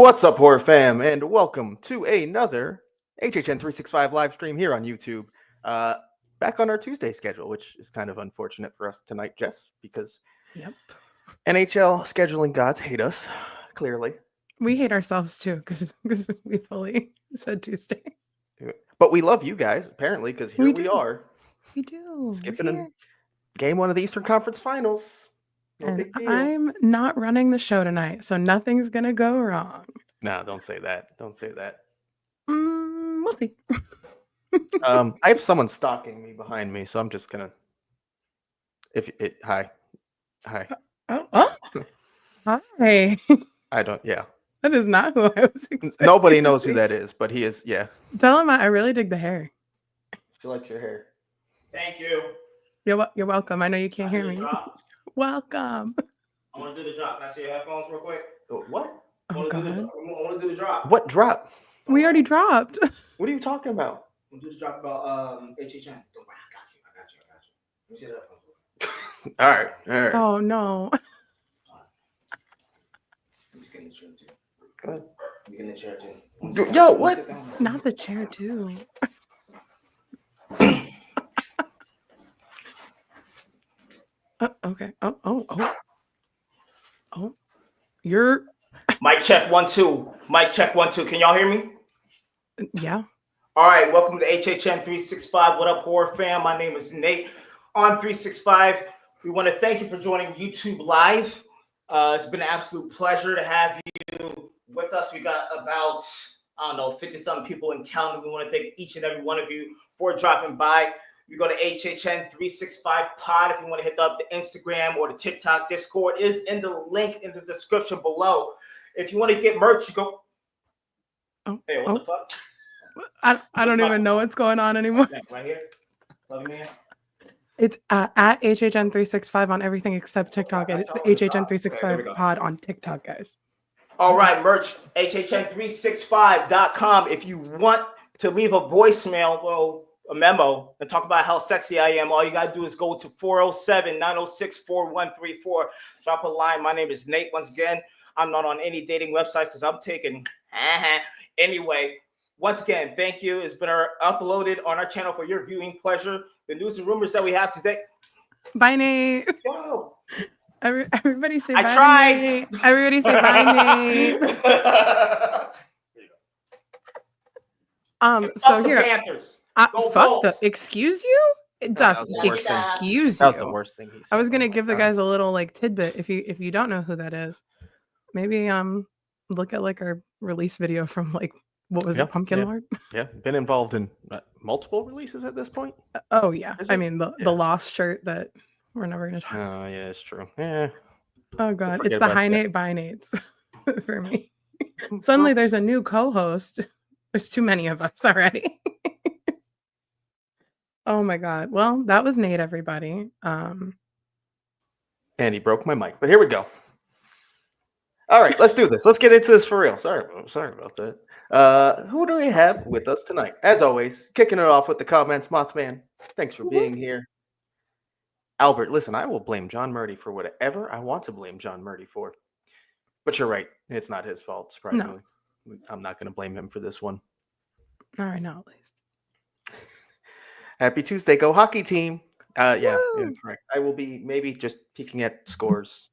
What's up, horror fam, and welcome to another HHN 365 live stream here on YouTube. Back on our Tuesday schedule, which is kind of unfortunate for us tonight, Jess, because NHL scheduling gods hate us, clearly. We hate ourselves too, because we fully said Tuesday. But we love you guys, apparently, because here we are. We do. Skipping in game one of the Eastern Conference Finals. No big deal. I'm not running the show tonight, so nothing's going to go wrong. No, don't say that. Don't say that. We'll see. I have someone stalking me behind me, so I'm just going to... Hi. Oh. Hi. I don't... Yeah. That is not who I was expecting. Nobody knows who that is, but he is, yeah. Tell him I really dig the hair. She likes your hair. Thank you. You're welcome. I know you can't hear me. Welcome. I want to do the drop. Can I see your headphones real quick? What? I want to do the drop. What drop? We already dropped. What are you talking about? I'm going to do the drop about HHN. Don't worry, I got you. Let me see the headphones. All right. Oh, no. I'm just getting the chair too. Go ahead. I'm getting the chair too. Yo, what? Not the chair, too. Okay. Oh. You're... Mic check 1 2. Mic check 1 2. Can y'all hear me? Yeah. All right. Welcome to HHN 365. What up, horror fam? My name is Nate on 365. We want to thank you for joining YouTube Live. It's been an absolute pleasure to have you with us. We got about, 50-something people in counting. We want to thank each and every one of you for dropping by. You go to HHN 365 Pod if you want to hit up the Instagram or the TikTok. Discord is in the link in the description below. If you want to get merch, you go. Hey, what the fuck? I don't even know what's going on anymore. Right here. Love you, man. It's at HHN 365 on everything except TikTok. And it's the HHN 365 Pod on TikTok, guys. All right, merch, HHN365.com. If you want to leave a voicemail, a memo, and talk about how sexy I am, all you got to do is go to 407-906-4134. Drop a line. My name is Nate. Once again, I'm not on any dating websites because I'm taking... Anyway, once again, thank you. It's been uploaded on our channel for your viewing pleasure. The news and rumors that we have today. Bye, Nate. Whoa. Everybody say I bye, tried. Nate. Everybody say bye, Nate. So here... Panthers. Fuck the... Excuse you? Duff, excuse you. That was the worst thing he said. I was gonna give the guys a little tidbit. If you don't know who that is, maybe look at our release video from what was it, Pumpkin Lord? Yeah, been involved in multiple releases at this point. Oh yeah, I mean the Lost shirt that we're never gonna talk. Oh yeah, it's true. Yeah. Oh god, it's the high Nate by Nates for me. Suddenly there's a new co-host. There's too many of us already. Oh my god. Well, that was Nate, everybody. And he broke my mic, but here we go. All right, let's do this. Let's get into this for real. Sorry about that. Who do we have with us tonight? As always, kicking it off with the comments, Mothman. Thanks for being here. Albert, listen, I will blame John Murdy for whatever I want to blame John Murdy for. But you're right. It's not his fault, surprisingly. No. I'm not going to blame him for this one. All right, now at least. Happy Tuesday, go hockey team. Yeah, correct. I will be maybe just peeking at scores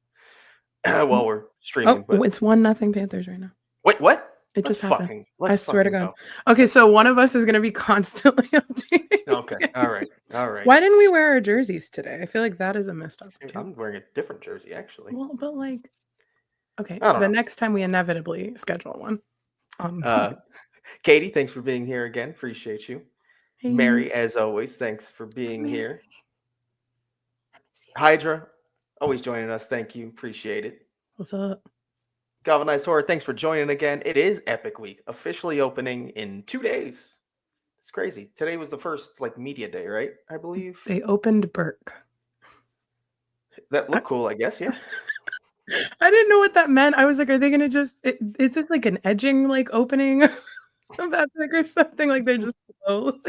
while we're streaming. Oh, it's 1-0 Panthers right now. Wait, what? It just happened. I Let's swear to God. Go. Okay, so one of us is going to be constantly updating. Okay, all right. Why didn't we wear our jerseys today? I feel like that is a missed opportunity. I'm wearing a different jersey, actually. Well, but okay, the next time we inevitably schedule one. Katie, thanks for being here again. Appreciate you. Hey. Mary, as always, thanks for being here. Hydra, always joining us. Thank you. Appreciate it. What's up? Galvanized Horror, thanks for joining again. It is Epic Week, officially opening in 2 days. It's crazy. Today was the first media day, right? I believe. They opened Burke. That looked cool, I guess, yeah. I didn't know what that meant. I was like, are they going to just... Is this an edging opening of Epic or something? They're just slowly...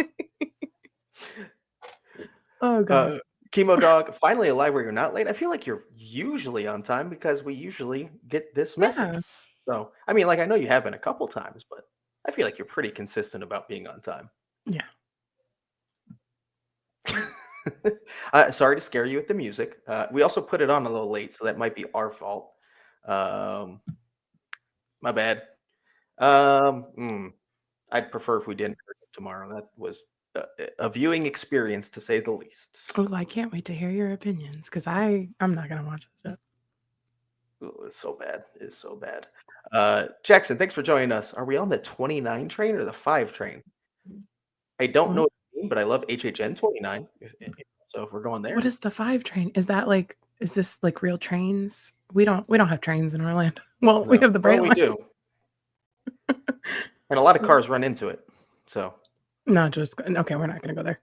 Oh, God. Chemo Dog, finally alive where you're not late. I feel like you're usually on time because we usually get this message. So, I mean, like, I know you have been a couple times, but I feel like you're pretty consistent about being on time. Yeah. Sorry to scare you with the music. We also put it on a little late, so that might be our fault. My bad. I'd prefer if we didn't hear it tomorrow. That was a viewing experience, to say the least. Oh, I can't wait to hear your opinions because I'm not gonna watch it. Ooh, it's so bad. It's so bad. Jackson, thanks for joining us. Are we on the 29 train or the 5 train? I don't know, but I love HHN 29. So if we're going there, What is the 5 train? Is that like? Is this like real trains? We don't have trains in Orlando. Well, we No. have the Bright Well, we Line. do. And a lot of cars run into it. So No, just okay. We're not gonna go there.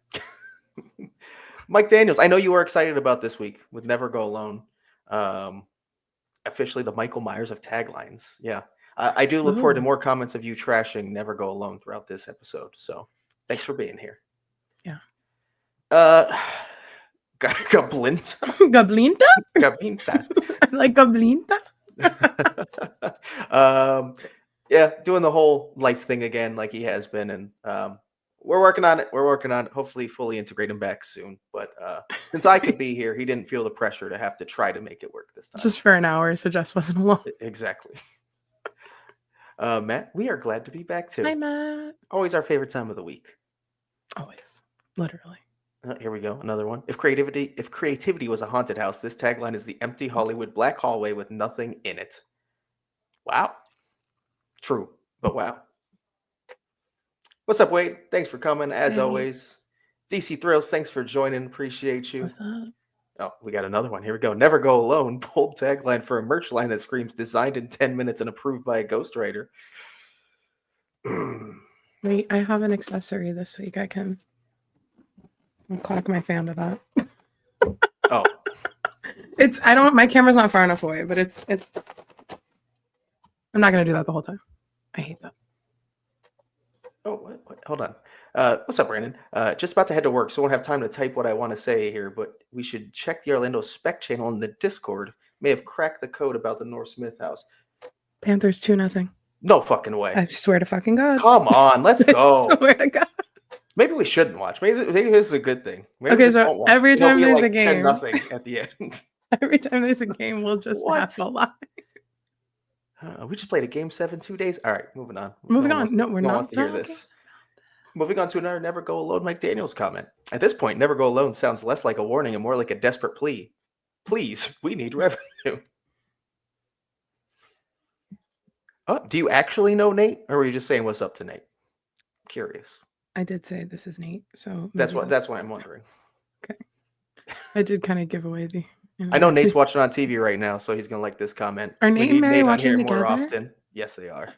Mike Daniels, I know you were excited about this week with Never Go Alone. Officially the Michael Myers of taglines. Yeah. I do look forward to Ooh. more comments of you trashing Never Go Alone throughout this episode. So thanks for being here. Yeah. Gablinta? Gablinta? Gablinta. I like Gablinta. Yeah, doing the whole life thing again like he has been. And we're working on it. We're working on it. Hopefully fully integrate him back soon. But since I could be here, he didn't feel the pressure to have to try to make it work this time. Just for an hour, so Jess wasn't alone. Exactly. Matt, we are glad to be back too. Hi, Matt. Always our favorite time of the week. Always. Literally. Here we go. Another one. If creativity was a haunted house, this tagline is the empty Hollywood black hallway with nothing in it. Wow. True, but wow. What's up, Wade? Thanks for coming, as Hey. always. DC Thrills, thanks for joining. Appreciate you. What's up? Oh, we got another one. Here we go. Never go alone. Bold tagline for a merch line that screams designed in 10 minutes and approved by a ghostwriter. Wait, I have an accessory this week. I'll clock my fan to that. Oh, my camera's not far enough away, but it's I'm not gonna do that the whole time. I hate that. oh, what? Hold on. What's up, Brandon? Just about to head to work, so I won't have time to type what I want to say here, but we should check the Orlando Spec channel in the Discord. May have cracked the code about the North Smith house. Panthers 2-0. No fucking way. I swear to fucking God. Come on, let's go. I swear to God. Maybe we shouldn't watch. Maybe this is a good thing. Maybe Okay, we just so won't watch. every It'll time be there's a like game. 10-0 at the end. Every time there's a game, we'll just What? have to lie. We just played a game 7 2 days. All right, moving on. Moving one on. wants to- No, we're one not wants to hear talking this. Moving on to another Never Go Alone Mike Daniels comment. At this point, Never Go Alone sounds less like a warning and more like a desperate plea. Please, we need revenue. Oh, do you actually know Nate, or were you just saying what's up to Nate? Curious. I did say this is Nate, so That's maybe that's why I'm wondering. I did kind of give away the. I know Nate's watching on TV right now, so he's gonna like this comment. Are We Nate need and Mary Nate on watching here together? more often. Yes, they are.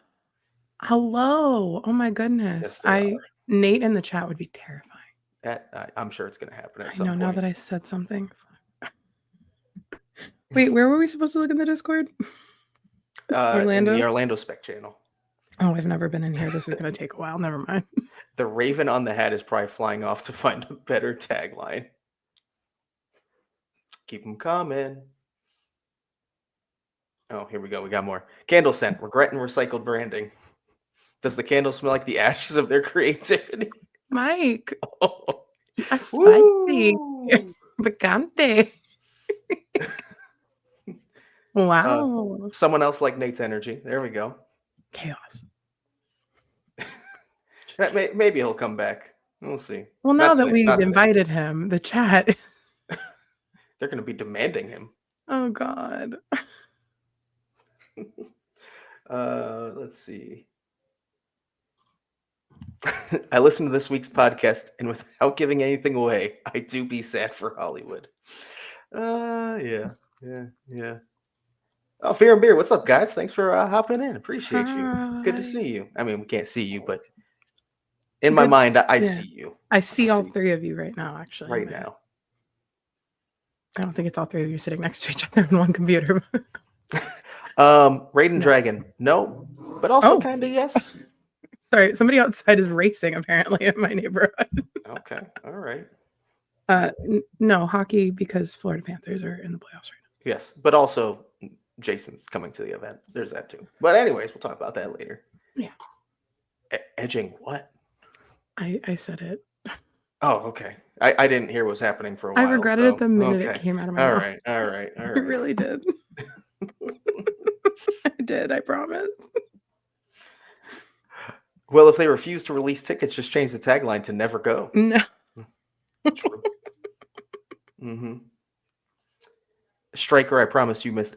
Hello. Oh my goodness. Yes, they are. Nate in the chat would be terrifying. I'm sure it's gonna happen at I some know point. now that I said something. Wait, where were we supposed to look in the Discord? Orlando? In the Orlando Spec channel. Oh, I've never been in here. This is going to take a while. Never mind. The Raven on the hat is probably flying off to find a better tagline. Keep them coming. Oh, here we go. We got more. Candle scent. Regret and recycled branding. Does the candle smell like the ashes of their creativity? Mike. Oh. That's spicy. Woo. Picante. Wow. Someone else like Nate's energy. There we go. Chaos. Maybe he'll come back. We'll see. Well, now Not that today, we've not today. invited him, the chat. They're going to be demanding him. Oh, God. Let's see. I listened to this week's podcast, and without giving anything away, I do be sad for Hollywood. Yeah. Oh, Fear and Beer, what's up, guys? Thanks for hopping in. Appreciate you. Good to Hi. see you. I mean, we can't see you, but in my mind, I see you I see all three of you right now, actually. right but now. I don't think it's all three of you sitting next to each other on one computer. Raiden No. Dragon, no, but also Oh. kind of yes. Sorry, somebody outside is racing apparently in my neighborhood. Okay, all right. No, hockey because Florida Panthers are in the playoffs right Yes, but also Jason's coming to the event. There's that too. But anyways, we'll talk about that later. Yeah. Edging what? I said it. Oh, okay. I didn't hear what was happening for a while. I regretted it the minute okay. it came out of my mouth. All right. I really did. I did, I promise. Well, if they refuse to release tickets, just change the tagline to "Never Go." No. True. Mm-hmm. Striker, I promise you missed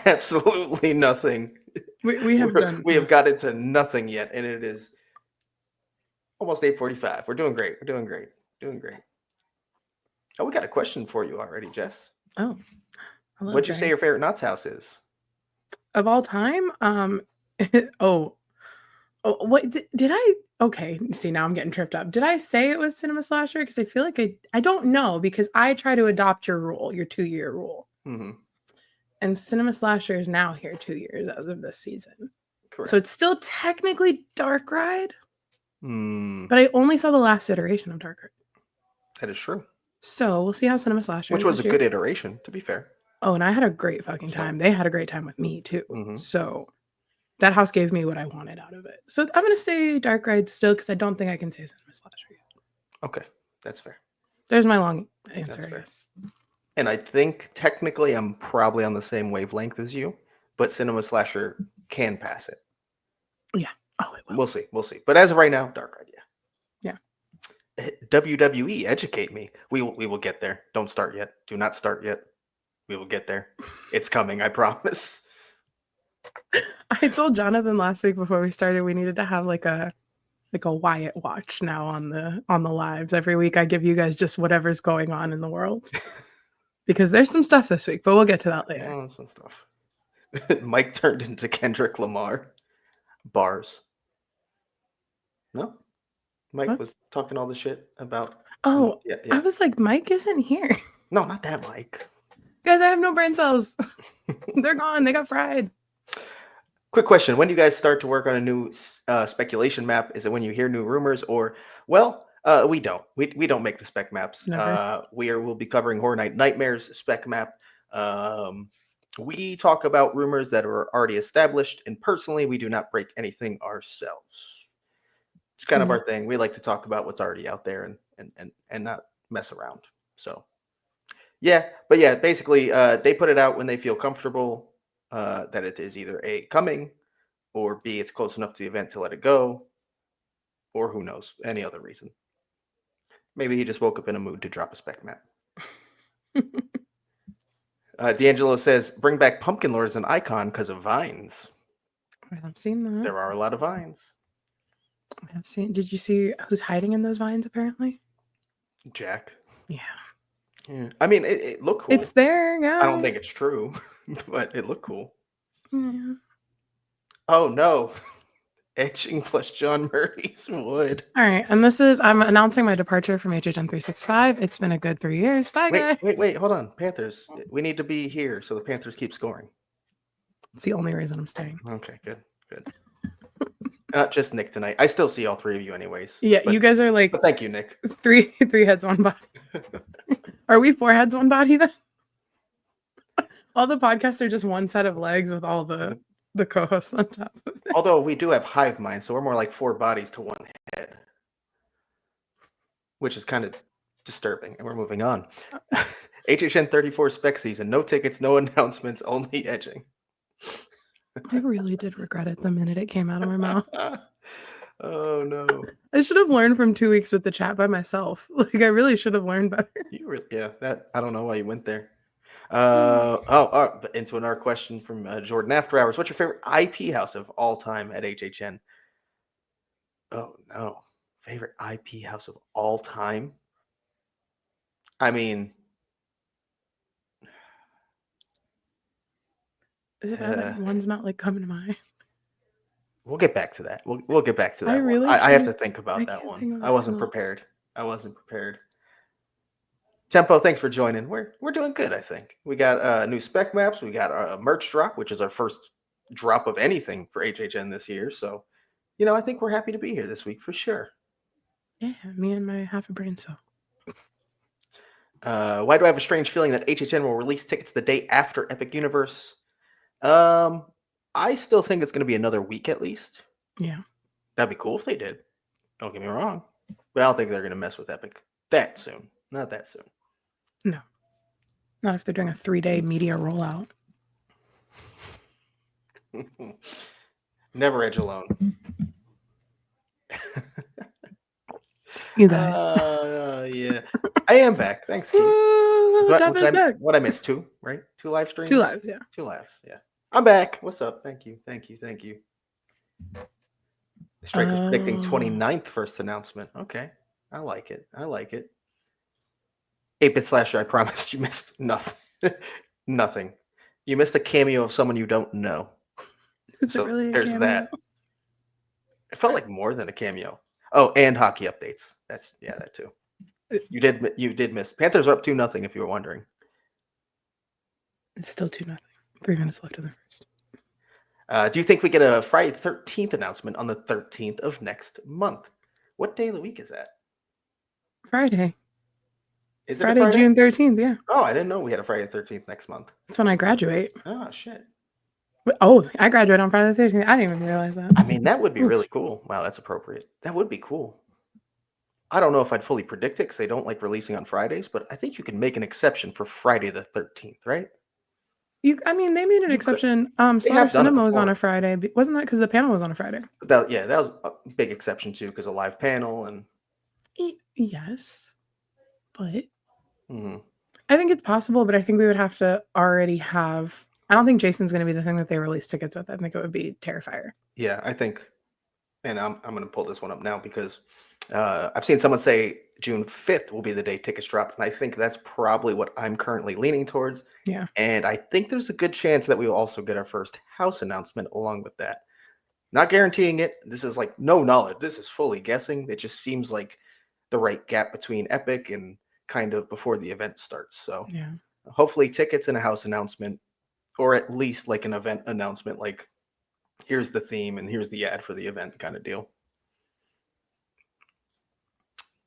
absolutely nothing. We have got into nothing yet, and it is almost 8:45. We're doing great. Oh, we got a question for you already, Jess. Oh. Hello, What'd you say your favorite Knott's house is? Of all time? What did I? Okay, see, now I'm getting tripped up. Did I say it was Cinema Slasher? Because I feel like I don't know, because I try to adopt your 2-year rule. Mm-hmm. And Cinema Slasher is now here 2 years as of this season. Correct. So it's still technically Dark Ride. Mm. But I only saw the last iteration of Dark Ride. That is true. So we'll see how Cinema Slasher Which was a good iteration, to be fair. Oh, and I had a great fucking time. They had a great time with me too. Mm-hmm. So that house gave me what I wanted out of it. So I'm going to say Dark Ride still, because I don't think I can say Cinema Slasher yet. Okay, that's fair. There's my long answer, I guess. And I think technically I'm probably on the same wavelength as you, but Cinema Slasher can pass it. Yeah. Oh, it will. We'll see. But as of right now, Dark Ride, yeah. WWE, educate me. We will get there. Don't start yet. Do not start yet. We will get there. It's coming, I promise. I told Jonathan last week before we started we needed to have like a Wyatt watch now on the lives. Every week I give you guys just whatever's going on in the world. Because there's some stuff this week, but we'll get to that later. Oh, some stuff. Mike turned into Kendrick Lamar. Bars. No? Mike was talking all the shit about... Oh, yeah. I was like, Mike isn't here. No, not that Mike. Guys, I have no brain cells. They're gone. They got fried. Quick question. When do you guys start to work on a new speculation map? Is it when you hear new rumors or... Well, we don't. We don't make the spec maps. We'll be covering Horror Night Nightmares spec map. We talk about rumors that are already established, and personally, we do not break anything ourselves. It's kind of our thing. We like to talk about what's already out there and not mess around. So, basically, they put it out when they feel comfortable that it is either A, coming, or B, it's close enough to the event to let it go, or who knows, any other reason. Maybe he just woke up in a mood to drop a spec map. D'Angelo says, bring back Pumpkin Lord as an icon because of vines. I have seen that. There are a lot of vines. I have seen. Did you see who's hiding in those vines, apparently? Jack. Yeah. I mean, it looked cool. It's there, yeah. I don't think it's true, but it looked cool. Yeah. Oh, no. Etching plus John Murray's wood. All right, and I'm announcing my departure from HHN 365. It's been a good 3 years. Bye, guys. Wait, hold on. Panthers. We need to be here so the Panthers keep scoring. It's the only reason I'm staying. Okay, good. Not just Nick tonight. I still see all three of you anyways. Yeah, you guys are like... But thank you, Nick. Three heads, one body. Are we 4 heads, one body then? All the podcasts are just one set of legs with all the co-hosts on top of it. Although we do have hive mind, so we're more like 4 bodies to 1 head, which is kind of disturbing. And we're moving on. HHN 34 spec season. No tickets, no announcements, only edging. I really did regret it the minute it came out of my mouth. Oh no! I should have learned from 2 weeks with the chat by myself. Like I really should have learned better. That I don't know why you went there. Into another question from Jordan After Hours. What's your favorite IP house of all time at HHN? Oh no, favorite IP house of all time. I mean, is it that one's not like coming to mind? We'll get back to that. We'll get back to that. I have to think about that one. I wasn't prepared. Tempo, thanks for joining. We're doing good, I think. We got new spec maps. We got a merch drop, which is our first drop of anything for HHN this year. So, I think we're happy to be here this week for sure. Yeah, me and my half a brain cell. Why do I have a strange feeling that HHN will release tickets the day after Epic Universe? I still think it's going to be another week at least. Yeah. That'd be cool if they did. Don't get me wrong, but I don't think they're going to mess with Epic that soon. Not that soon. No. Not if they're doing a 3-day media rollout. Never edge alone. You got it. Yeah. I am back. Thanks, Keith. Back. What I missed? 2, right? 2 live streams? 2 lives, yeah. 2 lives, yeah. I'm back. What's up? Thank you. Striker's predicting 29th first announcement. Okay. I like it. 8-bit slasher, I promise you missed nothing. Nothing. You missed a cameo of someone you don't know. Is it really a there's cameo? that. It felt like more than a cameo. Oh, and hockey updates. That too. You did miss. Panthers are up 2-0 if you were wondering. It's still 2-0. 3 minutes left in the first. Do you think we get a Friday 13th announcement on the 13th of next month? What day of the week is that? Friday. Is it Friday, June 13th, yeah. Oh, I didn't know we had a Friday 13th next month. That's when I graduate. Oh, shit. Oh, I graduate on Friday the 13th. I didn't even realize that. I mean, that would be really cool. Wow, that's appropriate. That would be cool. I don't know if I'd fully predict it because they don't like releasing on Fridays, but I think you can make an exception for Friday the 13th, right? They made an exception. Solar Cinema was on a Friday. Wasn't that because the panel was on a Friday? That was a big exception too, because a live panel and. Yes, but Mm-hmm. I think it's possible. But I think we would have to already have. I don't think Jason's going to be the thing that they release tickets with. I think it would be Terrifier. Yeah, I think, and I'm going to pull this one up now because I've seen someone say June 5th will be the day tickets dropped, and I think that's probably what I'm currently leaning towards. Yeah. And I think there's a good chance that we will also get our first house announcement along with that. Not guaranteeing it. This is like no knowledge. This is fully guessing. It just seems like the right gap between Epic and kind of before the event starts. So yeah, hopefully tickets and a house announcement, or at least like an event announcement, like here's the theme and here's the ad for the event kind of deal.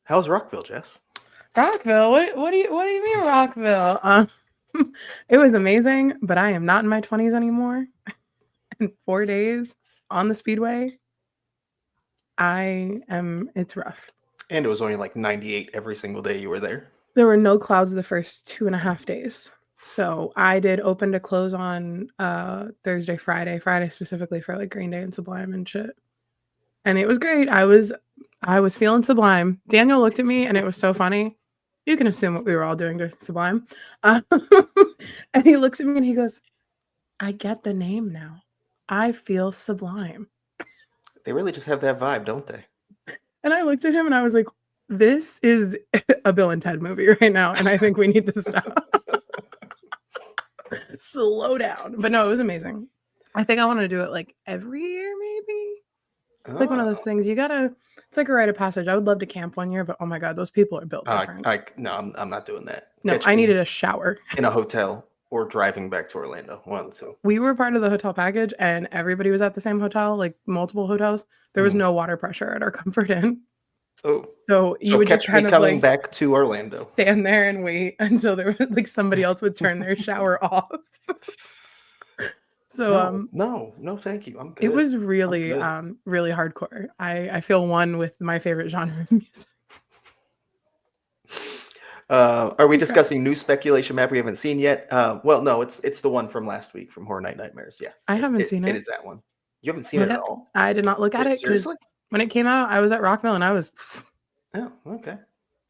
How's Rockville, Jess? Rockville? What do you mean Rockville? It was amazing, but I am not in my 20s anymore. In 4 days on the Speedway, it's rough. And it was only like 98 every single day you were there. There were no clouds the first 2.5 days. So I did open to close on Thursday, Friday specifically for like Green Day and Sublime and shit. And it was great. I was feeling Sublime. Daniel looked at me and it was so funny. You can assume what we were all doing to Sublime. And he looks at me and he goes, I get the name now. I feel Sublime. They really just have that vibe, don't they? And I looked at him and I was like, this is a Bill and Ted movie right now. And I think we need to stop. Slow down. But no, it was amazing. I think I want to do it like every year, maybe. It's like one of those things it's like a rite of passage. I would love to camp one year, but oh my God, those people are built different. I'm not doing that. No, I needed a shower. In a hotel or driving back to Orlando. One of the two. We were part of the hotel package and everybody was at the same hotel, like multiple hotels. There was no water pressure at our Comfort Inn. Oh. So you would just kind of coming back to Orlando. Stand there and wait until there was like somebody else would turn their shower off. So no, thank you. I'm good. It was really really hardcore. I feel one with my favorite genre of music. Are we discussing new speculation map we haven't seen yet? Well, no, it's the one from last week from Horror Night Nightmares. Yeah, I haven't seen it. It is that one. You haven't seen it at all? I did not look at it because when it came out, I was at Rockville and I was. Oh, okay.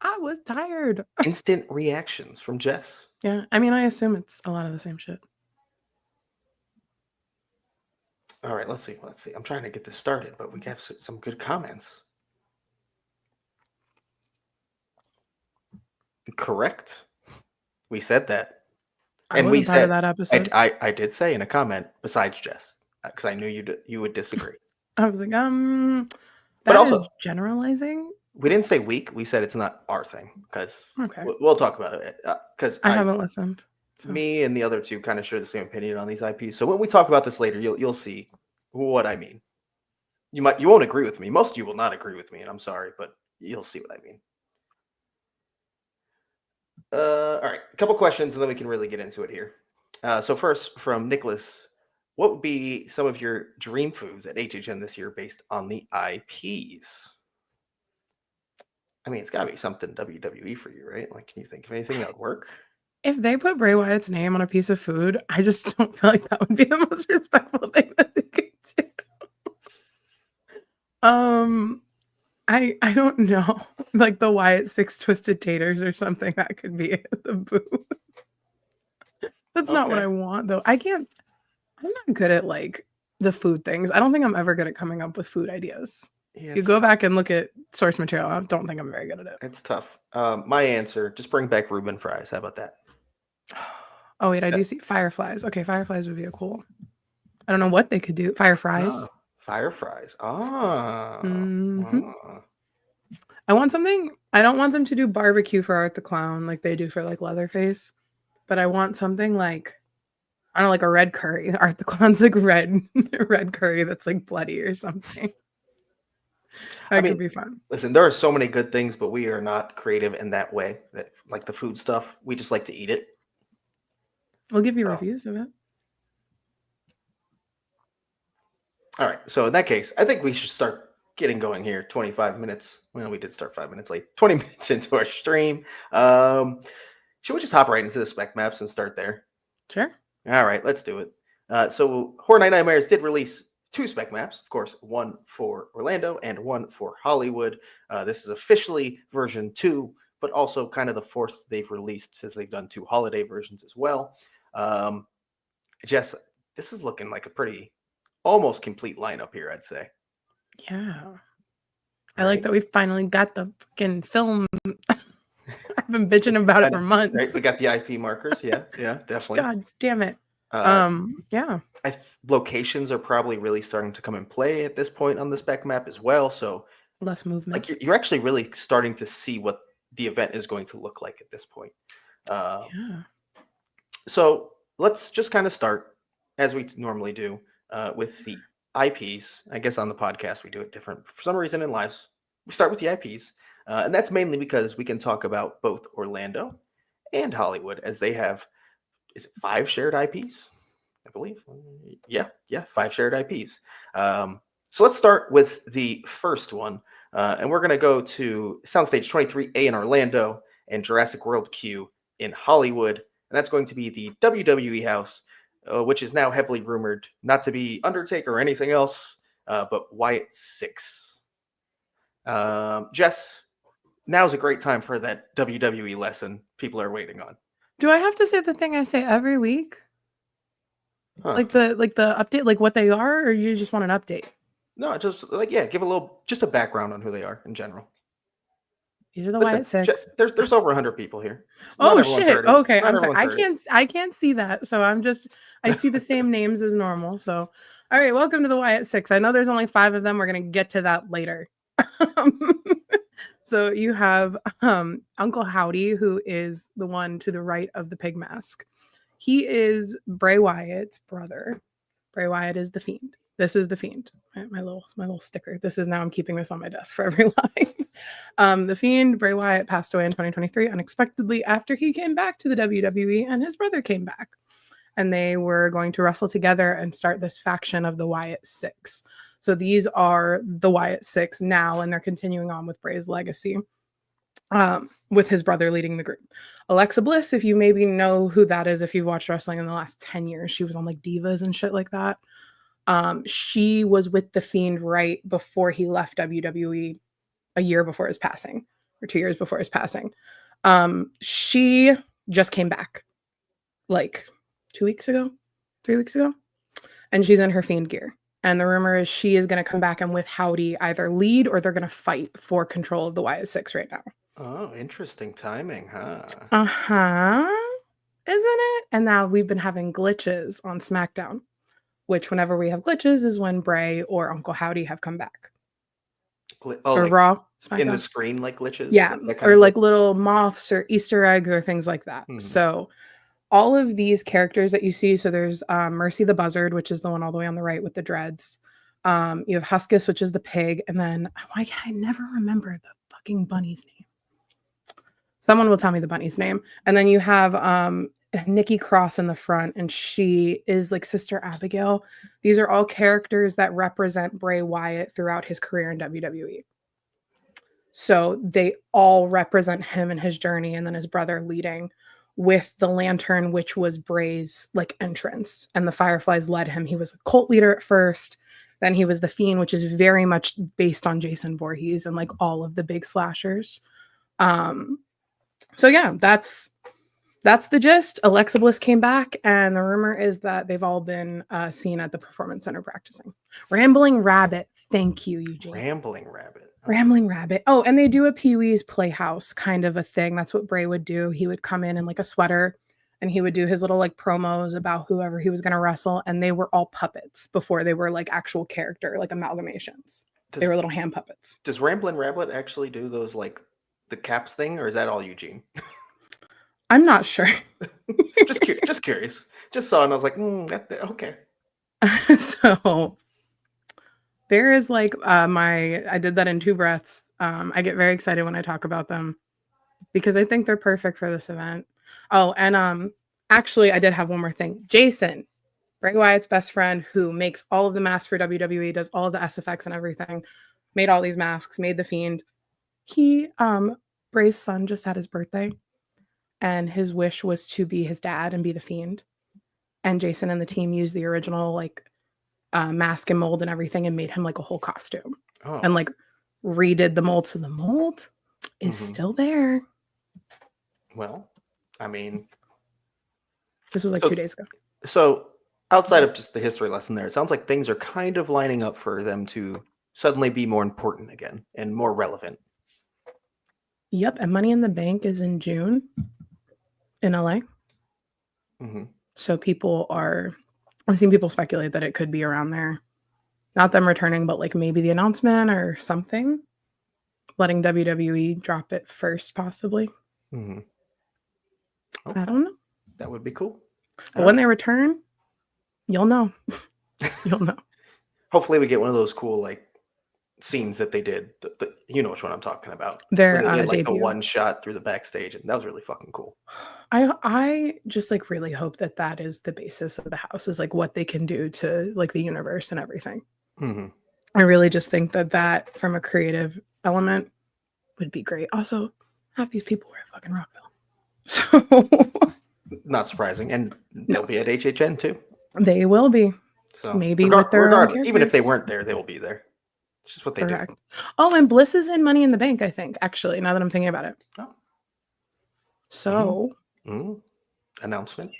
I was tired. Instant reactions from Jess. Yeah, I mean, I assume it's a lot of the same shit. All right, let's see. I'm trying to get this started, but we have some good comments. Correct. We said that. And we said that episode. I did say in a comment besides Jess, because I knew you would disagree. I was like, but also is generalizing. We didn't say weak. We said it's not our thing because we'll talk about it. Because I haven't listened. So. Me and the other two kind of share the same opinion on these IPs. So when we talk about this later, you'll see what I mean. You won't agree with me. Most of you will not agree with me, and I'm sorry, but you'll see what I mean. All right, a couple questions, and then we can really get into it here. So first, from Nicholas what would be some of your dream foods at HHN this year based on the IPs? I mean, it's got to be something WWE for you, right? Like, can you think of anything that would work? If they put Bray Wyatt's name on a piece of food, I just don't feel like that would be the most respectful thing that they could do. I don't know, like the Wyatt 6 twisted taters or something that could be the boo. That's not what Okay. I want though. I'm not good at like the food things. I don't think I'm ever good at coming up with food ideas. Yeah, You go back and look at source material. I don't think I'm very good at it. it's tough. My answer: just bring back Reuben fries. How about that? Oh wait, I do see fireflies. Okay, fireflies would be a cool. I don't know what they could do. Fire fries. Fire fries. Ah. Mhm. I want something. I don't want them to do barbecue for Art the Clown like they do for like Leatherface, but I want something like, I don't know, like a red curry. Art the Clown's like red curry that's like bloody or something. That could be fun. Listen, there are so many good things, but we are not creative in that way. That like the food stuff, we just like to eat it. We'll give you reviews of it. All right. So in that case, I think we should start getting going here. 25 minutes. Well, we did start 5 minutes late. 20 minutes into our stream. Should we just hop right into the spec maps and start there? Sure. All right, let's do it. So Horror Night Nightmares did release 2 spec maps, of course, one for Orlando and one for Hollywood. This is officially version 2, but also kind of the 4th they've released, since they've done 2 holiday versions as well. Jess, this is looking like a pretty almost complete lineup here, I'd say. Yeah. I like that we finally got the fucking film. I've been bitching about it for months. Right? We got the IP markers. Yeah, definitely. God damn it. Yeah. Locations are probably really starting to come in play at this point on the spec map as well. So less movement. Like you're actually really starting to see what the event is going to look like at this point. Yeah. So let's just kind of start, as we normally do, with the IPs. I guess on the podcast we do it different. For some reason in lives, we start with the IPs. And that's mainly because we can talk about both Orlando and Hollywood, as they have, is it 5 shared IPs? I believe. Yeah, 5 shared IPs. So let's start with the first one. And we're going to go to Soundstage 23A in Orlando and Jurassic World Q in Hollywood. And that's going to be the WWE house, which is now heavily rumored not to be Undertaker or anything else, but Wyatt 6. Jess, now's a great time for that WWE lesson people are waiting on. Do I have to say the thing I say every week? Huh. Like the update, like what they are, or you just want an update? No, just like, give a background on who they are in general. These are the Wyatt 6. There's over 100 people here. Oh shit. Okay, I'm sorry. I can't see that. So I see the same names as normal. So all right, welcome to the Wyatt 6. I know there's only 5 of them. We're gonna get to that later. So you have Uncle Howdy, who is the one to the right of the pig mask. He is Bray Wyatt's brother. Bray Wyatt is the Fiend. This is the Fiend. My little sticker. This is now, I'm keeping this on my desk for every line. The Fiend, Bray Wyatt, passed away in 2023 unexpectedly after he came back to the WWE and his brother came back. And they were going to wrestle together and start this faction of the Wyatt 6. So these are the Wyatt 6 now, and they're continuing on with Bray's legacy, with his brother leading the group. Alexa Bliss, if you maybe know who that is, if you've watched wrestling in the last 10 years, she was on like Divas and shit like that. She was with the Fiend right before he left WWE, a year before his passing, or 2 years before his passing. She just came back like 3 weeks ago, and she's in her Fiend gear. And the rumor is she is going to come back and with Howdy either lead or they're going to fight for control of the Wyatt 6 right now. Oh, interesting timing, huh? Isn't it? And now we've been having glitches on SmackDown, which whenever we have glitches is when Bray or Uncle Howdy have come back. Or like Raw, SmackDown. In the screen, like glitches? Yeah, or like little moths or Easter eggs or things like that. Mm-hmm. So all of these characters that you see, so there's Mercy the Buzzard, which is the one all the way on the right with the dreads. You have Huskus, which is the pig. And then, why can I never remember the fucking bunny's name? Someone will tell me the bunny's name. And then you have Nikki Cross in the front, and she is like Sister Abigail. These are all characters that represent Bray Wyatt throughout his career in WWE. So they all represent him and his journey, and then his brother leading with the lantern, which was Bray's like entrance, and the Fireflies led him. He was a cult leader at first, then he was the Fiend, which is very much based on Jason Voorhees and like all of the big slashers. So yeah, that's the gist. Alexa Bliss came back, and the rumor is that they've all been seen at the Performance Center practicing. Rambling Rabbit. Thank you, Eugene. Rambling Rabbit. Rambling Rabbit. Oh, and they do a Pee-wee's Playhouse kind of a thing. That's what Bray would do. He would come in like a sweater, and he would do his little like promos about whoever he was going to wrestle. And they were all puppets before they were like actual character, like amalgamations. They were little hand puppets. Does Rambling Rabbit actually do those like the caps thing, or is that all Eugene? I'm not sure. just curious. Just saw it and I was like, okay. So there is like I did that in 2 breaths. I get very excited when I talk about them because I think they're perfect for this event. Oh, and actually I did have one more thing. Jason, Bray Wyatt's best friend, who makes all of the masks for WWE, does all of the SFX and everything, made all these masks, made the Fiend. He Bray's son just had his birthday, and his wish was to be his dad and be the Fiend. And Jason and the team used the original like mask and mold and everything and made him like a whole costume. Oh. And like redid the mold, so the mold is still there. Well, I mean, this was like 2 days ago. So outside of just the history lesson there, it sounds like things are kind of lining up for them to suddenly be more important again and more relevant. Yep, and Money in the Bank is in June in LA. So I've seen people speculate that it could be around there. Not them returning, but like maybe the announcement or something. Letting WWE drop it first, possibly. Okay. I don't know. That would be cool. But when they return, you'll know. You'll know. Hopefully we get one of those cool like scenes that they did. You know which one I'm talking about. Their they did, like debut. the one shot through the backstage, and that was really fucking cool. I just like really hope that is the basis of the house, is like what they can do to like the universe and everything. I really just think that from a creative element would be great. Also, half these people were at fucking Rockville, so not surprising, and they'll be at HHN too. They will be. So maybe with their own even if they weren't there, they will be there. It's just what they do. Oh, and Bliss is in Money in the Bank, I think, actually, now that I'm thinking about it. Oh. So announcement.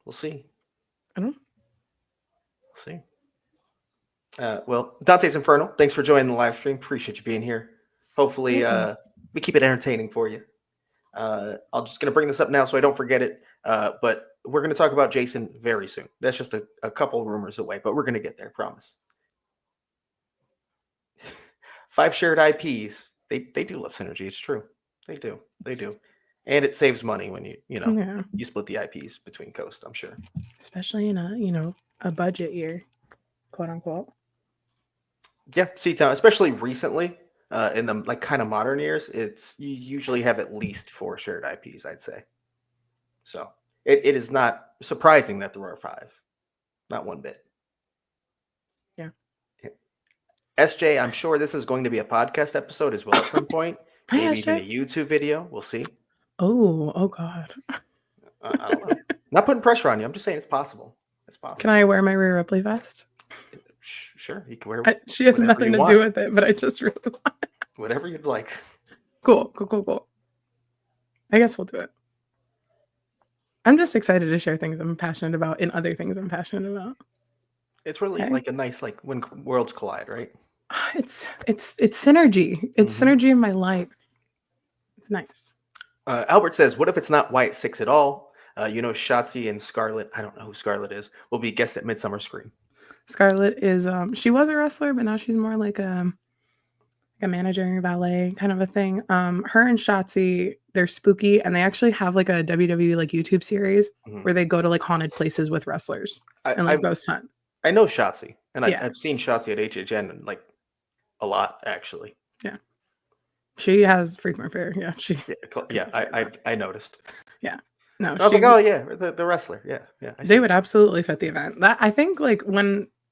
We'll see. I don't know. We'll see. Well, Dante's Inferno, thanks for joining the live stream. Appreciate you being here. Hopefully we keep it entertaining for you. I'm just going to bring this up now so I don't forget it. But we're going to talk about Jason very soon. That's just a couple rumors away, but we're going to get there, promise. 5 shared IPs. They do love synergy. It's true. They do. And it saves money when you split the IPs between coasts, I'm sure. Especially in a budget year, quote unquote. Yeah, C-Town, especially recently, in the like kind of modern years, you usually have at least 4 shared IPs, I'd say. So it is not surprising that there are 5. Not one bit. Yeah. SJ, I'm sure this is going to be a podcast episode as well at some point. Maybe even a YouTube video. We'll see. Oh God. I don't know. Not putting pressure on you. I'm just saying it's possible. It's possible. Can I wear my Rhea Ripley vest? Sure. You can wear she has nothing to do with it, but I just really want it. Whatever you'd like. Cool. I guess we'll do it. I'm just excited to share things I'm passionate about and other things I'm passionate about. It's really like a nice, like when worlds collide, right? It's synergy. It's synergy in my life. It's nice. Albert says, what if it's not Wyatt 6 at all? Shotzi and Scarlett, I don't know who Scarlett is, will be guests at Midsummer Scream. Scarlett is, she was a wrestler, but now she's more like a manager, valet kind of a thing. Her and Shotzi, they're spooky, and they actually have like a WWE like YouTube series where they go to like haunted places with wrestlers and like ghost hunt. I know Shotzi, and I've seen Shotzi at HHN and like a lot actually. Yeah, she has frequent fare. Yeah, I noticed. Yeah, No, I was like, oh yeah, the wrestler. Yeah, yeah. they would absolutely fit the event. That I think like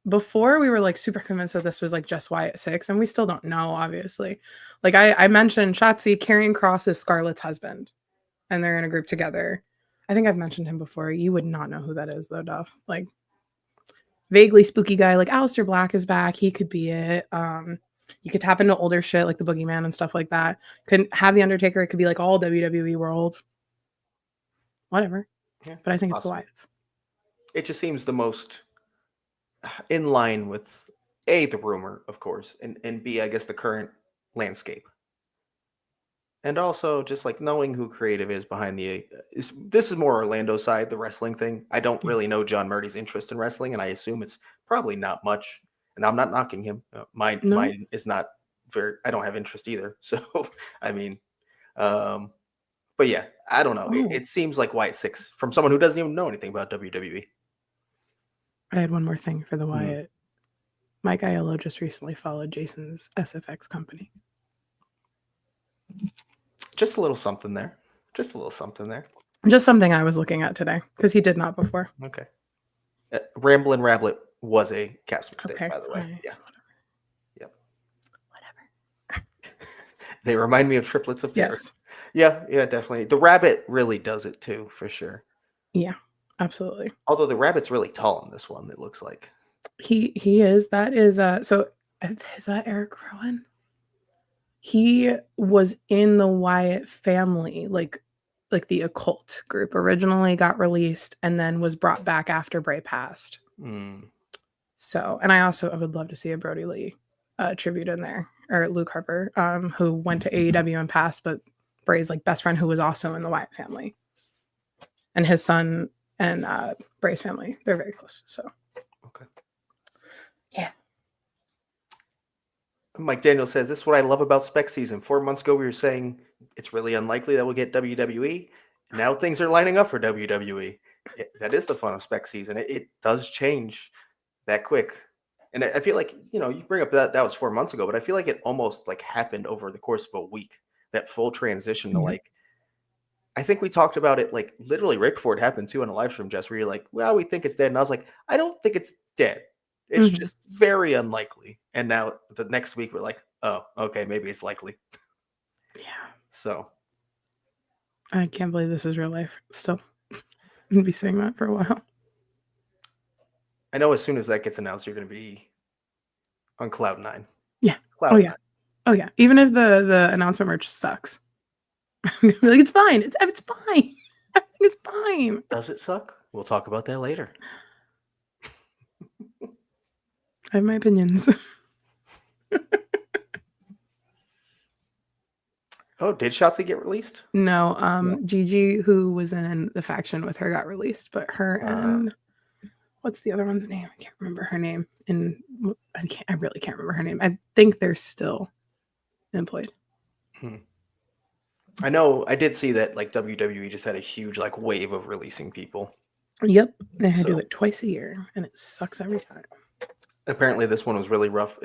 before we were like super convinced that this was like just Wyatt 6, and we still don't know, obviously. Like I mentioned Shotzi carrying Cross is Scarlett's husband, and they're in a group together. I think I've mentioned him before. You would not know who that is though, Duff. Like vaguely spooky guy, like Aleister Black is back. He could be it. You could tap into older shit like the Boogeyman and stuff like that. Couldn't have the Undertaker. It could be like all WWE world. Whatever. Yeah, but I think possible. it's the Wyatts. It just seems the most in line with A, the rumor, of course, and B, I guess the current landscape. And also just like knowing who creative is behind this is more Orlando side, the wrestling thing. I don't really know John Murdy's interest in wrestling, and I assume it's probably not much. And I'm not knocking him. Mine is not very. I don't have interest either. So I mean, but yeah, I don't know. It seems like Wyatt 6 from someone who doesn't even know anything about WWE. I had one more thing for the Wyatt. Mike Aiello just recently followed Jason's SFX company. Just a little something there. Just a little something there. Just something I was looking at today because he did not before. Okay. Ramblin' Rablet was a Caps mistake, by the way. Yeah. Yep. Whatever. They remind me of triplets of terror. Yes. Yeah, definitely. The rabbit really does it too, for sure. Yeah, absolutely. Although the rabbit's really tall in this one, it looks like. He is. That is so is that Eric Rowan? He was in the Wyatt family, like the occult group. Originally got released and then was brought back after Bray passed. So, and I would love to see a Brody Lee tribute in there, or Luke Harper, who went to AEW and passed, but Bray's like best friend who was also in the Wyatt family, and his son and Bray's family, they're very close. So, okay, yeah. Mike Daniel says, this is what I love about Spec season. 4 months ago, we were saying it's really unlikely that we'll get WWE. Now things are lining up for WWE. That is the fun of Spec season. It does change that quick. And I feel like, you bring up that was 4 months ago, but I feel like it almost like happened over the course of a week, that full transition to like, I think we talked about it like literally right before it happened too on a live stream, Jess, where you're like, well, we think it's dead. And I was like, I don't think it's dead. It's just very unlikely. And now the next week we're like, oh, okay, maybe it's likely. Yeah. So I can't believe this is real life still. I'm going to be saying that for a while. I know as soon as that gets announced, you're going to be on Cloud 9. Yeah. Cloud 9. Oh, yeah. Even if the announcement merch sucks. I'm going to be like, it's fine. It's fine. It's fine. Does it suck? We'll talk about that later. I have my opinions. Oh, did Shotzi get released? No, Gigi, who was in the faction with her, got released, but her and what's the other one's name? I can't remember her name. And I really can't remember her name. I think they're still employed. I know I did see that like WWE just had a huge like wave of releasing people. Yep. They had to do it twice a year, and it sucks every time. Apparently this one was really rough.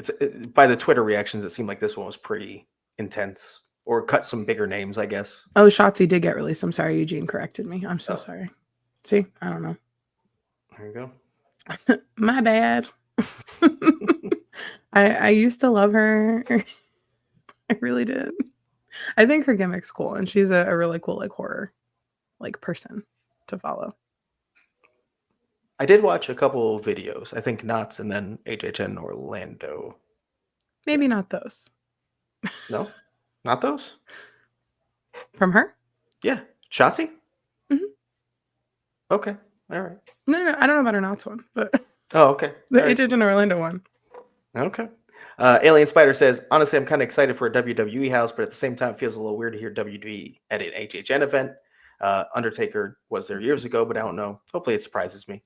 By the Twitter reactions, it seemed like this one was pretty intense, or cut some bigger names, I guess. Oh, Shotzi did get released. I'm sorry, Eugene corrected me. I'm so sorry. See, I don't know. There you go. My bad. I used to love her. I really did. I think her gimmick's cool, and she's a really cool like horror like person to follow. I did watch a couple of videos. I think Knots and then HHN Orlando. Maybe not those. No? Not those? From her? Yeah. Shotzi? Mm-hmm. Okay. All right. No. I don't know about her Knots one, but oh, okay. The HHN Orlando one. Okay. Alien Spider says, honestly, I'm kind of excited for a WWE house, but at the same time, it feels a little weird to hear WWE at an HHN event. Undertaker was there years ago, but I don't know. Hopefully it surprises me.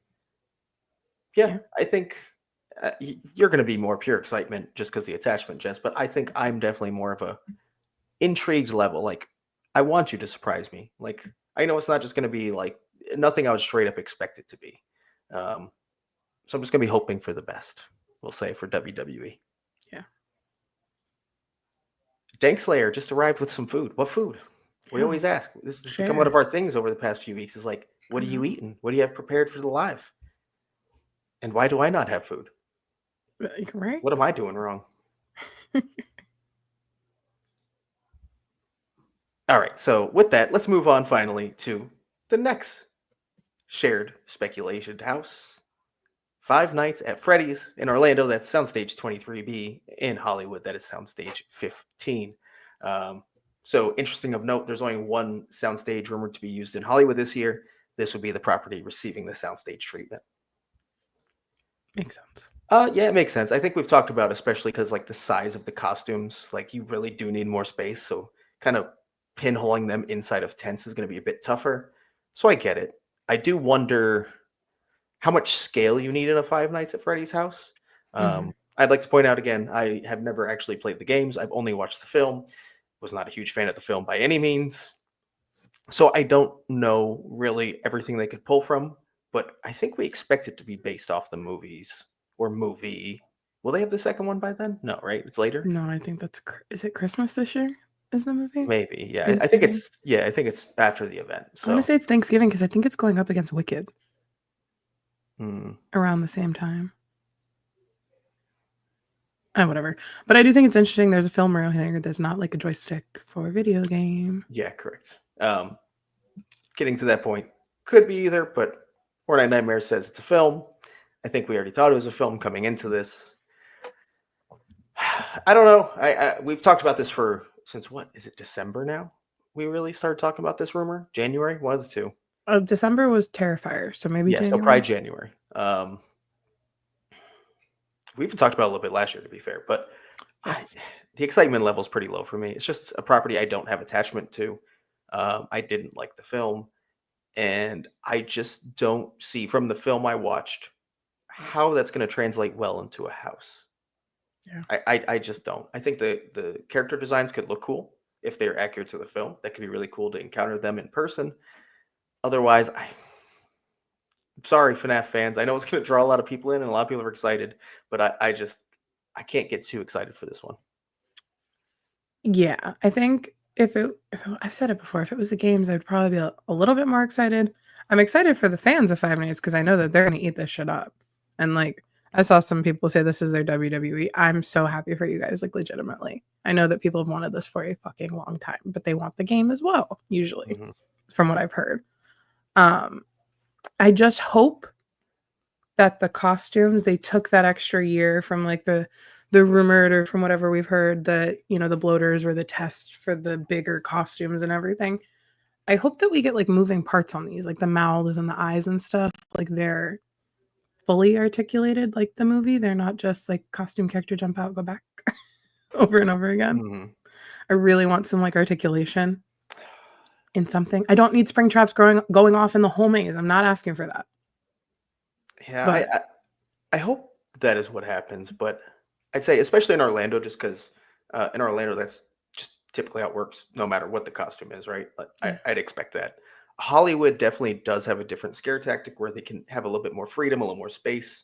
Yeah. I think you're going to be more pure excitement just because the attachment, Jess, but I think I'm definitely more of a intrigued level. Like, I want you to surprise me. Like, I know it's not just going to be like nothing I would straight up expect it to be. So I'm just going to be hoping for the best, we'll say, for WWE. Yeah. Dankslayer just arrived with some food. What food? We Yeah. always ask. This has become one Share. of our things over the past few weeks. Is like, what are you Mhm. eating? What do you have prepared for the live? And why do I not have food? Right? What am I doing wrong? All right. So with that, let's move on finally to the next shared speculation house. Five Nights at Freddy's in Orlando. That's Soundstage 23B. In Hollywood, that is Soundstage 15. So interesting of note, there's only one soundstage rumored to be used in Hollywood this year. This would be the property receiving the soundstage treatment. Makes sense. Yeah, it makes sense. I think we've talked about, especially because like the size of the costumes, like you really do need more space. So kind of pinholing them inside of tents is going to be a bit tougher. So I get it. I do wonder how much scale you need in a Five Nights at Freddy's house. Mhm. I'd like to point out again, I have never actually played the games. I've only watched the film. Was not a huge fan of the film by any means. So I don't know really everything they could pull from, but I think we expect it to be based off the movies or movie. Will they have the second one by then? No, right? It's later. No, I think is it Christmas this year? Is the movie? Maybe. Yeah. I think Thanksgiving? it's after the event. I want to So say it's Thanksgiving because I think it's going up against Wicked hmm. around the same time. Whatever. But I do think it's interesting. There's a film around here that's not like a joystick for a video game. Yeah, correct. Getting to that point could be either, but Fortnite Nightmare says it's a film. I think we already thought it was a film coming into this. I don't know. We've talked about this since what is it, December now? We really started talking about this rumor? January? One of the two. December was Terrifier, so maybe Yeah, so January. probably January. We even talked about it a little bit last year, to be fair, but Yes. the excitement level is pretty low for me. It's just a property I don't have attachment to. I didn't like the film, and I just don't see from the film I watched how that's going to translate well into a house. Yeah. I just don't. I think the character designs could look cool if they're accurate to the film. That could be really cool to encounter them in person. Otherwise, I'm sorry, FNAF fans. I know it's going to draw a lot of people in, and a lot of people are excited, but I can't get too excited for this one. Yeah, I think I've said it before, if it was the games, I'd probably be a little bit more excited. I'm excited for the fans of Five Nights because I know that they're going to eat this shit up. And like, I saw some people say this is their WWE. I'm so happy for you guys, like legitimately. I know that people have wanted this for a fucking long time, but they want the game as well, usually, from what I've heard. I just hope that the costumes, they took that extra year from like the rumored or from whatever we've heard that, the bloaters were the test for the bigger costumes and everything. I hope that we get like moving parts on these, like the mouths and the eyes and stuff, like they're fully articulated like the movie. They're not just like costume character jump out, go back over and over again. I really want some like articulation in something. I don't need spring traps going off in the whole maze. I'm not asking for that. Yeah, But I hope that is what happens, but I'd say especially in Orlando, just because in Orlando that's just typically how it works, no matter what the costume is, right? Yeah. I'd expect that. Hollywood definitely does have a different scare tactic where they can have a little bit more freedom, a little more space.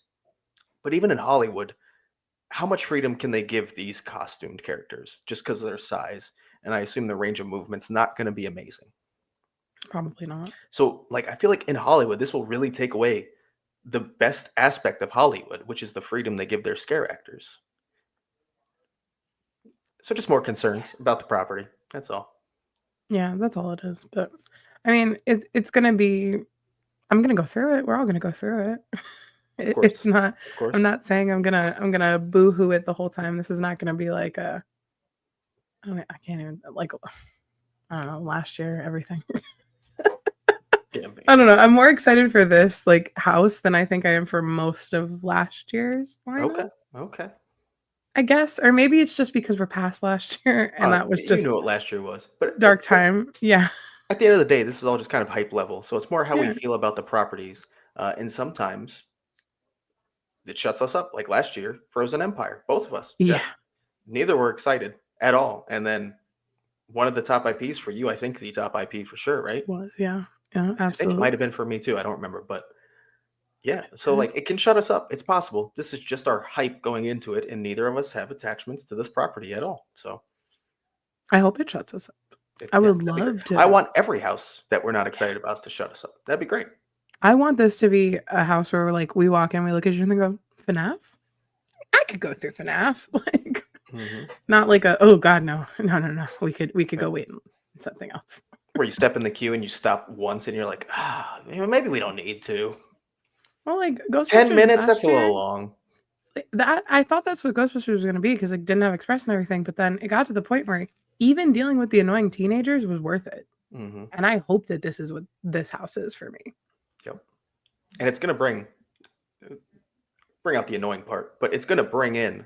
But even in Hollywood, how much freedom can they give these costumed characters just because of their size? And I assume the range of movement's not going to be amazing. Probably not. So, like, I feel like in Hollywood, this will really take away the best aspect of Hollywood, which is the freedom they give their scare actors. So just more concerns about the property. That's all. Yeah, that's all it is. But I mean, it's gonna be. I'm gonna go through it. We're all gonna go through it. It's not. Of course. I'm not saying I'm gonna boo-hoo it the whole time. This is not gonna be like a. I can't even like. I don't know. Last year, everything. Yeah, I don't know. I'm more excited for this like house than I think I am for most of last year's lineup. Okay. I guess, or maybe it's just because we're past last year and that was You just know what last year was, but dark time. Yeah. At the end of the day, this is all just kind of hype level. So it's more how we Yeah. feel about the properties, and sometimes it shuts us up. Like last year, Frozen Empire, both of us. Yeah. Just neither were excited at all, and then one of the top IPs for you, I think the top IP for sure, right? It was. Yeah. Yeah. I think it Absolutely. might have been for me too. I don't remember, but yeah. So like it can shut us up. It's possible. This is just our hype going into it, and neither of us have attachments to this property at all. So I hope it shuts us up. I would that'd be great. love to. I want every house that we're not excited about to shut us up. That'd be great. I want this to be a house where we're like, we walk in, we look at you and go, FNAF? I could go through FNAF. Like, not like a, oh God, no. We could go wait and something else. Where you step in the queue and you stop once and you're like, maybe we don't need to. Well, like Ghostbusters 10 minutes, that's year, a little long. That I thought that's what Ghostbusters was going to be because it didn't have Express and everything. But then it got to the point where even dealing with the annoying teenagers was worth it. And I hope that this is what this house is for me. Yep. And it's going to bring out the annoying part, but it's going to bring in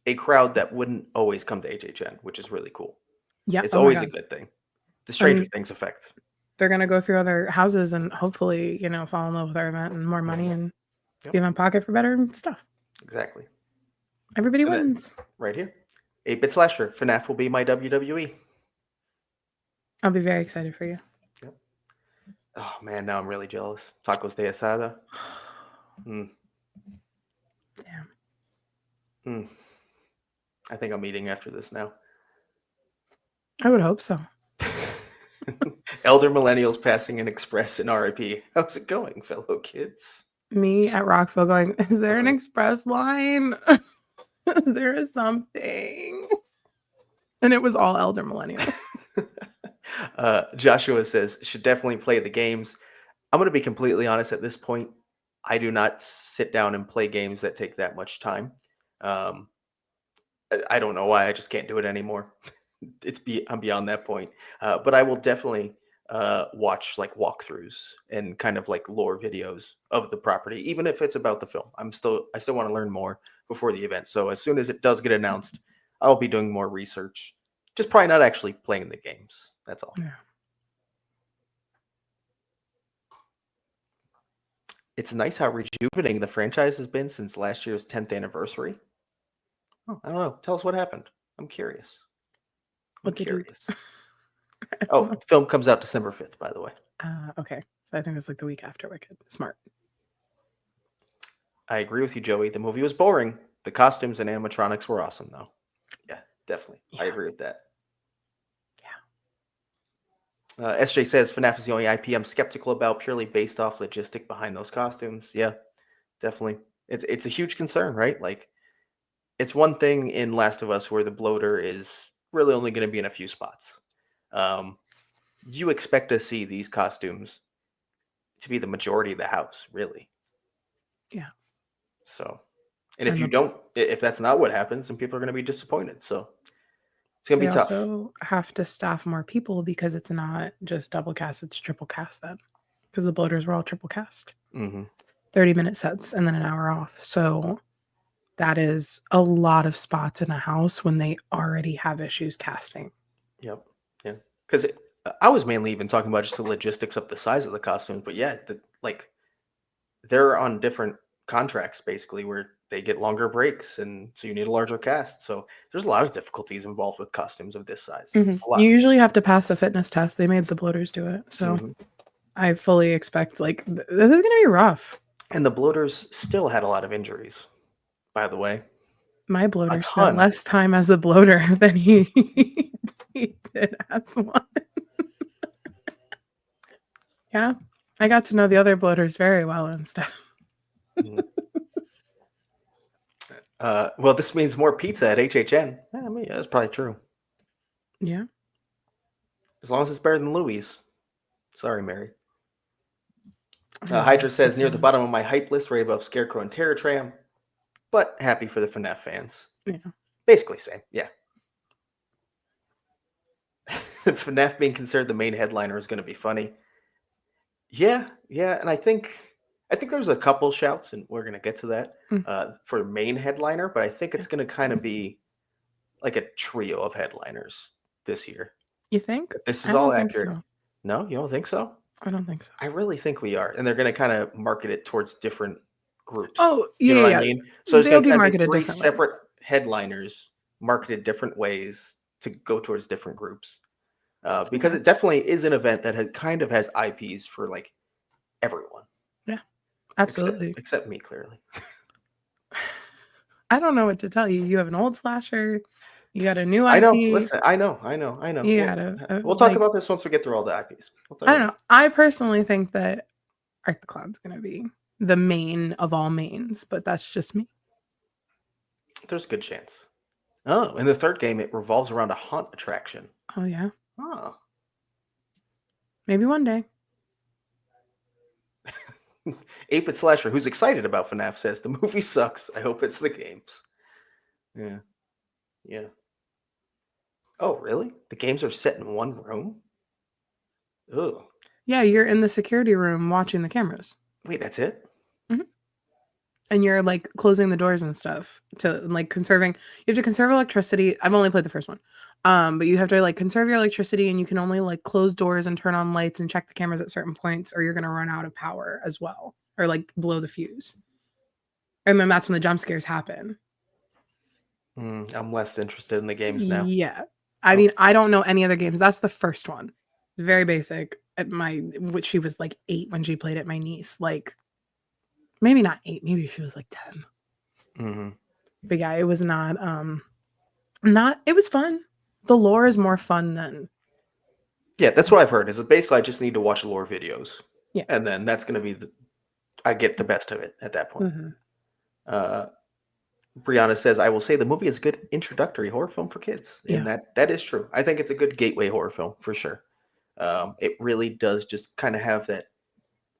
a crowd that wouldn't always come to HHN, which is really cool. Yeah, it's always a good thing. The Stranger Things effect. They're going to go through other houses and hopefully, fall in love with our event and more money and the event pocket for better stuff. Exactly. Everybody wins. Right here. 8-Bit Slasher. FNAF will be my WWE. I'll be very excited for you. Yep. Oh, man, now I'm really jealous. Tacos de asada. Damn. I think I'm eating after this now. I would hope so. Elder millennials passing an express in RIP. How's it going, fellow kids? Me at Rockville going, is there an express line? Is there a something? And it was all elder millennials. Joshua says, should definitely play the games. I'm going to be completely honest at this point. I do not sit down and play games that take that much time. I don't know why. I just can't do it anymore. I'm beyond that point. But I will definitely watch like walkthroughs and kind of like lore videos of the property, even if it's about the film. I still want to learn more before the event. So as soon as it does get announced, I'll be doing more research. Just probably not actually playing the games. That's all. Yeah. It's nice how rejuvenating the franchise has been since last year's 10th anniversary. Oh, I don't know. Tell us what happened. I'm curious. Oh, film comes out December 5th, by the way. Okay. So I think it's like the week after Wicked. Smart. I agree with you, Joey. The movie was boring. The costumes and animatronics were awesome, though. Yeah, definitely. Yeah. I agree with that. Yeah. SJ says FNAF is the only IP I'm skeptical about, purely based off logistic behind those costumes. Yeah, definitely. It's a huge concern, right? Like, it's one thing in Last of Us where the bloater is really only going to be in a few spots. You expect to see these costumes to be the majority of the house, really. Yeah. So, and if that's not what happens, then people are going to be disappointed. So it's going to be tough. They also have to staff more people because it's not just double cast, it's triple cast then. Because the bloaters were all triple cast. 30-minute sets and then an hour off. So that is a lot of spots in a house when they already have issues casting. Yep. Yeah. Because I was mainly even talking about just the logistics of the size of the costumes. But yeah, they're on different contracts basically where they get longer breaks. And so you need a larger cast. So there's a lot of difficulties involved with costumes of this size. You usually have to pass a fitness test. They made the bloaters do it. So I fully expect this is going to be rough. And the bloaters still had a lot of injuries, by the way. My bloater spent less time as a bloater than he did as one. Yeah, I got to know the other bloaters very well and stuff. Well, this means more pizza at HHN. Yeah, I mean, that's probably true. Yeah. As long as it's better than Louis. Sorry, Mary. Hydra says, near the bottom of my hype list, right above Scarecrow and Terror Tram, but happy for the FNAF fans. Yeah. Basically same, yeah. FNAF being considered the main headliner is going to be funny. Yeah, and I think there's a couple shouts, and we're going to get to that for main headliner, but I think it's going to kind of be like a trio of headliners this year. You think? This is all accurate. So. No, you don't think so? I don't think so. I really think we are, and they're going to kind of market it towards different groups. Oh, yeah, you know what I mean? So it's going to be three separate headliners marketed different ways to go towards different groups. Because it definitely is an event that has IPs for like everyone. Yeah, absolutely. Except me, clearly. I don't know what to tell you. You have an old slasher. You got a new IP. I know. Listen, I know. You We'll, gotta we'll talk like, about this once we get through all the IPs. I don't know. I personally think that Art the Clown's gonna be the main of all mains, but that's just me. There's a good chance. Oh, in the third game, it revolves around a haunt attraction. Oh yeah, Oh. maybe one day. 8-Bit Slasher, who's excited about FNAF, says the movie sucks. I hope it's the games. Yeah. Oh, really? The games are set in one room? Ugh. Yeah, you're in the security room watching the cameras. Wait, that's it? And you're like closing the doors and stuff to like conserving. You have to conserve electricity. I've only played the first one. But you have to like conserve your electricity, and you can only like close doors and turn on lights and check the cameras at certain points, or you're gonna run out of power as well, or like blow the fuse. And then that's when the jump scares happen. I'm less interested in the games now. Yeah. I mean, I don't know any other games. That's the first one. Very basic. Which she was like 8 when she played it, my niece. Like, maybe not 8, maybe she was like 10. But yeah, it was not it was fun. The lore is more fun than. Yeah, that's what I've heard. Is that basically I just need to watch lore videos. Yeah. And then that's gonna be I get the best of it at that point. Brianna says, I will say the movie is a good introductory horror film for kids. And that is true. I think it's a good gateway horror film for sure. It really does just kind of have that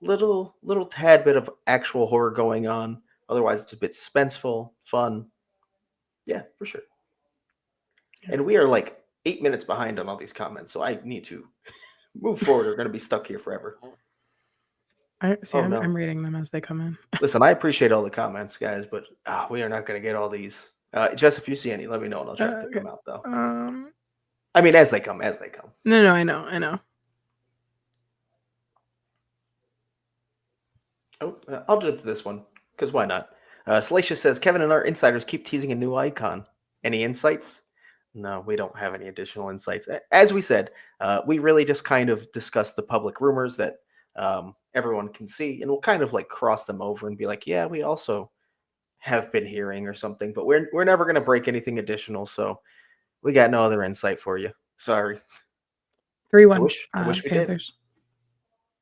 little tad bit of actual horror going on. Otherwise, it's a bit suspenseful, fun. Yeah, for sure. Yeah. And we are like 8 minutes behind on all these comments, so I need to move forward. We're going to be stuck here forever. I'm reading them as they come in. Listen, I appreciate all the comments, guys, but we are not going to get all these. Jess, if you see any, let me know, and I'll try to pick them out, though. I mean, as they come. No, I know. Oh, I'll jump to this one, because why not? Salacious says, Kevin and our insiders keep teasing a new icon. Any insights? No, we don't have any additional insights. As we said, we really just kind of discussed the public rumors that everyone can see, and we'll kind of like cross them over and be like, yeah, we also have been hearing or something, but we're never going to break anything additional, so we got no other insight for you. Sorry. 3-1. I wish we Panthers. did.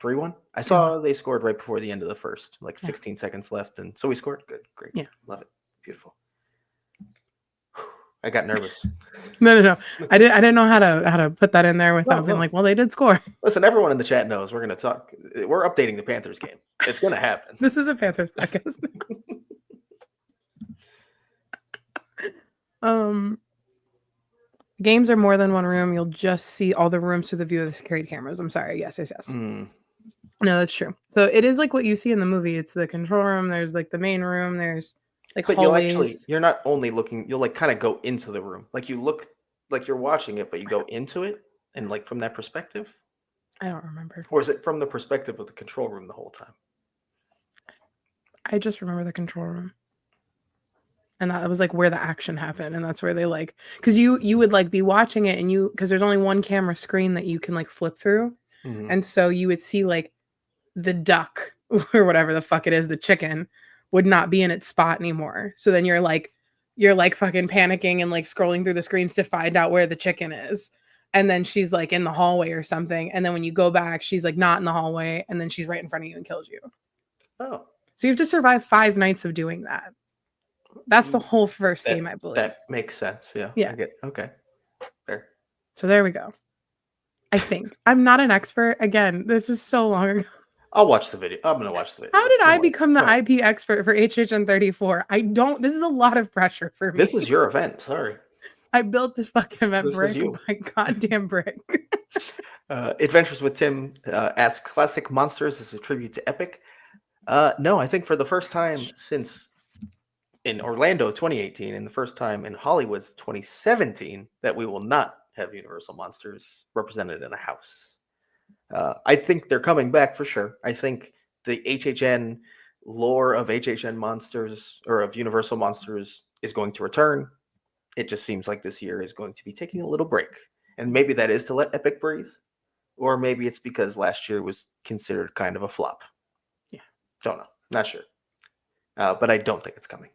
3-1? I saw they scored right before the end of the first, like 16 seconds left, and so we scored. Good, great. Yeah. Love it. Beautiful. I got nervous. No. I didn't know how to put that in there without being like, well, they did score. Listen, everyone in the chat knows we're going to talk. We're updating the Panthers game. It's going to happen. This is a Panthers podcast. Games are more than one room. You'll just see all the rooms through the view of the security cameras. I'm sorry. Yes. No, that's true. So it is like what you see in the movie. It's the control room. There's like the main room. There's like hallways. You're not only looking, you'll like kind of go into the room. Like you look like you're watching it, but you go into it and like from that perspective. I don't remember. Or is it from the perspective of the control room the whole time? I just remember the control room. And that was like where the action happened. And that's where they like, because you would like be watching it and because there's only one camera screen that you can like flip through. And so you would see like the duck or whatever the fuck it is, the chicken would not be in its spot anymore. So then you're like fucking panicking and like scrolling through the screens to find out where the chicken is. And then she's like in the hallway or something. And then when you go back, she's like not in the hallway. And then she's right in front of you and kills you. Oh. So you have to survive 5 nights of doing that. That's the whole first game, I believe. That makes sense. Yeah. Yeah. Okay. Fair. So there we go. I think. I'm not an expert. Again, this was so long ago. I'll watch the video. I'm going to watch the video. How did I become the IP expert for HHN 34? This is a lot of pressure for me. This is your event. Sorry. I built this fucking event brick by goddamn brick. Adventures with Tim asks, Classic Monsters is a tribute to Epic? No, I think for the first time since in Orlando 2018 and the first time in Hollywood's 2017 that we will not have Universal Monsters represented in a house. I think they're coming back for sure. I think the HHN lore of HHN Monsters or of Universal Monsters is going to return. It just seems like this year is going to be taking a little break. And maybe that is to let Epic breathe. Or maybe it's because last year was considered kind of a flop. Yeah. Don't know. Not sure. But I don't think it's coming.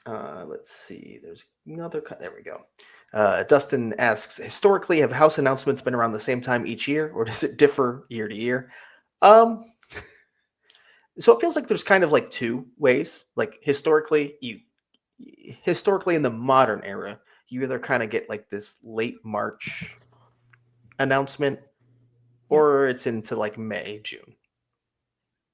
Let's see. There's another. There we go. Dustin asks, historically, have house announcements been around the same time each year, or does it differ year to year? So it feels like there's kind of like two ways. Like historically in the modern era, you either kind of get like this late March announcement, or it's into like May, June.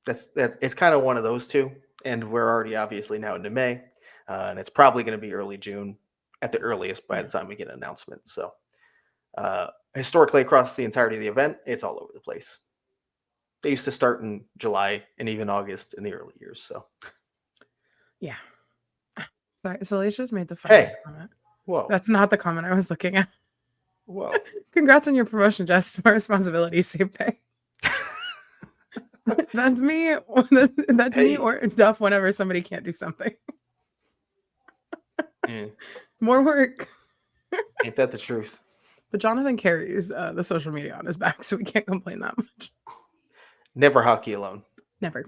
That's it's kind of one of those two, and we're already obviously now into May, and it's probably going to be early June at the earliest by the time we get an announcement. So historically, across the entirety of the event, it's all over the place. They used to start in July and even August in the early years. So Yeah. Sorry, Salacious just made the funniest comment. Whoa. That's not the comment I was looking at. Whoa. Congrats on your promotion, Jess. My responsibility, same pay. That's me. That's me or Duff whenever somebody can't do something. More work. Ain't that the truth? But Jonathan carries the social media on his back, so we can't complain that much. Never hockey alone. Never.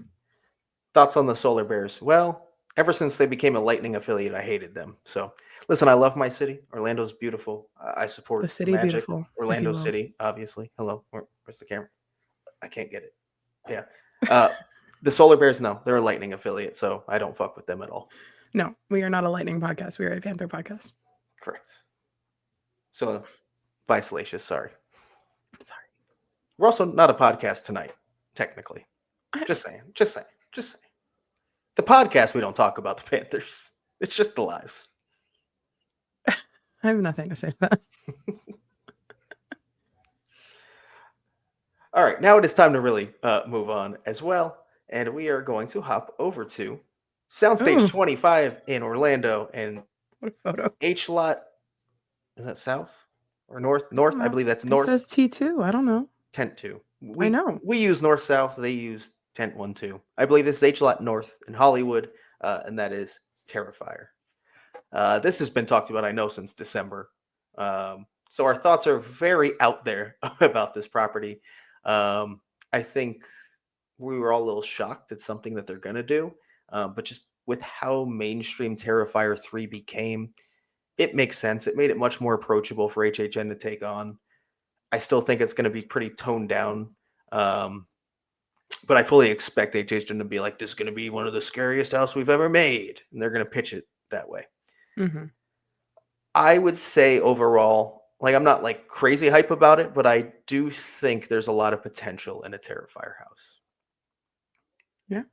Thoughts on the Solar Bears? Well, ever since they became a Lightning affiliate, I hated them. So, listen, I love my city. Orlando's beautiful. I support the city. Magic. Beautiful. Orlando City, obviously. Hello. Where's the camera? I can't get it. Yeah. The Solar Bears, no, they're a Lightning affiliate, so I don't fuck with them at all. No, we are not a Lightning podcast. We are a Panther podcast. Correct. So, bye, Salacious. Sorry. Sorry. We're also not a podcast tonight, technically. Just saying. The podcast, we don't talk about the Panthers. It's just the lives. I have nothing to say to that. All right, now it is time to really move on as well. And we are going to hop over to Soundstage 25 in Orlando and what a photo. H lot. Is that south or north? North, I believe that's north. It says T2. I don't know. Tent 2. I know. We use north-south. They use Tent 1-2. I believe this is H lot north in Hollywood, and that is Terrifier. This has been talked about, I know, since December. So our thoughts are very out there about this property. I think we were all a little shocked at something that they're going to do, but just with how mainstream Terrifier 3 became, it makes sense. It made it much more approachable for HHN to take on. I still think it's going to be pretty toned down, but I fully expect HHN to be like, this is going to be one of the scariest houses we've ever made, and they're going to pitch it that way. Mm-hmm. I would say overall, like, I'm not like crazy hype about it, but I do think there's a lot of potential in a Terrifier house. Yeah.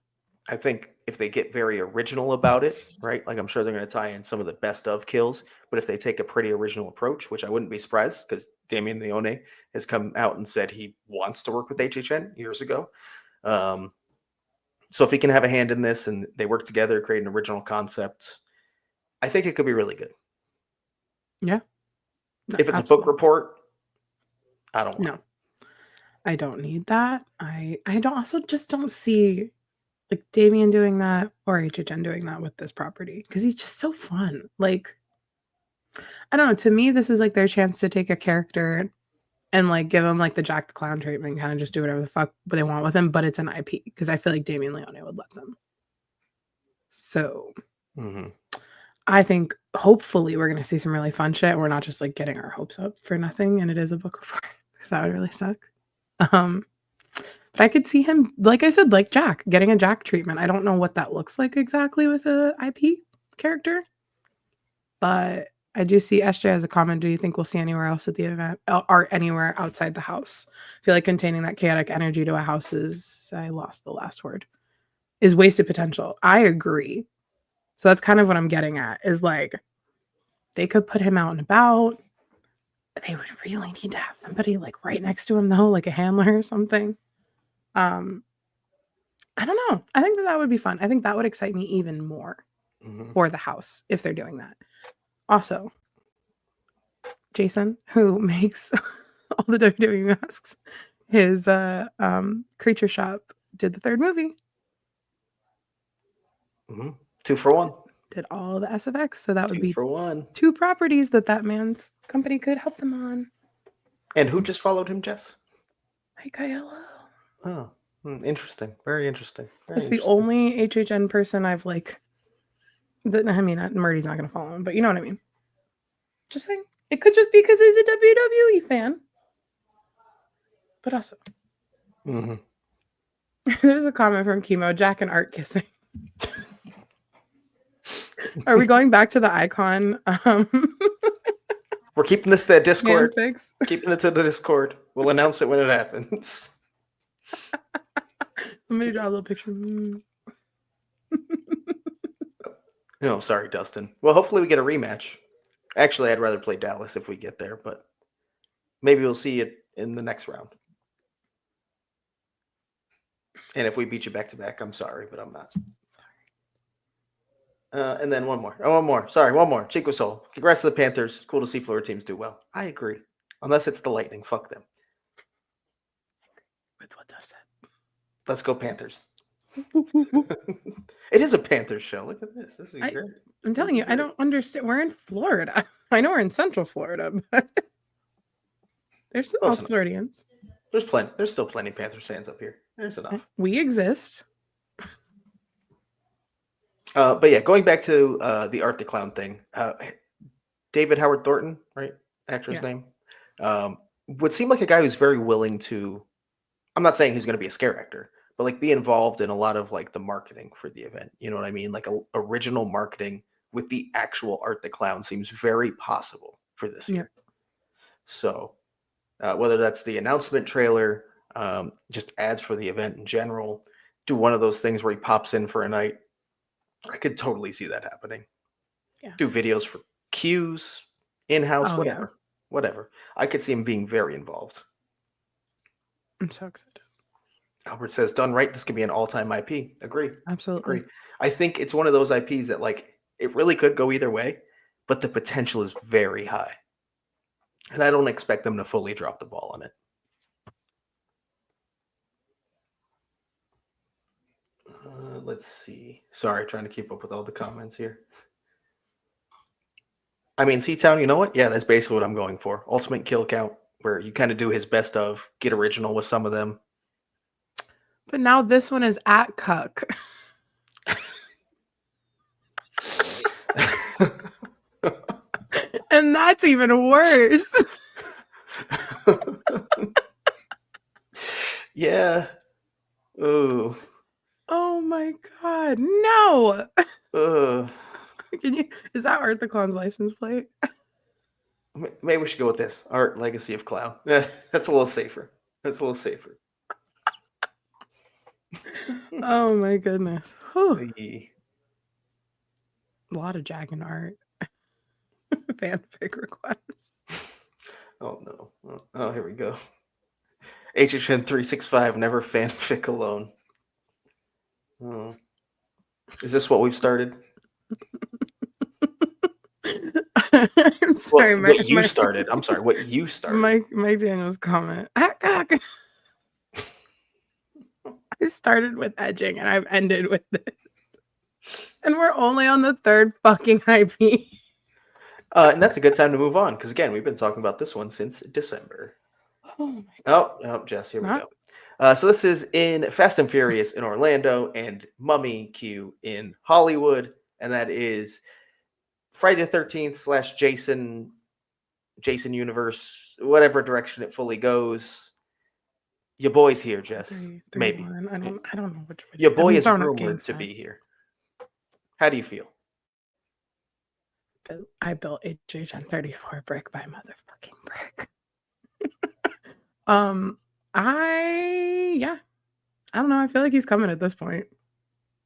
I think if they get very original about it, right? Like, I'm sure they're going to tie in some of the best of kills, but if they take a pretty original approach, which I wouldn't be surprised because Damian Leone has come out and said he wants to work with HHN years ago. So if he can have a hand in this and they work together, create an original concept, I think it could be really good. Yeah. No, if it's absolutely. A book report, I don't want No. I don't need that. I don't see like Damian doing that or HHN doing that with this property because he's just so fun. Like, I don't know. To me, this is like their chance to take a character and like give him like the Jack the Clown treatment, kind of just do whatever the fuck they want with him, but it's an IP because I feel like Damian Leone would let them. So I think hopefully we're going to see some really fun shit. We're not just like getting our hopes up for nothing and it is a book report because that would really suck. But I could see him, like I said, like Jack, getting a Jack treatment. I don't know what that looks like exactly with a IP character, but I do see SJ as a comment. Do you think we'll see anywhere else at the event or anywhere outside the house? I feel like containing that chaotic energy to a house I lost the last word, is wasted potential. I agree. So that's kind of what I'm getting at is like, they could put him out and about. They would really need to have somebody like right next to him though, like a handler or something. I don't know. I think that would be fun. I think that would excite me even more for the house if they're doing that. Also, Jason, who makes all the WWE masks, his Creature Shop did the third movie. 2 for 1. Did all the SFX, so that would be 2 for 1. 2 properties that man's company could help them on. And who just followed him, Jess? Mike Aiello. Oh, interesting. Very interesting. It's the only HHN person I've like I mean, Murdy's not going to follow him, but you know what I mean. Just saying. It could just be because he's a WWE fan. But also, there's a comment from Chemo, Jack and Art kissing. Are we going back to the icon? We're keeping this to the Discord. Fanfics? Keeping it to the Discord. We'll announce it when it happens. Somebody draw a little picture. No, sorry, Dustin. Well, hopefully we get a rematch. Actually, I'd rather play Dallas if we get there, but maybe we'll see it in the next round. And if we beat you back to back, I'm sorry, but I'm not. And then one more. Oh, one more. Sorry, one more. Chico Soul. Congrats to the Panthers. Cool to see Florida teams do well. I agree. Unless it's the Lightning. Fuck them. With what I've said. Let's go Panthers. It is a Panthers show. Look at this. This is great. I'm telling you, I don't understand. We're in Florida. I know we're in Central Florida, but there's still all Floridians. There's plenty. There's still plenty of Panthers fans up here. There's enough. We exist. But yeah, going back to the Art the Clown thing, David Howard Thornton, right? Actor's name, would seem like a guy who's very willing to. I'm not saying he's going to be a scare actor, but like be involved in a lot of like the marketing for the event. You know what I mean? Like original marketing with the actual Art the Clown seems very possible for this year. So whether that's the announcement trailer, just ads for the event in general, do one of those things where he pops in for a night. I could totally see that happening. Yeah. Do videos for cues, in-house, whatever. Whatever. I could see him being very involved. I'm so excited. Albert says, done right, this could be an all-time IP. Agree. Absolutely. Agree. I think it's one of those IPs that like it really could go either way, but the potential is very high. And I don't expect them to fully drop the ball on it. Let's see. Sorry, trying to keep up with all the comments here. I mean, C-Town, you know what? Yeah, that's basically what I'm going for. Ultimate kill count, where you kind of do his best of, get original with some of them. But now this one is at Cuck. And that's even worse. Yeah. Ooh. Oh my God. No. Can you, is that Art the Clown's license plate? Maybe we should go with this. Art Legacy of Clown. That's a little safer. That's a little safer. Oh my goodness. Whew. The... A lot of Jack and Art. Fanfic requests. Oh no. Oh, here we go. HHN 365, never fanfic alone. Oh. Is this what we've started? I'm sorry, what you started. I'm sorry, what you started. Mike Daniels' comment. I started with edging and I've ended with this. And we're only on the third fucking IP. And that's a good time to move on, because again, we've been talking about this one since December. Oh my God. Oh, Jess, here we go. So this is in Fast and Furious in Orlando and Mummy Q in Hollywood, and that is Friday the 13th / Jason Universe, whatever direction it fully goes. Your boy's here, Jess. Maybe. I don't know which way. Your boy is rumored to be here. How do you feel? I built HHN 34 brick by motherfucking brick. I don't know. I feel like he's coming at this point.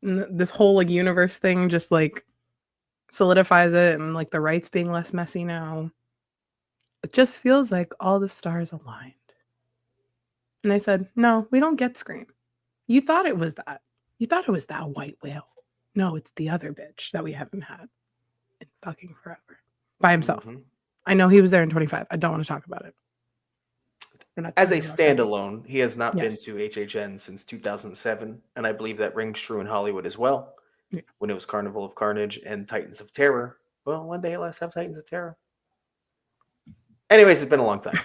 And this whole like universe thing just like solidifies it, and like the rights being less messy now. It just feels like all the stars aligned. And they said, no, we don't get Scream. You thought it was that. You thought it was that white whale. No, it's the other bitch that we haven't had in fucking forever. By himself. Mm-hmm. I know he was there in 25. I don't want to talk about it. As a standalone, he has not been to HHN since 2007, and I believe that rings true in Hollywood as well. Yeah. When it was Carnival of Carnage and Titans of Terror. Well, one day let's have Titans of Terror. Anyways, it's been a long time.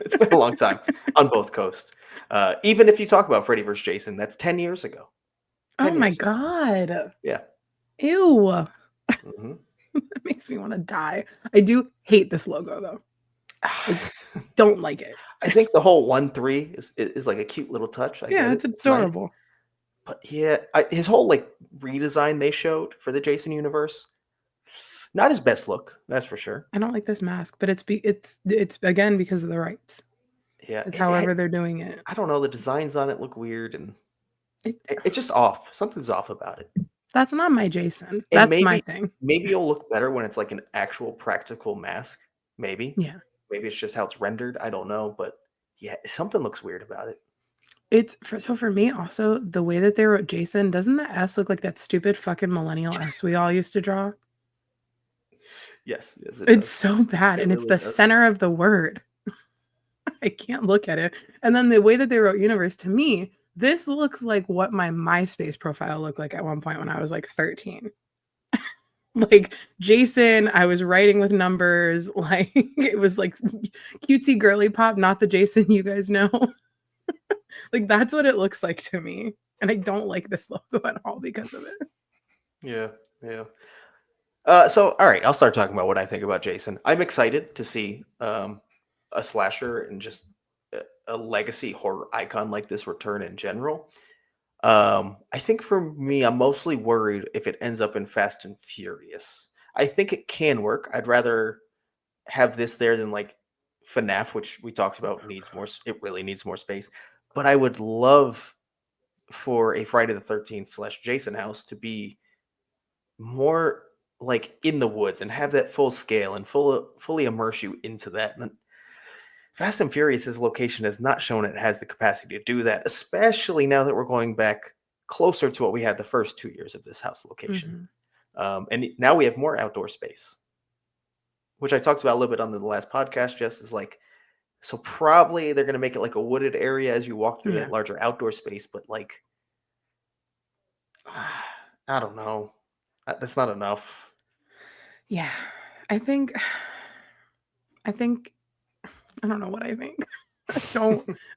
It's been a long time on both coasts. Even if you talk about Freddy vs. Jason, that's 10 years ago. 10 years ago. God. Yeah. Ew. Mhm. It makes me want to die. I do hate this logo though. Don't like it. I think the whole 1-3 is like a cute little touch. I Yeah, get it's it. It's nice. adorable. But yeah, his whole like redesign they showed for the Jason universe, not his best look, that's for sure. I don't like this mask, but it's again because of the rights. Yeah, It's however they're doing it. I don't know. The designs on it look weird, and It it's just off. Something's off about it. That's not my Jason. And That's my thing. maybe it'll look better when it's like an actual practical mask. Maybe. Yeah. Maybe it's just how it's rendered. I don't know, but yeah, something looks weird about it. So for me also, the way that they wrote Jason, doesn't the S look like that stupid fucking millennial S we all used to draw? Yes, It's does. so bad, It and it's really the does. center of the word. I can't look at it. And then the way that they wrote universe, to me, this looks like what my MySpace profile looked like at one point when I was like 13. Like Jason, I was writing with numbers, like it was like cutesy girly pop, not the Jason you guys know. Like that's what it looks like to me. And I don't like this logo at all because of it. Yeah, yeah. So all right, I'll start talking about what I think about Jason. I'm excited to see a slasher and just a legacy horror icon like this return in general. I think for me, I'm mostly worried if it ends up in Fast and Furious. I think it can work. I'd rather have this there than like FNAF, which we talked about needs more. It really needs more space. But I would love for a Friday the 13th / Jason house to be more like in the woods and have that full scale and fully immerse you into that. And Fast and Furious's location has not shown it has the capacity to do that, especially now that we're going back closer to what we had the first 2 years of this house location. And now we have more outdoor space, which I talked about a little bit on the last podcast, Jess, is like, so probably they're going to make it like a wooded area as you walk through that larger outdoor space, but like, I don't know. That's not enough. Yeah. I think I don't know what I think. I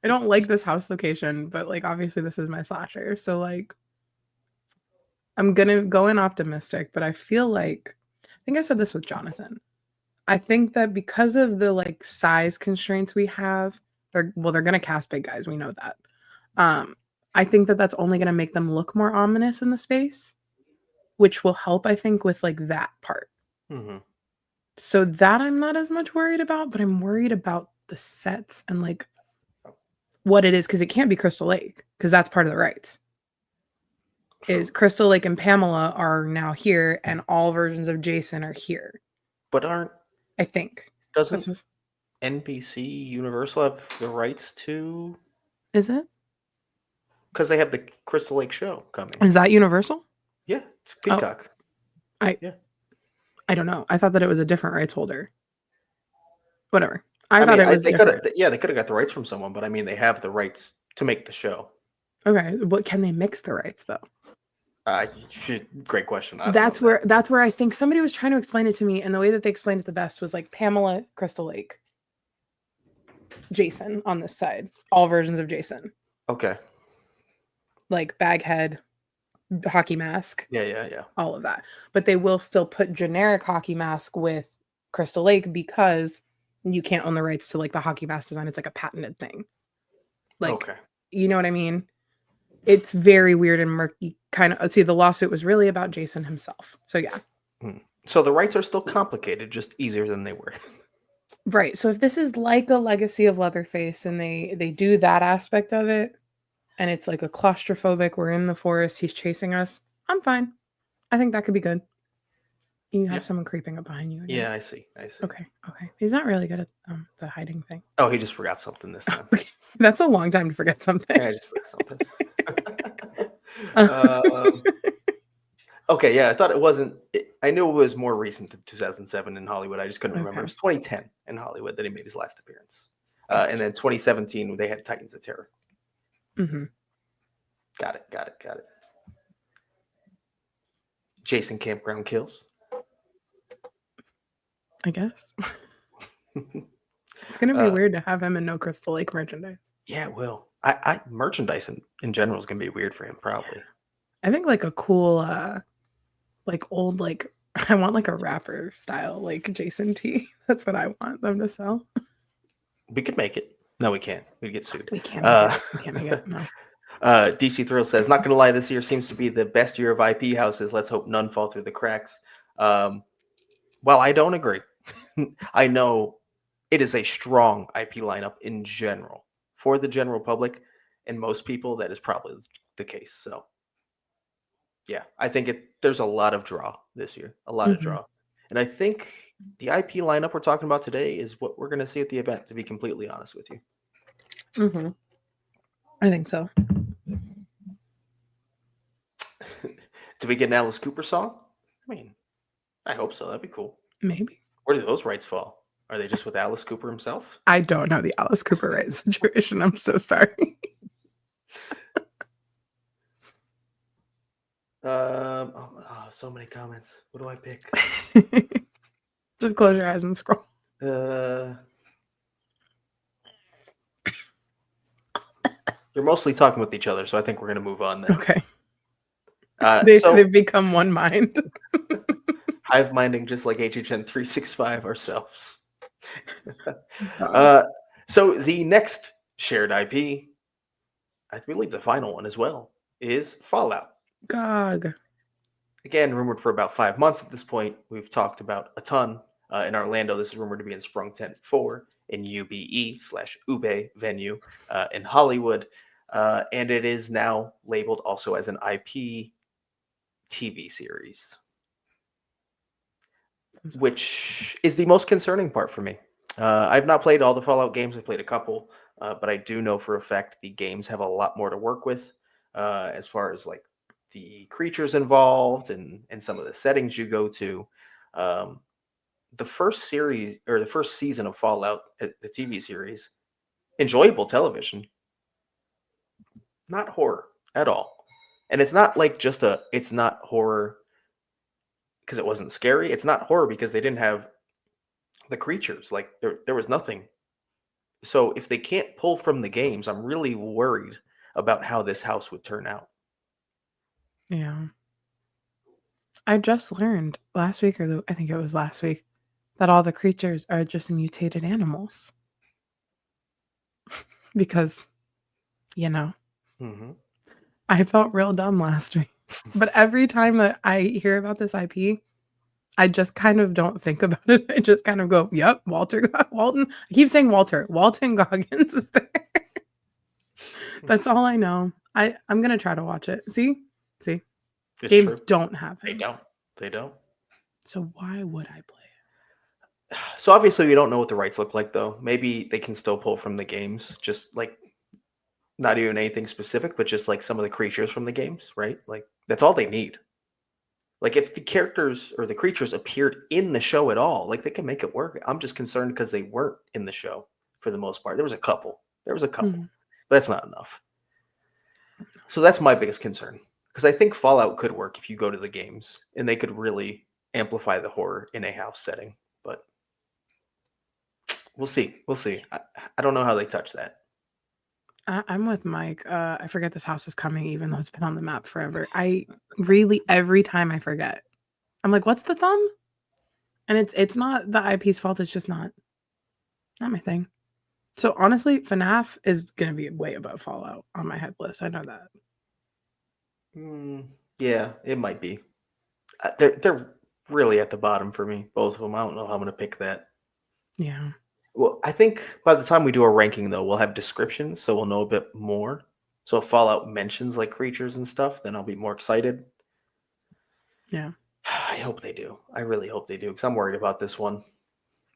don't like this house location, but like obviously this is my slasher. So like I'm gonna go in optimistic, but I feel like I think I said this with Jonathan. I think that because of the like size constraints we have, they're gonna cast big guys. We know that. I think that that's only gonna make them look more ominous in the space, which will help, I think, with like that part. So that I'm not as much worried about, but I'm worried about the sets and like what it is, because it can't be Crystal Lake, because that's part of the rights. Is Crystal Lake and Pamela are now here, and all versions of Jason are here. But I think doesn't NBC Universal have the rights to? Is it? Because they have the Crystal Lake show coming. Is that Universal? Yeah, it's Peacock. I don't know. I thought that it was a different rights holder. Whatever. I thought mean, it was they different. they could have got the rights from someone, but I mean, they have the rights to make the show. Okay, but can they mix the rights though? Great question. That's where I think somebody was trying to explain it to me, and the way that they explained it the best was like Pamela, Crystal Lake, Jason on this side, all versions of Jason. Okay. Like Baghead, hockey mask. Yeah. All of that. But they will still put generic hockey mask with Crystal Lake because you can't own the rights to like the hockey mask design. It's like a patented thing. Like, okay. You know what I mean? It's very weird and murky. Kind of. See, the lawsuit was really about Jason himself. So yeah. So the rights are still complicated, just easier than they were. Right. So if this is like a legacy of Leatherface and they do that aspect of it, and it's like a claustrophobic, we're in the forest, he's chasing us, I'm fine. I think that could be good. You have someone creeping up behind you again. Yeah, I see. Okay. He's not really good at the hiding thing. Oh, he just forgot something this time. Okay. That's a long time to forget something. Yeah, I just forgot something. Okay, yeah, I thought it wasn't. I knew it was more recent than 2007 in Hollywood. I just couldn't remember. It was 2010 in Hollywood that he made his last appearance. And then 2017, they had Titans of Terror. Got it. Jason Campground Kills. I guess. It's going to be weird to have him in no Crystal Lake merchandise. Yeah, it will. I merchandise in general is going to be weird for him, probably. I think like a cool, like old, like I want like a rapper style, like Jason T. That's what I want them to sell. We could make it. No, we can't. We'd get sued. We can't make it. We can't make it. No. DC Thrill says, not going to lie, this year seems to be the best year of IP houses. Let's hope none fall through the cracks. Well, I don't agree. I know it is a strong IP lineup in general. For the general public and most people, that is probably the case. So, yeah, I think there's a lot of draw this year. A lot of draw. And I think the IP lineup we're talking about today is what we're going to see at the event, to be completely honest with you. I think so. Do we get an Alice Cooper song? I mean, I hope so. That'd be cool. Maybe. Where do those rights fall? Are they just with Alice Cooper himself? I don't know the Alice Cooper rights situation. I'm so sorry. So many comments. What do I pick? Just close your eyes and scroll. You're mostly talking with each other, so I think we're going to move on then. Okay. They've become one mind. Hive minding just like HHN 365 ourselves. So the next shared IP, I believe the final one as well, is Fallout. GOG. Again, rumored for about 5 months at this point. We've talked about a ton. In Orlando, this is rumored to be in Sprung Tent 4, in UBE/UBE venue in Hollywood. And it is now labeled also as an IP TV series, which is the most concerning part for me. I've not played all the Fallout games. I've played a couple, but I do know for a fact the games have a lot more to work with as far as like the creatures involved and some of the settings you go to. The first series or the first season of Fallout, the TV series, enjoyable television, not horror at all. And it's not like it's not horror because it wasn't scary. It's not horror because they didn't have the creatures. Like there was nothing. So if they can't pull from the games, I'm really worried about how this house would turn out. Yeah. I just learned last week, I think it was last week, that all the creatures are just mutated animals. Because, I felt real dumb last week. But every time that I hear about this IP, I just kind of don't think about it. I just kind of go, yep, Walton. I keep saying Walter. Walton Goggins is there. That's all I know. I'm going to try to watch it. See? It's games true. Don't have it. They don't. So why would I play it? So obviously we don't know what the rights look like, though. Maybe they can still pull from the games, just like not even anything specific, but just like some of the creatures from the games, right? Like that's all they need. Like if the characters or the creatures appeared in the show at all, like they can make it work. I'm just concerned because they weren't in the show for the most part. There was a couple, but that's not enough. So that's my biggest concern, because I think Fallout could work if you go to the games and they could really amplify the horror in a house setting. But we'll see. I don't know how they touch that. I'm with Mike. I forget this house is coming, even though it's been on the map forever. I really, every time I forget, I'm like, what's the thumb? And it's not the IP's fault. It's just not my thing. So honestly, FNAF is going to be way above Fallout on my head list. I know that. Yeah, it might be. They're really at the bottom for me, both of them. I don't know how I'm going to pick that. Yeah. Well, I think by the time we do a ranking, though, we'll have descriptions, so we'll know a bit more. So if Fallout mentions like creatures and stuff, then I'll be more excited. Yeah. I hope they do. I really hope they do, because I'm worried about this one.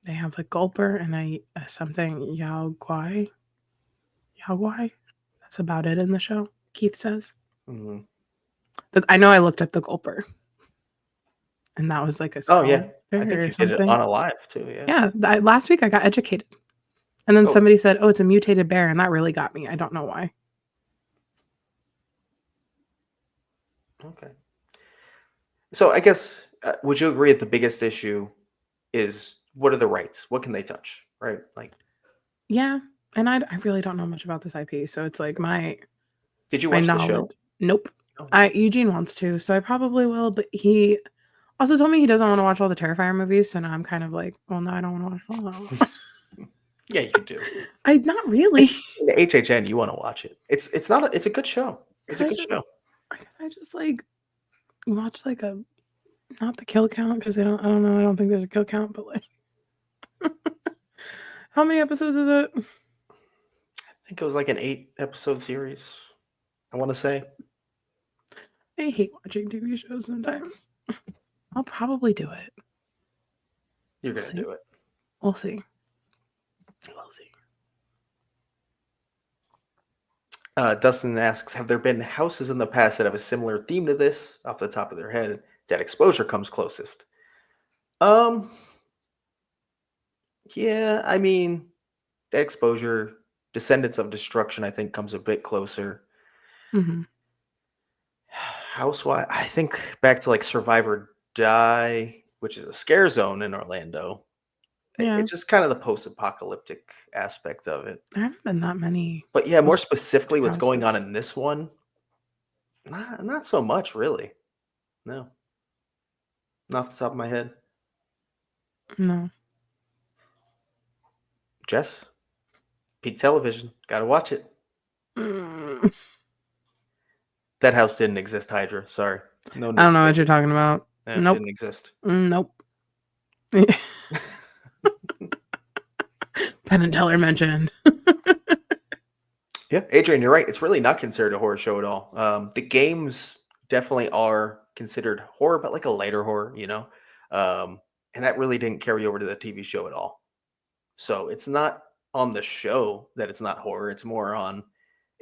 They have a Gulper and something Yaogwai. That's about it in the show, Keith says. Mm-hmm. I know I looked up the Gulper. And that was like a I think you did it on a live too. Yeah. Last week I got educated. And then somebody said, oh, it's a mutated bear. And that really got me. I don't know why. Okay. So I guess, would you agree that the biggest issue is what are the rights? What can they touch? Right? Like. Yeah. And I really don't know much about this IP. So it's like Did you watch the show? Nope. Oh. Eugene wants to. So I probably will. But he Also told me he doesn't want to watch all the Terrifier movies, so now I'm kind of like, well, no, I don't want to watch all of them. Yeah, you do. I not really. The HHN, you want to watch it. It's a good show. It's a good show. I just like watch like a not the kill count because I don't know. I don't think there's a kill count, but like how many episodes is it? I think it was like an 8-episode series. I want to say. I hate watching TV shows sometimes. I'll probably do it. You're gonna do it. We'll see. We'll see. Dustin asks, have there been houses in the past that have a similar theme to this? Off the top of their head, that exposure comes closest. Yeah, I mean, that exposure, Descendants of Destruction, I think comes a bit closer. Mm-hmm. Housewise, I think back to like Survivor Die, which is a scare zone in Orlando. Yeah. It's just kind of the post-apocalyptic aspect of it. There haven't been that many. But yeah, more specifically, what's going on houses. in this one, not so much, really. No. Not off the top of my head. No. Jess? Peak Television. Gotta watch it. Mm. That house didn't exist, Hydra. Sorry. No, I don't know what you're talking about. It Nope. didn't exist. Nope. Penn and Teller mentioned. Yeah, Adrian, you're right. It's really not considered a horror show at all. The games definitely are considered horror, but like a lighter horror, you know? And that really didn't carry over to the TV show at all. So it's not on the show that it's not horror. It's more on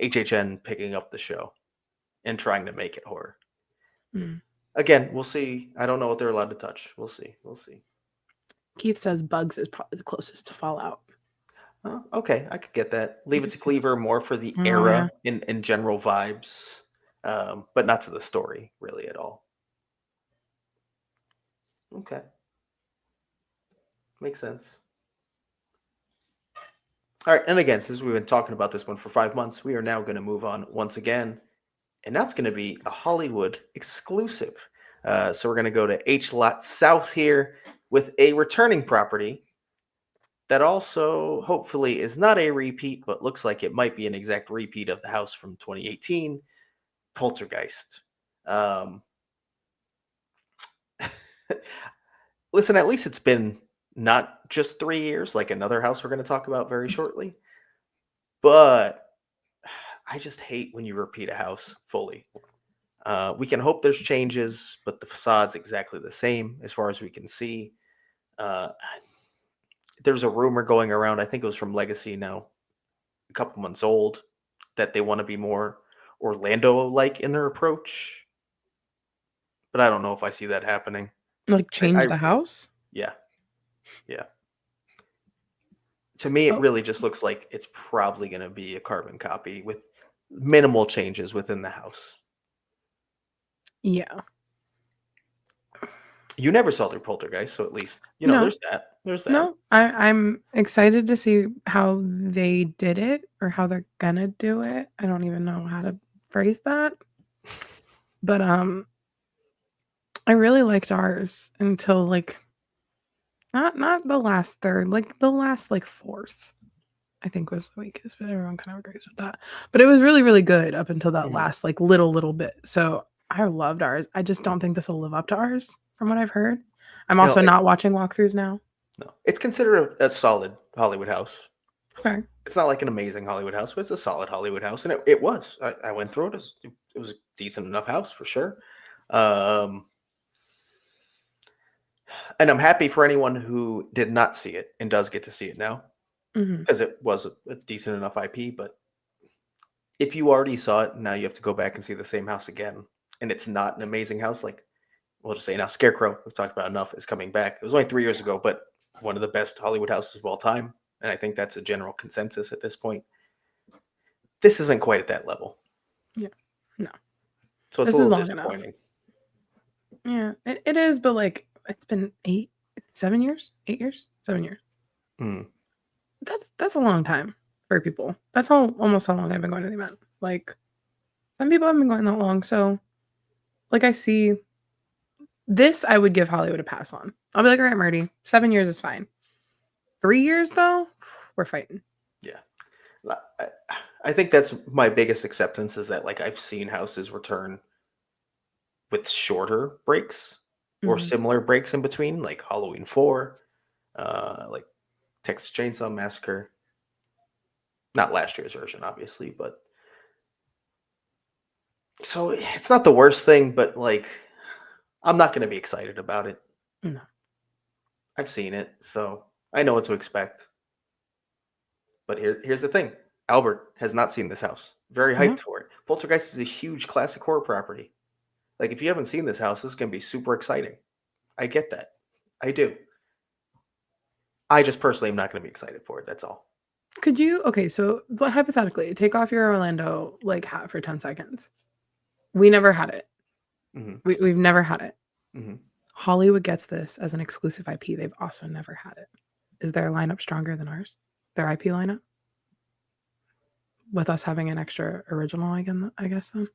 HHN picking up the show and trying to make it horror. Mm. Again, we'll see. I don't know what they're allowed to touch. We'll see. We'll see. Keith says Bugs is probably the closest to Fallout. Oh, okay, I could get that. Leave It to Cleaver more for the Oh, era in general vibes, but not to the story really at all. Okay, makes sense. All right, and again, since we've been talking about this one for 5 months, we are now going to move on once again, and that's going to be a Hollywood exclusive. So we're going to go to H Lot South here with a returning property that also hopefully is not a repeat, but looks like it might be an exact repeat of the house from 2018, Poltergeist. Listen, at least it's been not just 3 years, like another house we're going to talk about very shortly. But I just hate when you repeat a house fully. We can hope there's changes, but the facade's exactly the same as far as we can see. There's a rumor going around, I think it was from Legacy now, a couple months old, that they want to be more Orlando-like in their approach. But I don't know if I see that happening. Like change the house? Yeah. Yeah. To me, it really just looks like it's probably going to be a carbon copy with minimal changes within the house. Yeah. You never saw their Poltergeist, so at least, you know, No. there's that. There's that. No, I'm excited to see how they did it or how they're gonna do it. I don't even know how to phrase that. But I really liked ours until like not the last third, like the last like fourth, I think was the weakest, but everyone kind of agrees with that. But it was really, really good up until that last like little bit. So I loved ours. I just don't think this will live up to ours from what I've heard. I'm also not watching walkthroughs now. No, it's considered a solid Hollywood house. Okay. It's not like an amazing Hollywood house, but it's a solid Hollywood house. And it was. I went through it. It was a decent enough house for sure. And I'm happy for anyone who did not see it and does get to see it now. Because it was a decent enough IP. But if you already saw it, now you have to go back and see the same house again. And it's not an amazing house. Like, we'll just say now, Scarecrow, we've talked about enough, is coming back. It was only 3 years ago, but one of the best Hollywood houses of all time. And I think that's a general consensus at this point. This isn't quite at that level. Yeah. No. So it's a little disappointing. Yeah, it is, but like it's been 7 years. Mm. That's a long time for people. That's almost how long I've been going to the event. Like some people haven't been going that long. So like I see This I would give Hollywood a pass on. I'll be like, all right, Marty, 7 years is fine. 3 years though, we're fighting. Yeah. I think that's my biggest acceptance is that like I've seen houses return with shorter breaks or Mhm. similar breaks in between, like Halloween 4, like Texas Chainsaw Massacre. Not last year's version, obviously, but so it's not the worst thing, but like I'm not going to be excited about it. No. I've seen it, so I know what to expect. But here's the thing. Albert has not seen this house. Very hyped for it. Poltergeist is a huge classic horror property. Like, if you haven't seen this house, this is going to be super exciting. I get that. I do. I just personally am not going to be excited for it. That's all. Could you, okay, so hypothetically, take off your Orlando like hat for 10 seconds. We never had it. We've never had it. Hollywood gets this as an exclusive IP. They've also never had it. Is their lineup stronger than ours? Their IP lineup? With us having an extra original, I guess then?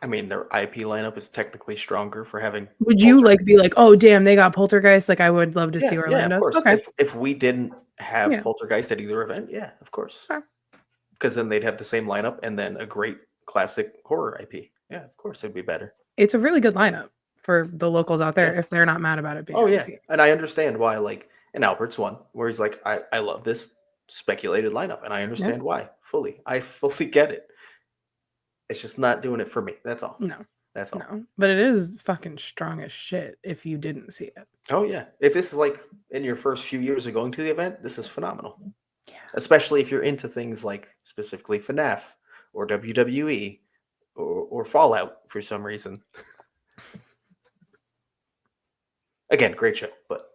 I mean, their IP lineup is technically stronger for having. Would you like be like, oh damn, they got Poltergeist? Like I would love to see Yeah, Orlando's. of course. Okay. If we didn't have Yeah. Poltergeist at either event, yeah, of course. Sure. Because then they'd have the same lineup and then a great classic horror IP. Yeah, of course it'd be better. It's a really good lineup for the locals out there Yeah. if they're not mad about it being. Oh yeah, IP. and I understand why. Like, and Albert's one where he's like, I love this speculated lineup, and I understand why fully. I fully get it. It's just not doing it for me. That's all. No. That's all. No. But it is fucking strong as shit if you didn't see it. Oh yeah. If this is like in your first few years of going to the event, this is phenomenal. Yeah. Especially if you're into things like specifically FNAF or WWE or Fallout for some reason. Again, great show, but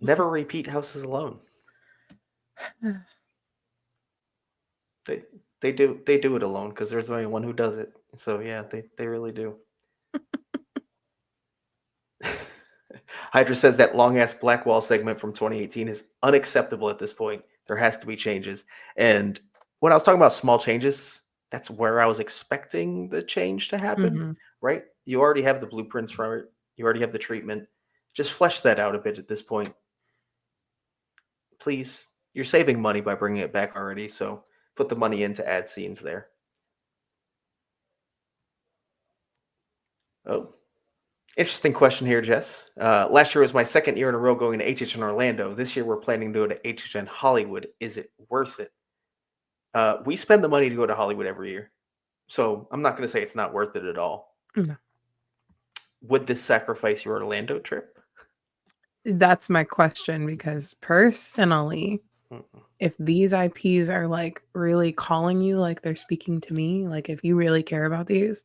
never repeat houses alone. They do it alone because there's only one who does it. So yeah, they really do. Hydra says that long ass black wall segment from 2018 is unacceptable at this point. There has to be changes. And when I was talking about small changes, that's where I was expecting the change to happen, right? You already have the blueprints from it. You already have the treatment. Just flesh that out a bit at this point. Please. You're saving money by bringing it back already, so put the money in to add scenes there. Oh. Interesting question here, Jess. Last year was my second year in a row going to HHN Orlando. This year we're planning to go to HHN Hollywood. Is it worth it? We spend the money to go to Hollywood every year. So I'm not going to say it's not worth it at all. No. Would this sacrifice your Orlando trip? That's my question because personally, if these IPs are like really calling you, like they're speaking to me, like if you really care about these,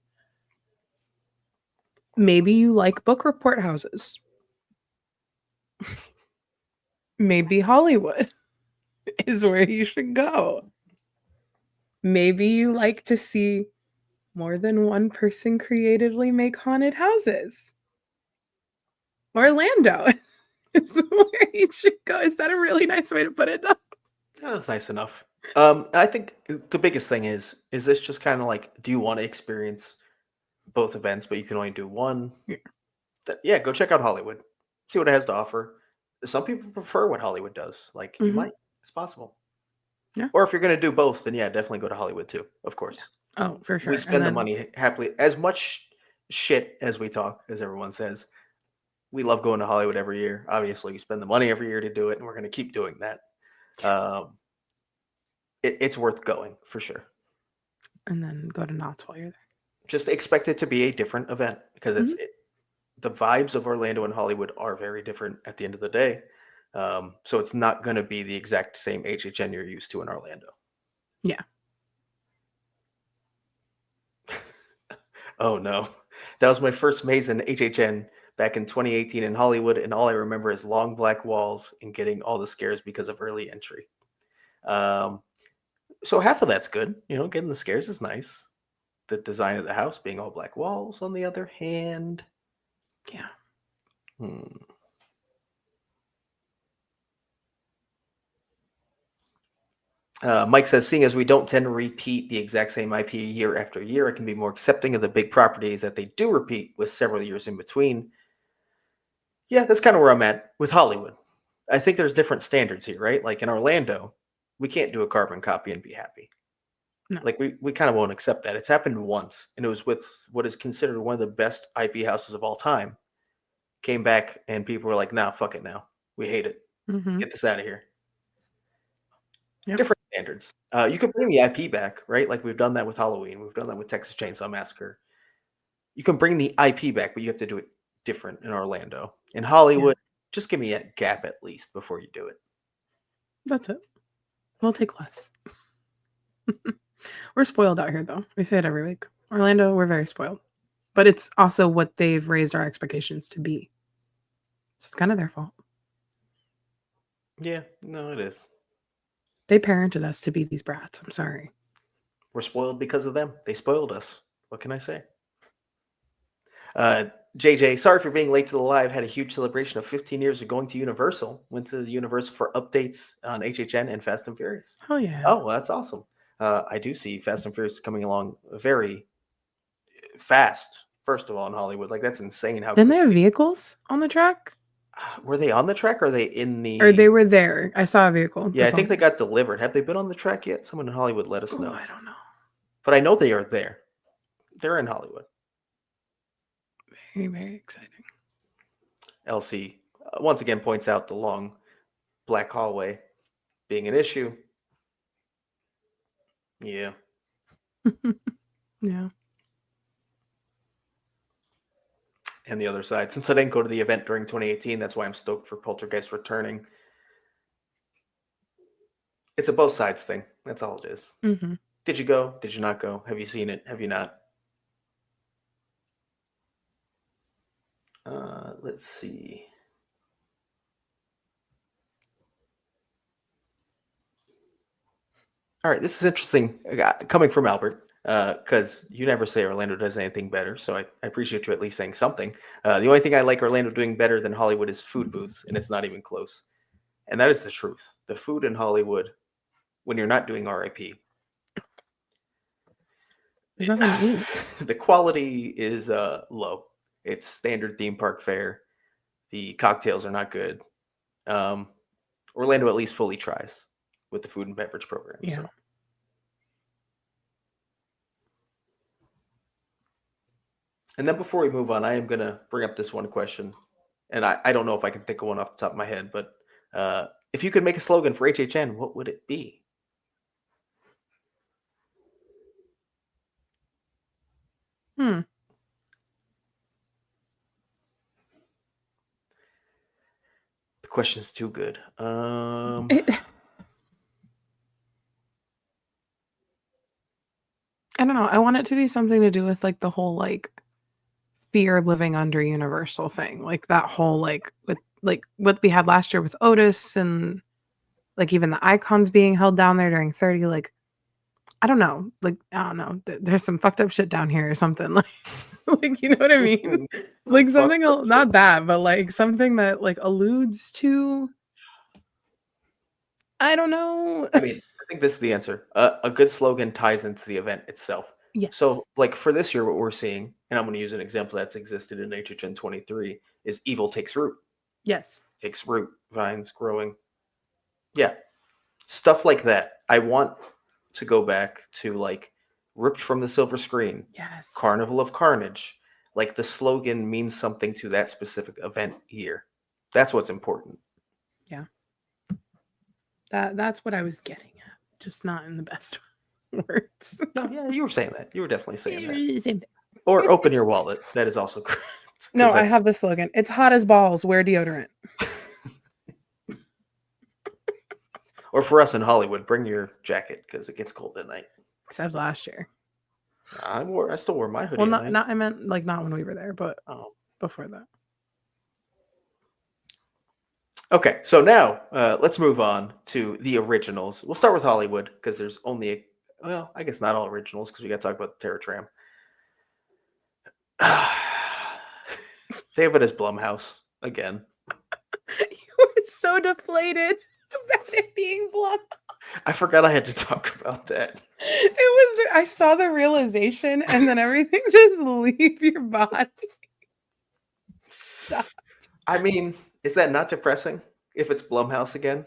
maybe you like book report houses. Maybe Hollywood is where you should go. Maybe you like to see more than one person creatively make haunted houses. Orlando is where you should go. Is that a really nice way to put it? That was nice enough. I think the biggest thing is this just kind of like, do you want to experience both events, but you can only do one? Yeah, go check out Hollywood. See what it has to offer. Some people prefer what Hollywood does. Like, you might. It's possible. Yeah. Or if you're going to do both, then yeah, definitely go to Hollywood too, of course. Oh, for sure. We spend the money happily. As much shit as we talk, as everyone says, we love going to Hollywood every year. Obviously, we spend the money every year to do it, and we're going to keep doing that. It's worth going, for sure. And then go to Knott's while you're there. Just expect it to be a different event, because the vibes of Orlando and Hollywood are very different at the end of the day. So it's not going to be the exact same HHN you're used to in Orlando. Yeah. Oh no. That was my first maze in HHN back in 2018 in Hollywood, and all I remember is long black walls and getting all the scares because of early entry. So half of that's good. You know, getting the scares is nice. The design of the house being all black walls, on the other hand. Yeah. Mike says, seeing as we don't tend to repeat the exact same IP year after year, it can be more accepting of the big properties that they do repeat with several years in between. Yeah, that's kind of where I'm at with Hollywood. I think there's different standards here, right? Like in Orlando, we can't do a carbon copy and be happy. No. Like we kind of won't accept that. It's happened once, and it was with what is considered one of the best IP houses of all time. Came back, and people were like, nah, fuck it now. We hate it. Mm-hmm. Get this out of here. Yep. Different standards. You can bring the IP back, right? Like we've done that with Halloween. We've done that with Texas Chainsaw Massacre. You can bring the IP back, but you have to do it different in Orlando. In Hollywood, just give me a gap at least before you do it. That's it. We'll take less. We're spoiled out here, though. We say it every week. Orlando, we're very spoiled. But it's also what they've raised our expectations to be. So it's kind of their fault. Yeah, no, it is. They parented us to be these brats. I'm sorry. We're spoiled because of them. They spoiled us. What can I say? JJ, sorry for being late to the live. Had a huge celebration of 15 years of going to Universal. Went to the Universal for updates on HHN and Fast and Furious. Oh, yeah. Oh, well, that's awesome. I do see Fast and Furious coming along very fast, first of all, in Hollywood. Like, that's insane. How Didn't they have vehicles on the track? were they on the track or are they in the... Or they were there. I saw a vehicle. Yeah, I think they got delivered. Have they been on the track yet? Someone in Hollywood let us know. I don't know. But I know they are there. They're in Hollywood. Very, very exciting. LC once again points out the long black hallway being an issue. Yeah. Yeah. And the other side, since I didn't go to the event during 2018, that's why I'm stoked for Poltergeist returning. It's a both sides thing. That's all it is. Mm-hmm. Did you go? Did you not go? Have you seen it? Have you not? Let's see. All right, this is interesting coming from Albert, because you never say Orlando does anything better, so I appreciate you at least saying something. The only thing I like Orlando doing better than Hollywood is food booths, and it's not even close. And that is the truth. The food in Hollywood, when you're not doing RIP, There's nothing to eat. the quality is low. It's standard theme park fare. The cocktails are not good. Orlando at least fully tries with the food and beverage program. Yeah. So. And then before we move on, I am going to bring up this one question. And I don't know if I can think of one off the top of my head, but if you could make a slogan for HHN, what would it be? The question's too good. I don't know. I want it to be something to do with like the whole like fear living under Universal thing. Like that whole like with like what we had last year with Otis and like even the icons being held down there during 30. Like I don't know. Like I don't know. There's some fucked up shit down here or something. Like you know what I mean? Like something not that, but like something that like alludes to. I don't know. I mean, I think this is the answer. A good slogan ties into the event itself. Yes. So, like for this year, what we're seeing, and I'm going to use an example that's existed in HHN 23, is evil takes root. Yes. Takes root, vines growing. Yeah. Stuff like that. I want to go back to like ripped from the silver screen. Yes. Carnival of Carnage. Like the slogan means something to that specific event year. That's what's important. Yeah. That's what I was getting at. Just not in the best words. No, yeah, you were saying that. You were definitely saying that. Same thing. Or open your wallet. That is also correct. No, I have the slogan. It's hot as balls. Wear deodorant. Or for us in Hollywood, bring your jacket because it gets cold at night. Except last year. I still wore my hoodie. Well, not I meant like not when we were there, but before that. Okay, so now let's move on to the originals. We'll start with Hollywood because there's only I guess not all originals because we got to talk about the Terror Tram. David is Blumhouse again. You were so deflated. about it being Blum. I forgot I had to talk about that. I saw the realization and then everything just leave your body. Stop. I mean, is that not depressing if it's Blumhouse again?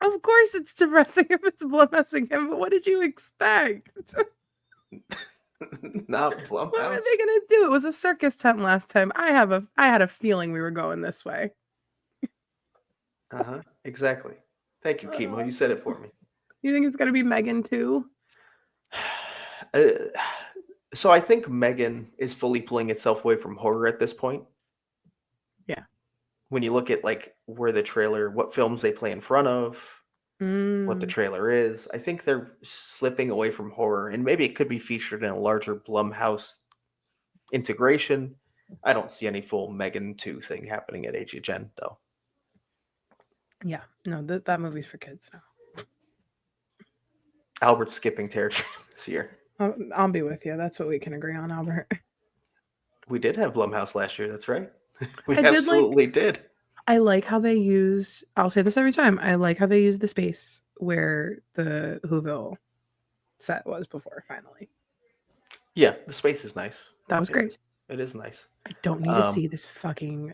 Of course it's depressing if it's Blumhouse again, but what did you expect? Not What were Blumhouse. they gonna do? It was a circus tent last time. I had a feeling we were going this way. Exactly. Thank you, Kimo. You said it for me. You think it's gonna be Megan too? So I think Megan is fully pulling itself away from horror at this point. Yeah. When you look at like where the trailer, what films they play in front of, what the trailer is, I think they're slipping away from horror, and maybe it could be featured in a larger Blumhouse integration. I don't see any full Megan 2 thing happening at HHN though. Yeah, no, that movie's for kids now. Albert's skipping territory this year. I'll be with you. That's what we can agree on, Albert. We did have Blumhouse last year. That's right. We I did absolutely did. I like how they use, I'll say this every time, I like how they use the space where the Whoville set was before, finally. Yeah, the space is nice. That was great. It is nice. I don't need to see this fucking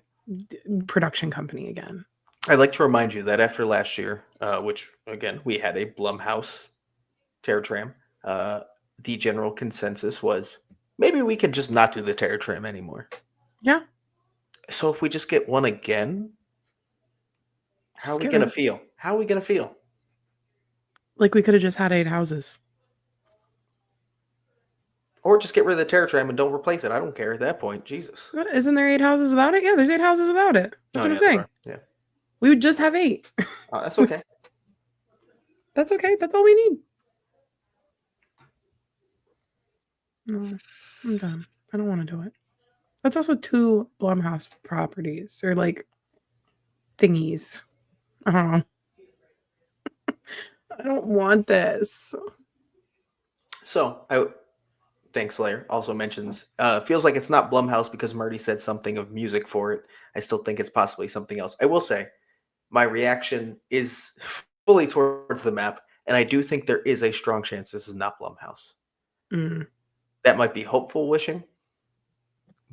production company again. I'd like to remind you that after last year, which, again, we had a Blumhouse Terror Tram, the general consensus was maybe we could just not do the Terror Tram anymore. Yeah. So if we just get one again, how are we going to feel? How are we going to feel? Like we could have just had 8 houses. Or just get rid of the Terror Tram and don't replace it. I don't care at that point. Jesus. Isn't there 8 houses without it? Yeah, there's 8 houses without it. That's what I'm saying. Yeah. We would just have 8. That's okay. That's okay. That's all we need. No, I'm done. I don't want to do it. That's also 2 Blumhouse properties or like thingies. I don't know. I don't want this. So, thanks, Lair also mentions, feels like it's not Blumhouse because Marty said something of music for it. I still think it's possibly something else. I will say, my reaction is fully towards the map, and I do think there is a strong chance this is not Blumhouse. That might be hopeful wishing,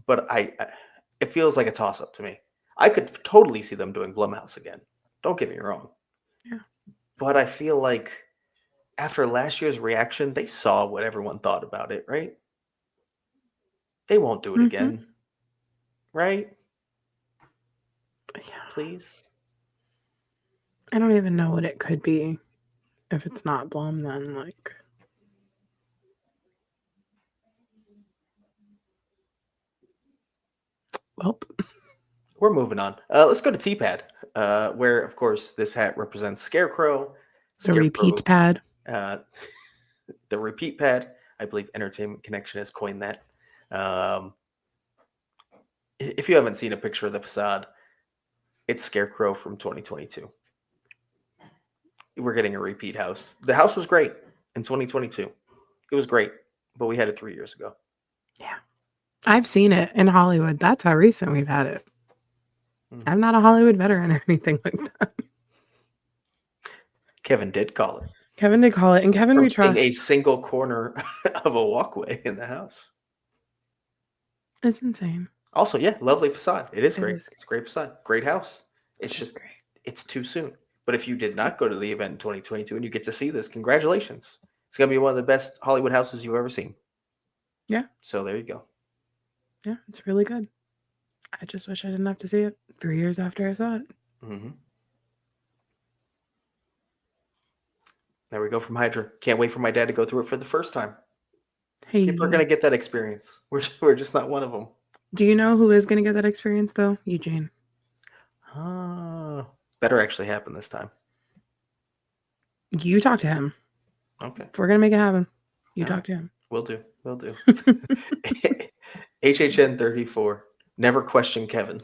but it feels like a toss-up to me. I could totally see them doing Blumhouse again. Don't get me wrong. Yeah. But I feel like after last year's reaction, they saw what everyone thought about it, right? They won't do it again. Right? Yeah. Please? I don't even know what it could be. If it's not Blum, then like... Well, we're moving on. Let's go to T-Pad, where, of course, this hat represents Scarecrow. The repeat pad. The repeat pad. I believe Entertainment Connection has coined that. If you haven't seen a picture of the facade, it's Scarecrow from 2022. We're getting a repeat house. The house was great in 2022. It was great, but we had it 3 years ago. Yeah. I've seen it in Hollywood. That's how recent we've had it. I'm not a Hollywood veteran or anything like that. Kevin did call it. Kevin did call it. And Kevin, we trust. A single corner of a walkway in the house. It's insane. Also, yeah, lovely facade. It is great. It's a great facade. Great house. It's just great. It's too soon. But if you did not go to the event in 2022 and you get to see this, congratulations. It's going to be one of the best Hollywood houses you've ever seen. Yeah. So there you go. Yeah, it's really good. I just wish I didn't have to see it 3 years after I saw it. There we go from Hydra. Can't wait for my dad to go through it for the first time. Hey, people are going to get that experience. We're just not one of them. Do you know who is going to get that experience, though? Eugene. Better actually happen this time. You talk to him. Okay. If we're going to make it happen, you talk to him. Will do. HHN 34. Never question Kevin.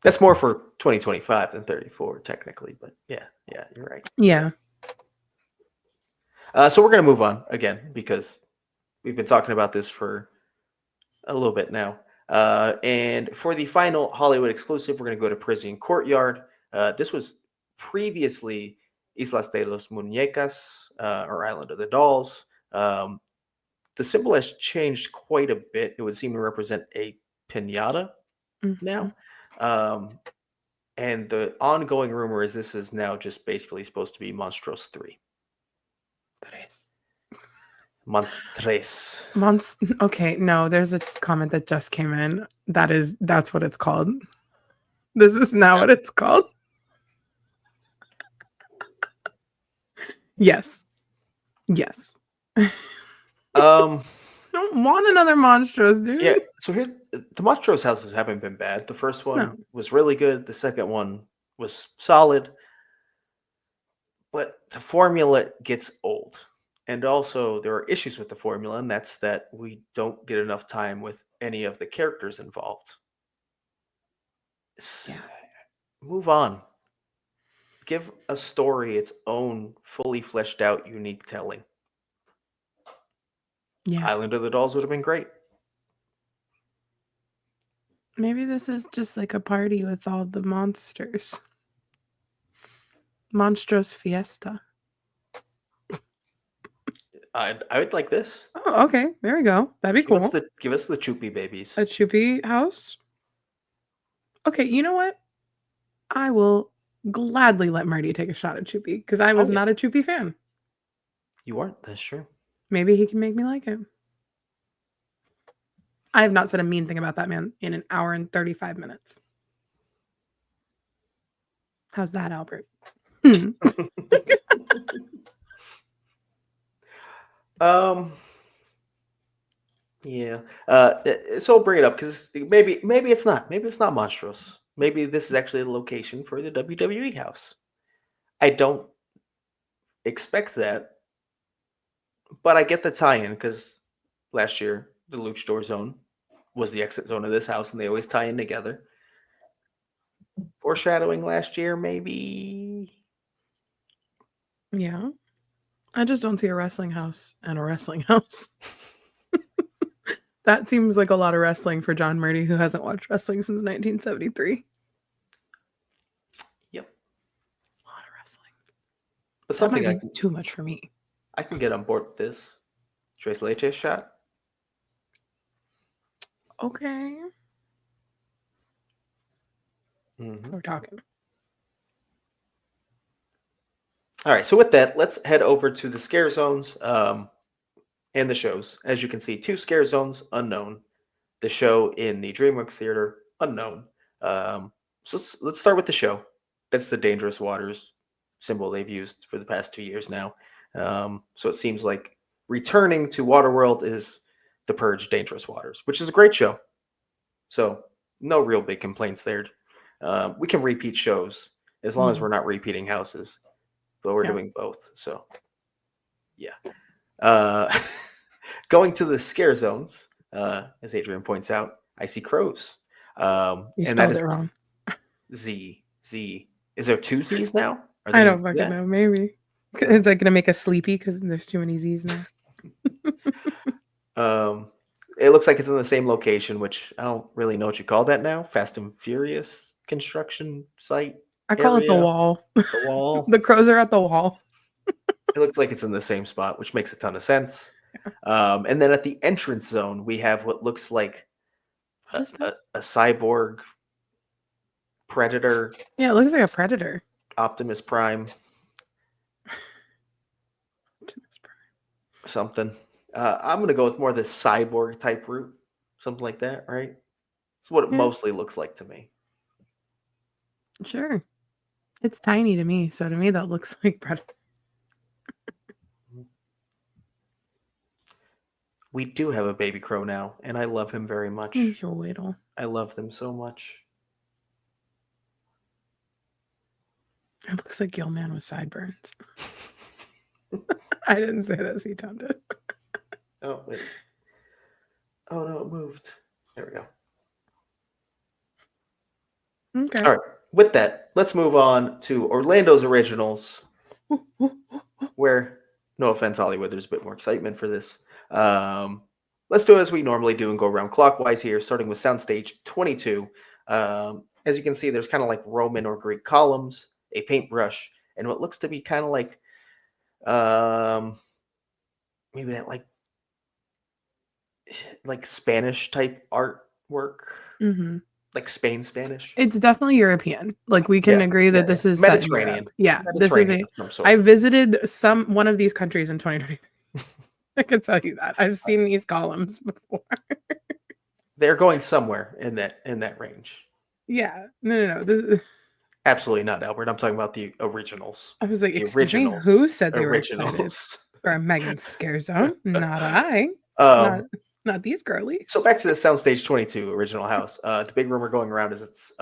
That's more for 2025 than 34, technically. But yeah, you're right. Yeah. So we're going to move on again because we've been talking about this for a little bit now. And for the final Hollywood exclusive, we're going to go to Prison Courtyard. This was previously Islas de los Muñecas, or Island of the Dolls. The symbol has changed quite a bit. It would seem to represent a piñata now. And the ongoing rumor is this is now just basically supposed to be Monstros 3. Monstres. Okay, no, there's a comment that just came in. That's what it's called. This is now what it's called. Yes. Don't want another Monstros, dude. Yeah, so here the Monstros houses haven't been bad. The first one was really good. The second one was solid. But the formula gets old. And also there are issues with the formula, and that's that we don't get enough time with any of the characters involved. Move on. Give a story its own fully fleshed out, unique telling. Yeah. Island of the Dolls would have been great. Maybe this is just like a party with all the monsters. Monstros Fiesta. I would like this. Oh, okay. There we go. That'd be cool. Give us the Choopy babies. A Choopy house? Okay, you know what? I will gladly let Marty take a shot at Choopy because I was not a Choopy fan. You weren't, that's true. Maybe he can make me like him. I have not said a mean thing about that man in an hour and 35 minutes. How's that, Albert? Yeah. So I'll bring it up because maybe it's not. Maybe it's not Monstros. Maybe this is actually the location for the WWE house. I don't expect that, but I get the tie-in because last year the Luchador zone was the exit zone of this house, and they always tie in together. Foreshadowing last year, maybe. Yeah. I just don't see a wrestling house and a wrestling house. That seems like a lot of wrestling for John Murdy, who hasn't watched wrestling since 1973. Yep. A lot of wrestling. But something that might be too much for me. I can get on board with this. Tres Leches shot. Okay. Mm-hmm. We're talking. All right, so with that, let's head over to the scare zones and the shows. As you can see, 2 scare zones, unknown. The show in the DreamWorks Theater, unknown. So let's start with the show. That's the Dangerous Waters symbol they've used for the past 2 years now. So it seems like returning to Waterworld is The Purge Dangerous Waters, which is a great show. So no real big complaints there. We can repeat shows as long as we're not repeating houses. But we're doing both, so yeah. Going to the scare zones, as Adrian points out, I see crows. You and spelled that is it wrong. Z. Is there 2 Z's now? I don't fucking know. Maybe. Is that going to make us sleepy because there's too many Z's now? It looks like it's in the same location, which I don't really know what you call that now. Fast and Furious construction site. I call it the wall. The wall. The crows are at the wall. It looks like it's in the same spot, which makes a ton of sense. And then at the entrance zone, we have what looks like a cyborg predator. Yeah, it looks like a predator. Optimus Prime. Something. I'm going to go with more of the cyborg type route. Something like that, right? It's what it mostly looks like to me. Sure. It's tiny to me, so to me that looks like predator. We do have a baby crow now, and I love him very much. He's your whittle. I love them so much. It looks like Gilman with sideburns. I didn't say that, C-Town did. Oh, wait. Oh, no, it moved. There we go. Okay. All right. With that, let's move on to Orlando's Originals, where, no offense, Hollywood, there's a bit more excitement for this. let's do it as we normally do and go around clockwise here, starting with soundstage 22. As you can see, there's kind of like Roman or Greek columns, a paintbrush, and what looks to be kind of like maybe that like Spanish type artwork, like Spain Spanish. It's definitely European. Like we can agree that this is set in Europe. Mediterranean. Yeah, this is Mediterranean of some sort. I visited one of these countries in 2023. I can tell you that. I've seen these columns before. They're going somewhere in that range. Yeah. No. This, Absolutely not, Albert. I'm talking about the originals. I was like, The excuse me, originals. who said they were Originals. excited for a Megan scare zone? Not I. Not these girlies. So back to the Soundstage 22 original house. The big rumor going around is it's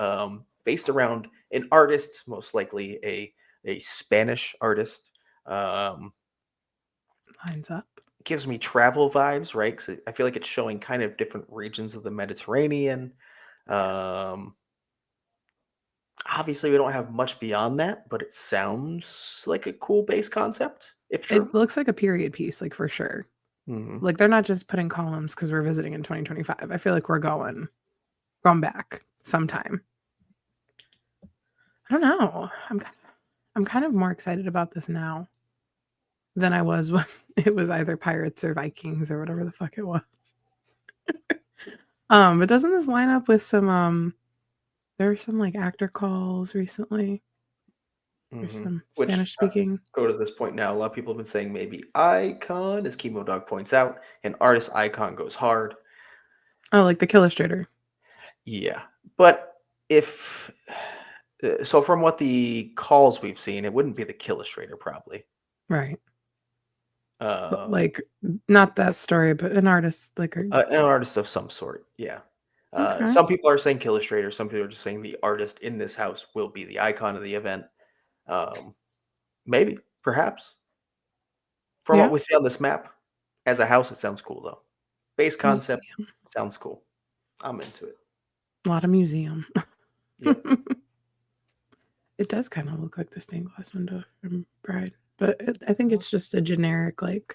based around an artist, most likely a Spanish artist. Lines up. Gives me travel vibes, right? Because I feel like it's showing kind of different regions of the Mediterranean. Obviously, we don't have much beyond that, but it sounds like a cool base concept. If true. It looks like a period piece, like for sure. Like they're not just putting columns because we're visiting in 2025. I feel like we're going back sometime. I don't know. I'm kind of more excited about this now than I was when it was either Pirates or Vikings or whatever the fuck it was. But doesn't this line up with some there were some like actor calls recently? There's some Spanish speaking. Go to this point now. A lot of people have been saying maybe Icon, as Chemo Dog points out, and artist Icon goes hard. Oh, like the Killustrator. Yeah, but if so, from what the calls we've seen, it wouldn't be the Killustrator probably. Right. But like not that story, but an artist like an artist of some sort. Yeah. Okay. Some people are saying Killustrator. Some people are just saying the artist in this house will be the icon of the event. Maybe, perhaps. From what we see on this map, as a house, it sounds cool though. Base concept sounds cool. I'm into it. A lot of museum. Yep. It does kind of look like the stained glass window from Bride, but I think it's just a generic like.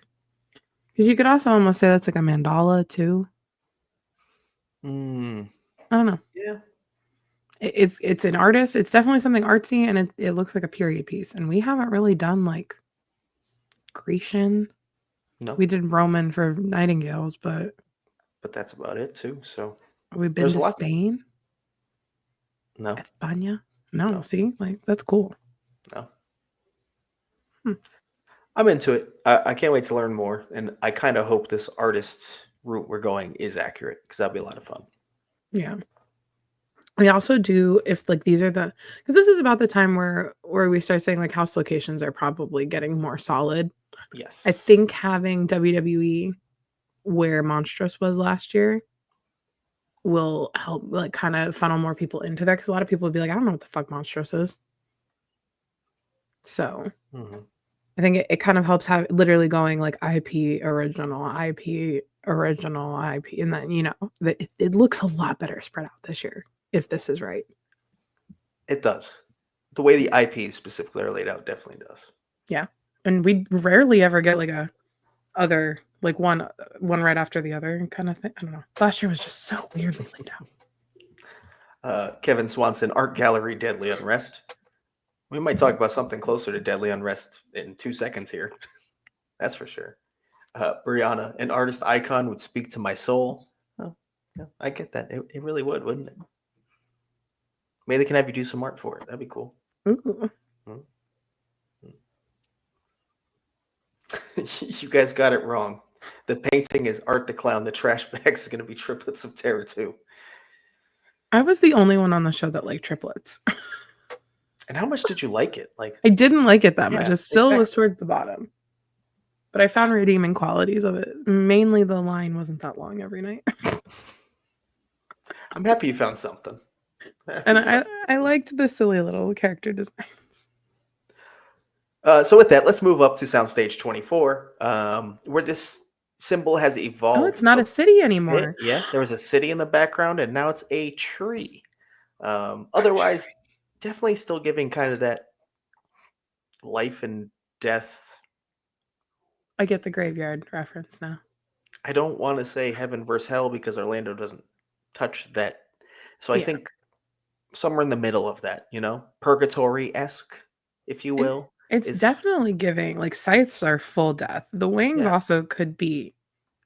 Because you could also almost say that's like a mandala too. I don't know. Yeah. It's an artist. It's definitely something artsy, and it looks like a period piece. And we haven't really done like Grecian. No. We did Roman for Nightingales, but that's about it too. So we've been to Spain. No. España. No. See, like that's cool. No. I'm into it. I can't wait to learn more, and I kind of hope this artist route we're going is accurate because that'll be a lot of fun. Yeah. We also do if like these are because this is about the time where we start saying like house locations are probably getting more solid. Yes. I think having WWE where Monstrous was last year will help like kind of funnel more people into there because a lot of people would be like, I don't know what the fuck Monstrous is. So I think it kind of helps have literally going like IP original, and then it looks a lot better spread out this year if this is right. It does. The way the IPs specifically are laid out definitely does. Yeah, and we rarely ever get like a other like one right after the other kind of thing. I don't know. Last year was just so weirdly laid out. Kevin Swanson, Art Gallery, Deadly Unrest. We might talk about something closer to Deadly Unrest in 2 seconds here. That's for sure. Brianna, an artist icon would speak to my soul. Oh, yeah, I get that. It really would, wouldn't it? Maybe they can have you do some art for it. That'd be cool. Ooh. You guys got it wrong. The painting is Art the Clown. The trash bags is going to be triplets of Terror 2. I was the only one on the show that liked triplets. And how much did you like it? Like I didn't like it that much. It still was towards the bottom. But I found redeeming qualities of it. Mainly the line wasn't that long every night. I'm happy you found something. And I liked the silly little character designs. So with that, let's move up to Soundstage 24, where this symbol has evolved. Oh, it's not a city anymore. Yeah, there was a city in the background, and now it's a tree. Otherwise, definitely still giving kind of that life and death. I get the graveyard reference now. I don't want to say heaven versus hell because Orlando doesn't touch that. So I Yeah. think somewhere in the middle of that, purgatory-esque, if you will. It's Is definitely giving. Like scythes are full death. The wings Yeah, also could be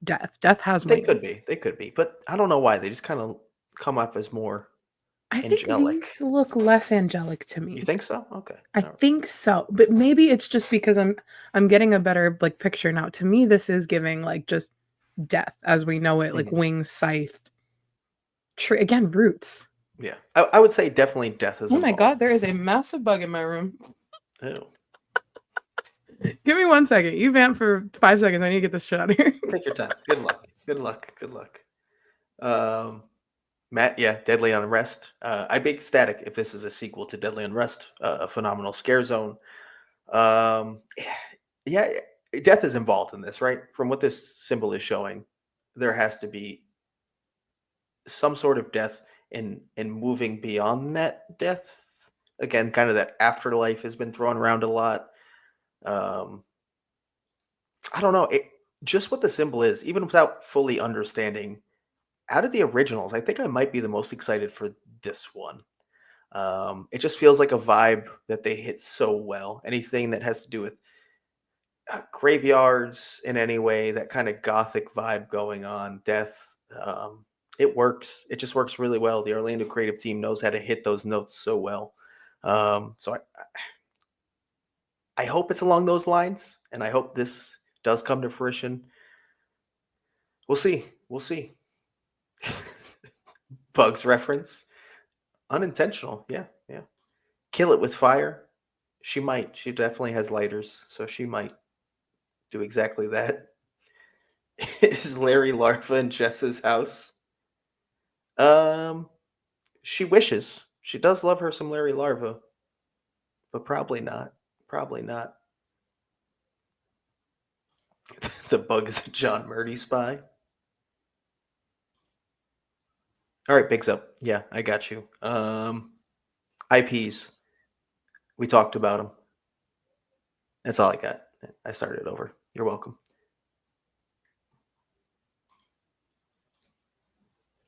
death. Death has they could wings. be. They could be. But I don't know why. They just kind of come off as more I think angelic. these look less angelic to You me. think so? Okay. I All right. think so, but maybe it's just because I'm getting a better like picture now. To me, this is giving like just death as we know it, like Mhm. wings, scythe, tree again, roots. Yeah. I would say definitely death is Oh my involved. god, there is a massive bug in my room. Ew. Give me 1 second. You vamp for 5 seconds. I need to get this shit out of here. Take your time. Good luck. Good luck. Good luck. Matt, yeah, Deadly Unrest. I'd be ecstatic if this is a sequel to Deadly Unrest, a phenomenal scare zone. Um, yeah, death is involved in this, right? From what this symbol is showing, there has to be some sort of death and moving beyond that death. Again, kind of that afterlife has been thrown around a lot. Um, I don't know. Just what the symbol is, even without fully understanding. Out of the originals, I think I might be the most excited for this one. It just feels like a vibe that they hit so well. Anything that has to do with graveyards in any way, that kind of gothic vibe going on, death. It works. It just works really well. The Orlando creative team knows how to hit those notes so well. So I hope it's along those lines, and I hope this does come to fruition. We'll see. We'll see. Bugs reference. Unintentional. Yeah. Yeah. Kill it with fire. She might. She definitely has lighters, so she might do exactly that. Is Larry Larva in Jess's house? Um, she wishes. She does love her some Larry Larva, but probably not. Probably not. The bug is a John Murdy spy. All right, Bigs up. Yeah, I got you. IPs. We talked about them. That's all I got. I started over. You're welcome.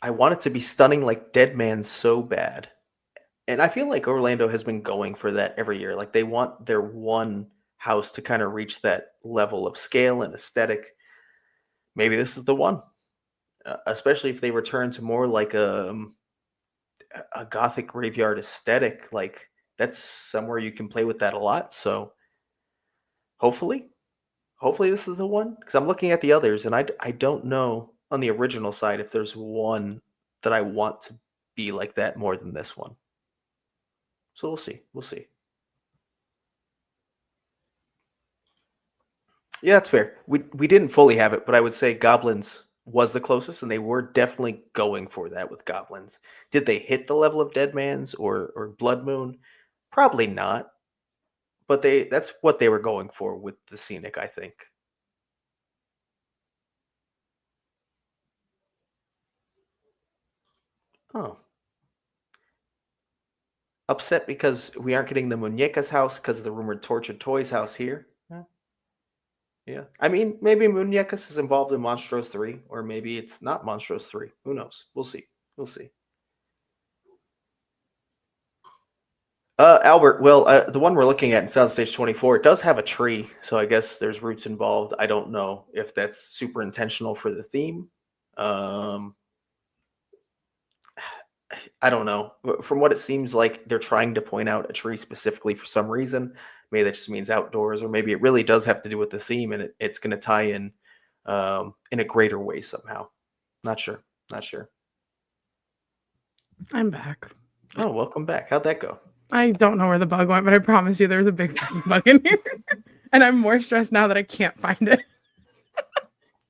I want it to be stunning like Dead Man so bad. And I feel like Orlando has been going for that every year. Like they want their one house to kind of reach that level of scale and aesthetic. Maybe this is the one, especially if they return to more like a gothic graveyard aesthetic. Like that's somewhere you can play with that a lot. So hopefully, hopefully this is the one. Because I'm looking at the others, and I don't know on the original side if there's one that I want to be like that more than this one. So we'll see. We'll see. Yeah, that's fair. We didn't fully have it, but I would say Goblins was the closest, and they were definitely going for that with Goblins. Did they hit the level of Dead Man's or Blood Moon? Probably not, but that's what they were going for with the Scenic, I think. Oh. Upset because we aren't getting the Muñeca's house because of the rumored Tortured Toys house here. Yeah. I mean, maybe Muñecas is involved in Monstros 3, or maybe it's not Monstros 3. Who knows? We'll see. We'll see. Albert, well, the one we're looking at in Soundstage 24, it does have a tree, so I guess there's roots involved. I don't know if that's super intentional for the theme. I don't know. From what it seems like, they're trying to point out a tree specifically for some reason. Maybe that just means outdoors, or maybe it really does have to do with the theme, and it's going to tie in a greater way somehow. Not sure. Not sure. I'm back. Oh, welcome back. How'd that go? I don't know where the bug went, but I promise you there's a big fucking bug in here. And I'm more stressed now that I can't find it.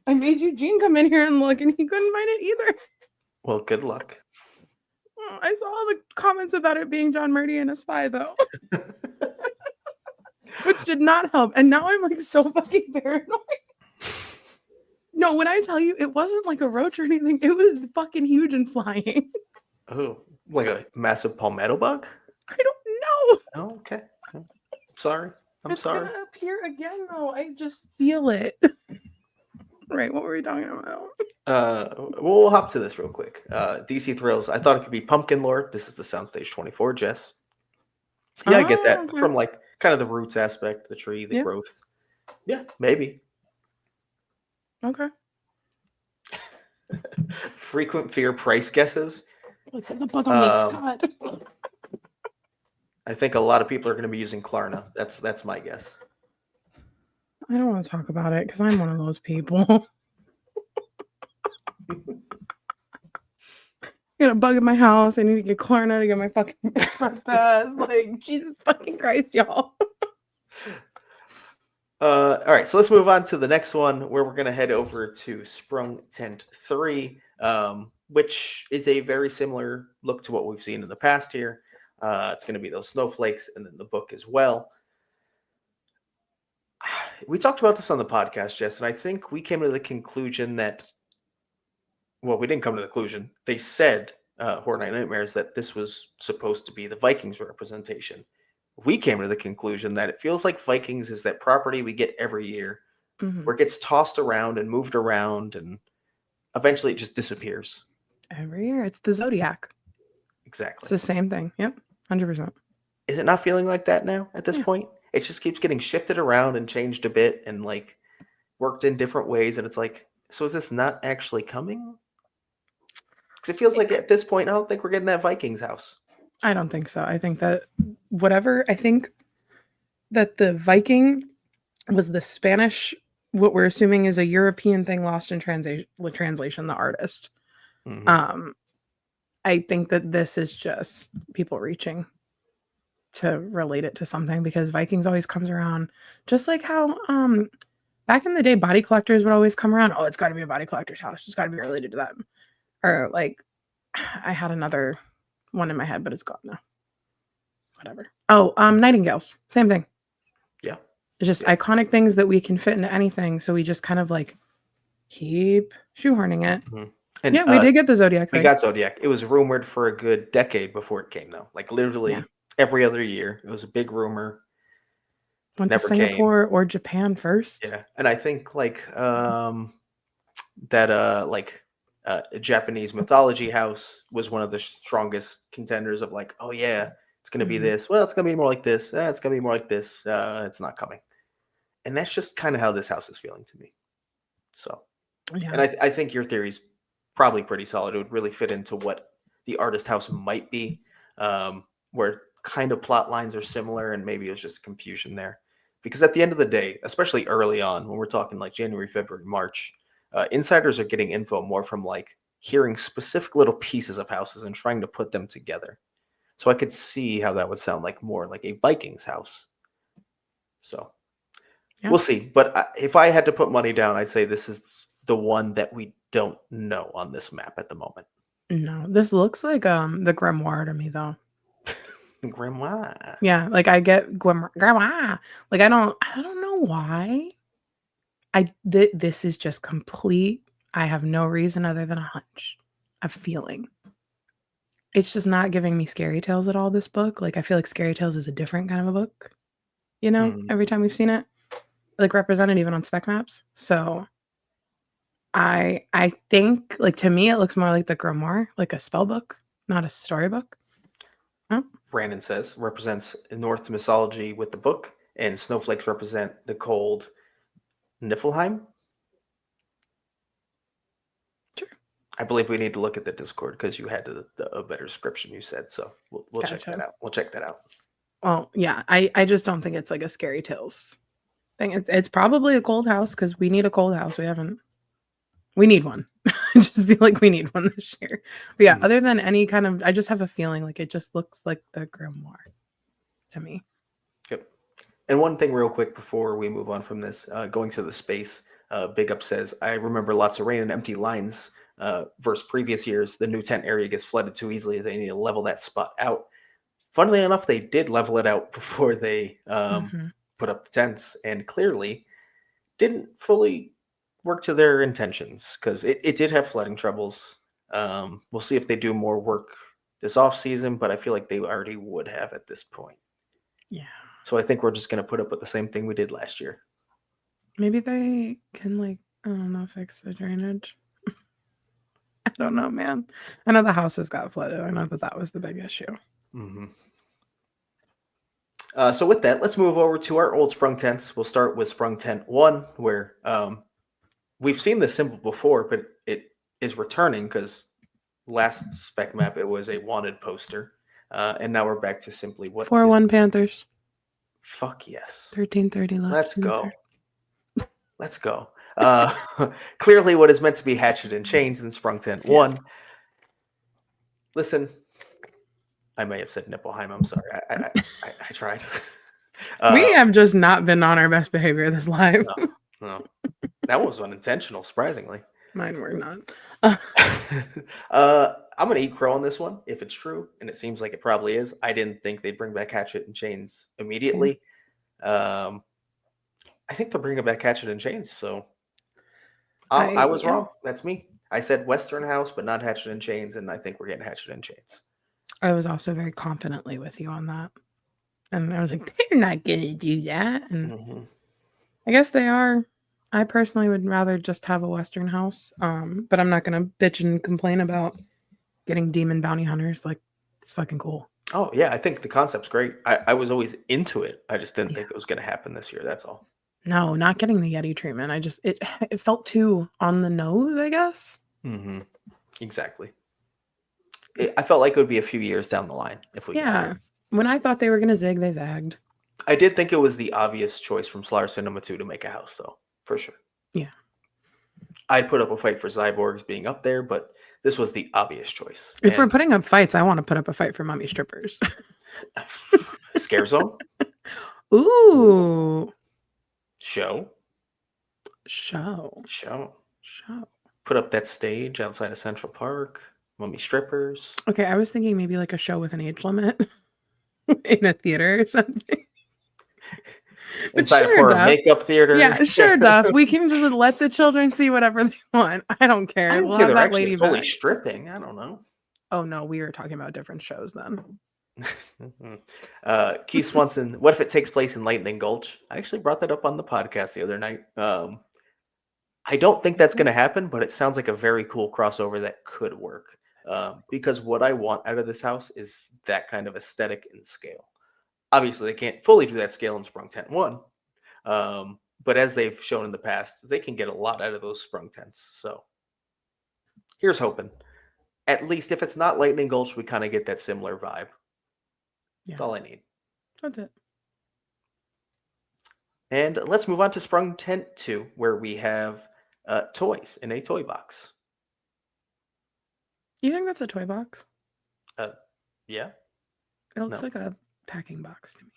I made Eugene come in here and look, and he couldn't find it either. Well, good luck. I saw all the comments about it being John Murdy and a spy, though. Which did not help. And now I'm like so fucking paranoid. No, when I tell you, it wasn't like a roach or anything. It was fucking huge and flying. Oh, like a massive palmetto bug? I don't know. Oh, okay. Sorry. I'm it's sorry. Gonna appear again, though. I just feel it. Right, what were we talking about? We'll hop to this real quick. DC Thrills. I thought it could be Pumpkin Lore. This is the Soundstage 24, Jess. Yeah, I get that Okay. from like kind of the roots aspect, the tree, the Yeah. growth. Yeah, maybe. Okay. Frequent fear price guesses. Look at the bug on my God. I think a lot of people are going to be using Klarna. That's my guess. I don't want to talk about it because I'm one of those people. Got a bug in my house. I need to get Klarna to get my fucking front pass. Like, Jesus fucking Christ, y'all. All right, so let's move on to the next one where we're going to head over to Sprung Tent 3, which is a very similar look to what we've seen in the past here. It's going to be those snowflakes and then the book as well. We talked about this on the podcast, Jess, and I think we came to the conclusion that, well, we didn't come to the conclusion. They said, Horror Night Nightmares, that this was supposed to be the Vikings representation. We came to the conclusion that it feels like Vikings is that property we get every year where it gets tossed around and moved around and eventually it just disappears. Every year. It's the Zodiac. Exactly. It's the same thing. Yep. 100%. Is it not feeling like that now at this point? It just keeps getting shifted around and changed a bit and like worked in different ways. And it's like, so is this not actually coming? Because it feels like at this point, I don't think we're getting that Vikings house. I don't think so. I think that I think that the Viking was the Spanish, what we're assuming is a European thing lost in translation, the artist. Mm-hmm. I think that this is just people reaching to relate it to something because Vikings always comes around just like how back in the day body collectors would always come around. Oh, it's got to be a body collector's house. It's got to be related to them. Or like I had another one in my head, but it's gone now. Whatever. Oh, Nightingales. Same thing. Yeah. It's just iconic things that we can fit into anything. So we just kind of like keep shoehorning it. Mm-hmm. And, yeah, we did get the Zodiac thing. We got Zodiac. It was rumored for a good decade before it came, though. Like literally every other year. It was a big rumor. Went to Singapore or Japan first. Yeah. And I think like a Japanese mythology house was one of the strongest contenders of like, oh yeah, it's going to be this. Well, it's going to be more like this. It's going to be more like this. It's not coming. And that's just kind of how this house is feeling to me. So, and I think your theory's probably pretty solid. It would really fit into what the artist house might be, where kind of plot lines are similar and maybe it was just confusion there. Because at the end of the day, especially early on, when we're talking like January, February, March, insiders are getting info more from like hearing specific little pieces of houses and trying to put them together. So I could see how that would sound like more like a Vikings house. So we'll see. But if I had to put money down, I'd say this is the one that we don't know on this map at the moment. No, this looks like the Grimoire to me though. Grimoire. Yeah, like I get Grimoire. Like I don't know why. This is just complete. I have no reason other than a hunch, a feeling. It's just not giving me Scary Tales at all, this book. Like I feel like Scary Tales is a different kind of a book. You know, every time we've seen it, like represented even on spec maps. So I think like to me it looks more like the Grimoire, like a spell book, not a storybook. Oh. Brandon says represents Norse mythology with the book, and snowflakes represent the cold Niflheim. Sure. I believe we need to look at the Discord because you had a better description you said. So we'll check that out. We'll check that out. Well, yeah, I just don't think it's like a Scary Tales thing. It's probably a cold house because we need a cold house. We need one. I just feel like we need one this year. But yeah, other than any kind of, I just have a feeling like it just looks like the Grimoire to me. Yep. And one thing real quick before we move on from this, going to the space, Big Up says, I remember lots of rain and empty lines versus previous years. The new tent area gets flooded too easily. They need to level that spot out. Funnily enough, they did level it out before they put up the tents and clearly didn't fully work to their intentions because it did have flooding troubles. We'll see if they do more work this off season, but I feel like they already would have at this point. Yeah. So I think we're just going to put up with the same thing we did last year. Maybe they can like I don't know, fix the drainage. I don't know, man. I know the houses got flooded. I know that was the big issue. Mm-hmm. So with that, let's move over to our old sprung tents. We'll start with sprung tent 1, where we've seen this symbol before, but it is returning because last spec map it was a wanted poster, and now we're back to simply what 4-1 Panthers. Fuck yes. 13:30 left. Let's go. Let's go. Clearly, what is meant to be Hatchet and Chains in sprung tent 1. Listen, I may have said Nipplheim. I'm sorry. I tried. We have just not been on our best behavior this live. No. That was unintentional, surprisingly. Mine were not. I'm going to eat crow on this one, if it's true, and it seems like it probably is. I didn't think they'd bring back Hatchet and Chains immediately. I think they're bringing back Hatchet and Chains, so I was wrong. That's me. I said Western House, but not Hatchet and Chains, and I think we're getting Hatchet and Chains. I was also very confidently with you on that. And I was like, they're not going to do that. And I guess they are. I personally would rather just have a Western House, but I'm not going to bitch and complain about getting demon bounty hunters. Like, it's fucking cool. Oh, yeah. I think the concept's great. I was always into it. I just didn't think it was going to happen this year. That's all. No, not getting the Yeti treatment. It felt too on the nose, I guess. Mm-hmm. Exactly. I felt like it would be a few years down the line if we. Yeah. When I thought they were going to zig, they zagged. I did think it was the obvious choice from Slaughter Cinema 2 to make a house, though, for sure. Yeah. I'd put up a fight for Cyborgs being up there, but this was the obvious choice. If we're putting up fights, I want to put up a fight for Mummy Strippers. Scare Zone? Ooh. Show. Put up that stage outside of Central Park. Mummy Strippers. Okay, I was thinking maybe like a show with an age limit in a theater or something. Inside of horror makeup theater. Yeah, sure, Duff. We can just let the children see whatever they want. I don't care. I didn't say they're actually fully stripping. I don't know. Oh no, we were talking about different shows then. Keith Swanson, what if it takes place in Lightning Gulch? I actually brought that up on the podcast the other night. I don't think that's going to happen, but it sounds like a very cool crossover that could work. Because what I want out of this house is that kind of aesthetic and scale. Obviously, they can't fully do that scale in Sprung Tent 1. But as they've shown in the past, they can get a lot out of those Sprung Tents. So here's hoping. At least if it's not Lightning Gulch, we kind of get that similar vibe. Yeah. That's all I need. That's it. And let's move on to Sprung Tent 2, where we have toys in a toy box. You think that's a toy box? Yeah. It looks like a packing box to me.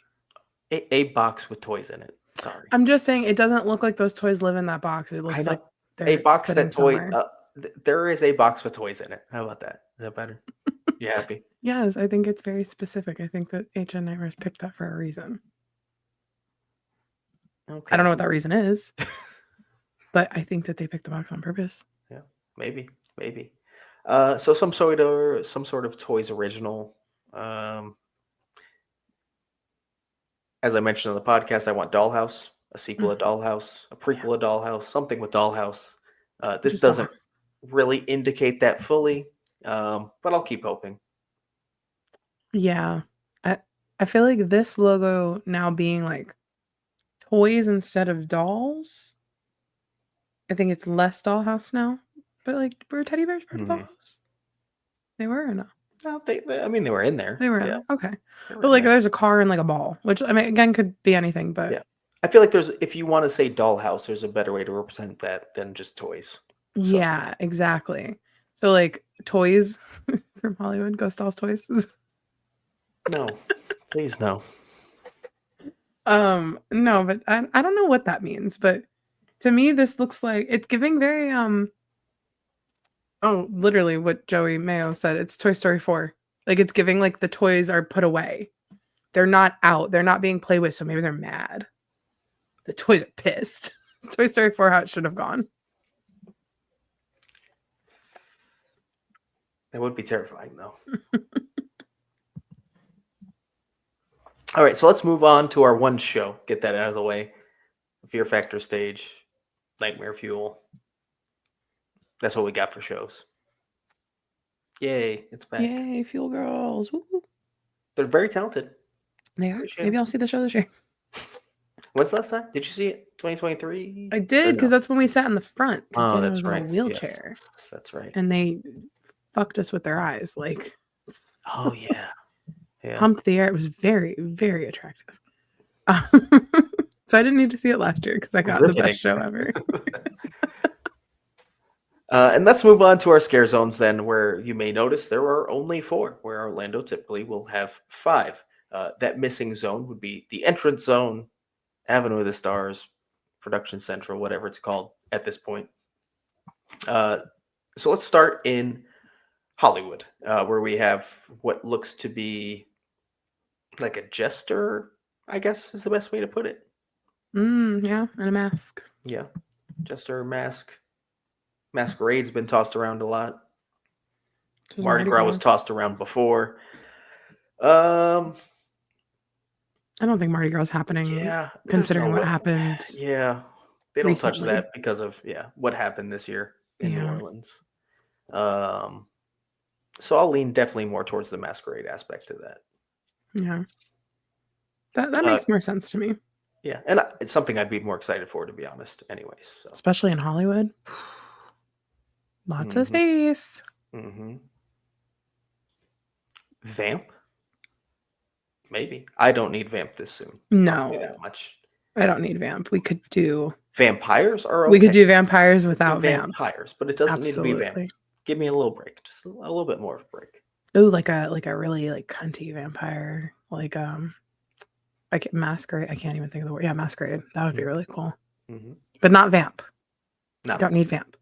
A box with toys in it. Sorry. I'm just saying it doesn't look like those toys live in that box. It looks like a box that toy. There is a box with toys in it. How about that? Is that better? You happy? Yes, I think it's very specific. I think that HN Nightmares picked that for a reason. Okay. I don't know what that reason is, but I think that they picked the box on purpose. Yeah, maybe. So some sort of toys original. As I mentioned on the podcast, I want Dollhouse, a sequel of Dollhouse, a prequel of Dollhouse, something with Dollhouse. This doesn't really indicate that fully, but I'll keep hoping. Yeah, I feel like this logo now being like toys instead of dolls. I think it's less Dollhouse now, but like were teddy bears part of Dollhouse? They were or no? No, they were in there. They were in there. Okay. But like there's a car and like a ball, which I mean again could be anything, but yeah. I feel like if you want to say Dollhouse, there's a better way to represent that than just toys. So. Yeah, exactly. So like toys from Hollywood, Ghost Dolls Toys. No. Please no. No, but I don't know what that means, but to me this looks like it's giving very oh, literally what Joey Mayo said. It's Toy Story 4. Like it's giving like the toys are put away. They're not out. They're not being played with, so maybe they're mad. The toys are pissed. It's Toy Story 4 how it should have gone. That would be terrifying though. All right, so let's move on to our one show. Get that out of the way. Fear Factor stage, Nightmare Fuel. That's what we got for shows. Yay, it's back. Yay, Fuel Girls. Woo. They're very talented. They are. Appreciate Maybe it. I'll see the show this year. When's the last time? Did you see it? 2023? I did, because that's when we sat in the front, because Oh, Daniel that's was in right. a wheelchair. Yes, that's right. And they fucked us with their eyes. Like, Oh, yeah. Yeah. pumped the air. It was very, very attractive. So I didn't need to see it last year because I got the Riveting. best show ever. And let's move on to our scare zones then, where you may notice there are only 4, where Orlando typically will have 5. That missing zone would be the entrance zone, Avenue of the Stars, Production Central, whatever it's called at this point. So let's start in Hollywood, where we have what looks to be like a jester, I guess is the best way to put it. Yeah, and a mask. Yeah, jester mask. Masquerade's been tossed around a lot. So Mardi Gras was tossed around before. I don't think Mardi Gras is happening. Yeah, considering there's no what way. happened. Yeah, they don't touch recently. that because of what happened this year in New Yeah. Orleans. So I'll lean definitely more towards the masquerade aspect of that. Yeah. That makes more sense to me. Yeah, and it's something I'd be more excited for, to be honest. Anyways, so. Especially in Hollywood. Lots of space. Vamp? Maybe. I don't need Vamp this soon. No. I'll say that much. I don't need Vamp. We could do Vampires are okay. We could do vampires without Vamp. Vampires, but it doesn't need to be Vamp. Give me a little break. Just a little bit more of a break. Oh, like a really like cunty vampire. Like masquerade. I can't even think of the word. Yeah, masquerade. That would be really cool. But not Vamp. No. Don't need Vamp.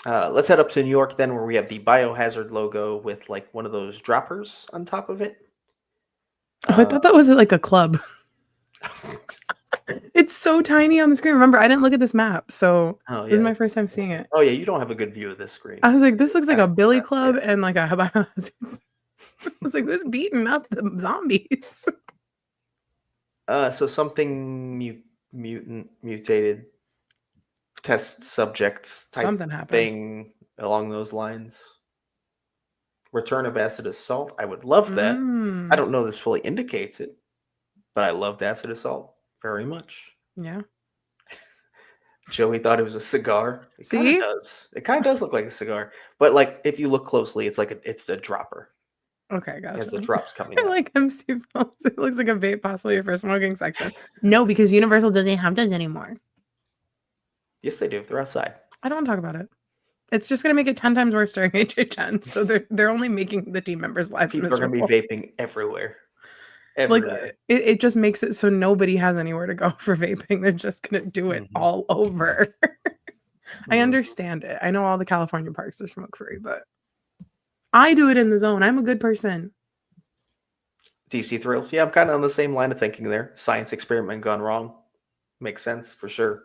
Let's head up to New York then, where we have the Biohazard logo with like one of those droppers on top of it. Oh, I thought that was like a club. It's so tiny on the screen. Remember, I didn't look at this map, so this is my first time seeing it. Oh yeah, you don't have a good view of this screen. I was like, this looks like a billy club and like a Biohazard. I was like, who's beating up the zombies? So something mutated test subject type thing along those lines. Return of acid assault. I would love that. I don't know this fully indicates it, but I loved acid assault very much. Yeah. Joey thought it was a cigar. It kind of does. It kind of does look like a cigar, but like if you look closely, it's like it's a dropper. Okay, gotcha. As the drops coming out. Like MC Pulse. It looks like a vape possibly for smoking section. No, because Universal doesn't have those anymore. Yes, they do. They're outside. I don't want to talk about it. It's just going to make it 10 times worse during HHN. So they're only making the team members' lives miserable. People are going to be vaping everywhere. Like it just makes it so nobody has anywhere to go for vaping. They're just going to do it all over. I understand it. I know all the California parks are smoke free, but I do it in the zone. I'm a good person. DC Thrills. Yeah, I'm kind of on the same line of thinking there. Science experiment gone wrong. Makes sense for sure.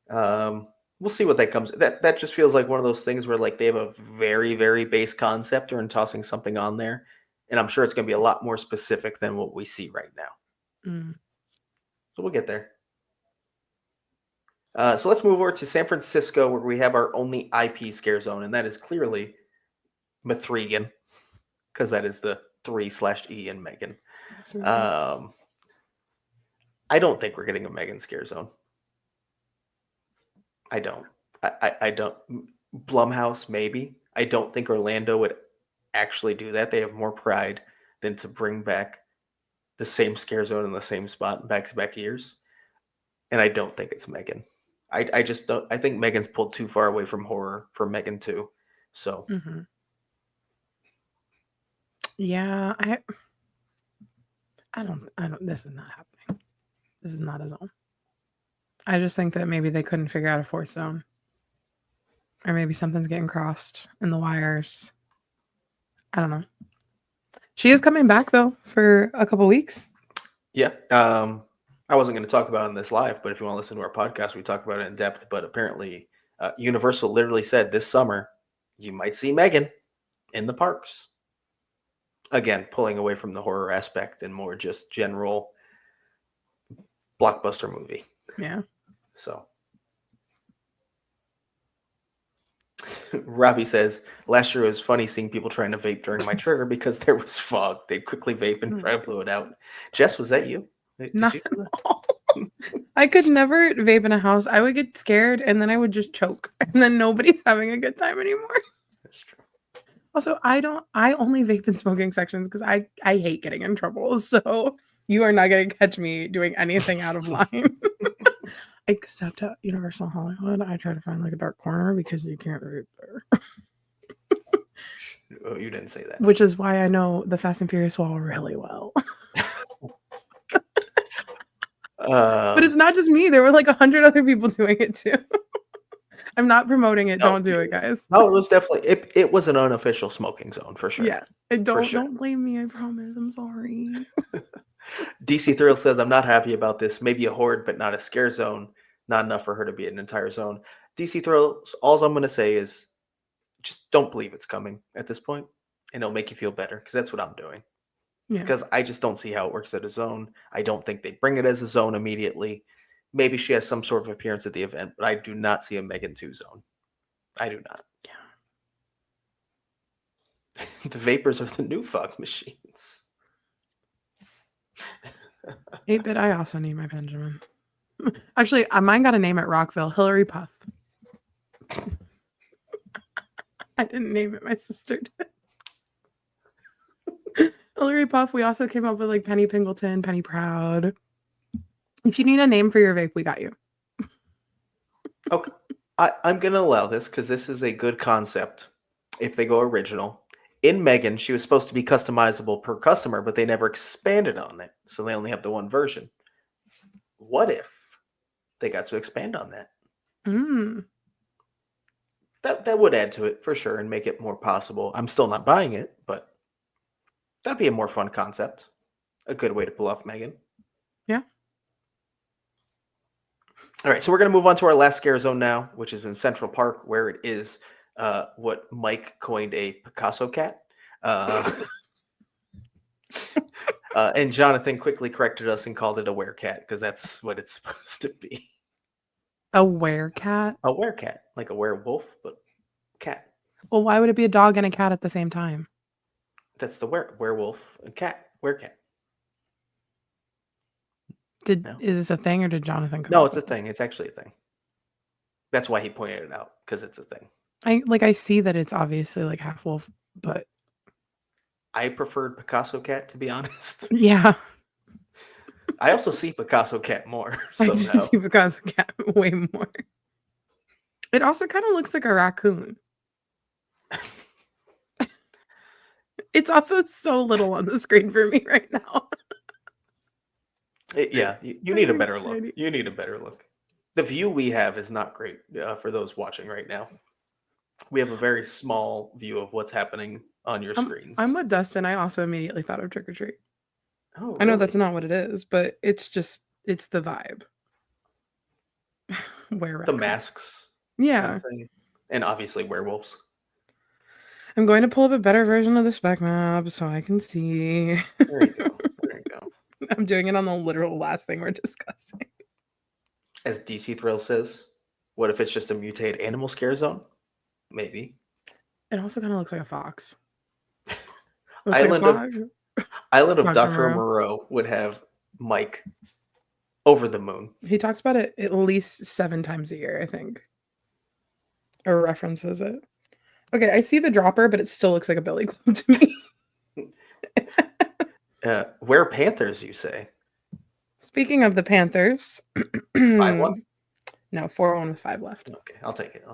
We'll see what that comes. That just feels like one of those things where like they have a very, very base concept or in tossing something on there. And I'm sure it's going to be a lot more specific than what we see right now. So we'll get there. So let's move over to San Francisco, where we have our only IP scare zone, and that is clearly Mithrigan, because that is the 3/E in Megan. I don't think we're getting a Megan scare zone. I don't. I don't. Blumhouse, maybe. I don't think Orlando would actually do that. They have more pride than to bring back the same scare zone in the same spot in back-to-back years. And I don't think it's Megan. I just don't. I think Megan's pulled too far away from horror for Megan too. So. Yeah, I don't. This is not happening. This is not a zone. I just think that maybe they couldn't figure out a fourth zone. Or maybe something's getting crossed in the wires. I don't know. She is coming back though for a couple weeks. Yeah. I wasn't going to talk about it on this live, but if you want to listen to our podcast, we talk about it in depth. But apparently, Universal literally said this summer, you might see Megan in the parks. Again, pulling away from the horror aspect and more just general blockbuster movie. Yeah. So Robbie says, last year it was funny seeing people trying to vape during my trigger because there was fog. They'd quickly vape and try to blow it out. Jess, was that you? Did Not you at do that? all. I could never vape in a house. I would get scared and then I would just choke. And then nobody's having a good time anymore. That's true. Also, I only vape in smoking sections because I hate getting in trouble. So you are not going to catch me doing anything out of line. Except at Universal Hollywood, I try to find like a dark corner because you can't vape there. Oh, you didn't say that. Which is why I know the Fast and Furious wall really well. But it's not just me. There were like 100 other people doing it too. I'm not promoting it. No, Don't do it, guys. No, it was definitely it was an unofficial smoking zone for sure. Yeah. Don't blame me. I promise. I'm sorry. DC Thrill says, I'm not happy about this. Maybe a horde, but not a scare zone. Not enough for her to be an entire zone. DC Thrill, all I'm going to say is just don't believe it's coming at this point, and it'll make you feel better because that's what I'm doing. Yeah. Because I just don't see how it works at a zone. I don't think they bring it as a zone immediately. Maybe she has some sort of appearance at the event, but I do not see a Megan 2 zone. I do not. Yeah. The vapors are the new fog machines. 8-bit, I also need my Benjamin. Actually, mine got a name at Rockville. Hillary Puff. I didn't name it. My sister did. Hillary Puff. We also came up with like Penny Pingleton, Penny Proud. If you need a name for your vape, we got you. Okay. I'm going to allow this because this is a good concept if they go original. In Megan, she was supposed to be customizable per customer, but they never expanded on it. So they only have the one version. What if they got to expand on that? That would add to it for sure and make it more possible. I'm still not buying it, but that'd be a more fun concept. A good way to pull off Megan. Yeah. All right, so we're going to move on to our last scare zone now, which is in Central Park, where it is what Mike coined a Picasso cat. And Jonathan quickly corrected us and called it a werecat because that's what it's supposed to be. A werecat? A werecat, like a werewolf, but cat. Well, why would it be a dog and a cat at the same time? That's the werewolf and cat. Werecat. Is this a thing or did Jonathan come No, up it's a with it? thing. It's actually a thing. That's why he pointed it out, because it's a thing. I see that it's obviously like half wolf, but I preferred Picasso cat, to be honest. yeah. I also see Picasso cat more. I just see Picasso cat way more. It also kind of looks like a raccoon. It's also so little on the screen for me right now. You need a better look. You need a better look. The view we have is not great for those watching right now. We have a very small view of what's happening on your screens. I'm with Dustin. I also immediately thought of Trick or Treat. Oh, really? I know that's not what it is, but it's the vibe. The masks. Yeah. Kind of thing. And obviously werewolves. I'm going to pull up a better version of the spec map so I can see. There you go. There you go. I'm doing it on the literal last thing we're discussing. As DC Thrill says, what if it's just a mutated animal scare zone? Maybe. It also kind of looks like a fox. Island of Dr. Moreau. Moreau would have Mike over the moon. He talks about it at least 7 times a year, I think. Or references it. Okay, I see the dropper, but it still looks like a billy club to me. Where Panthers, you say? Speaking of the Panthers. 5-1? No, 4-1 with 5 left. Okay, I'll take it.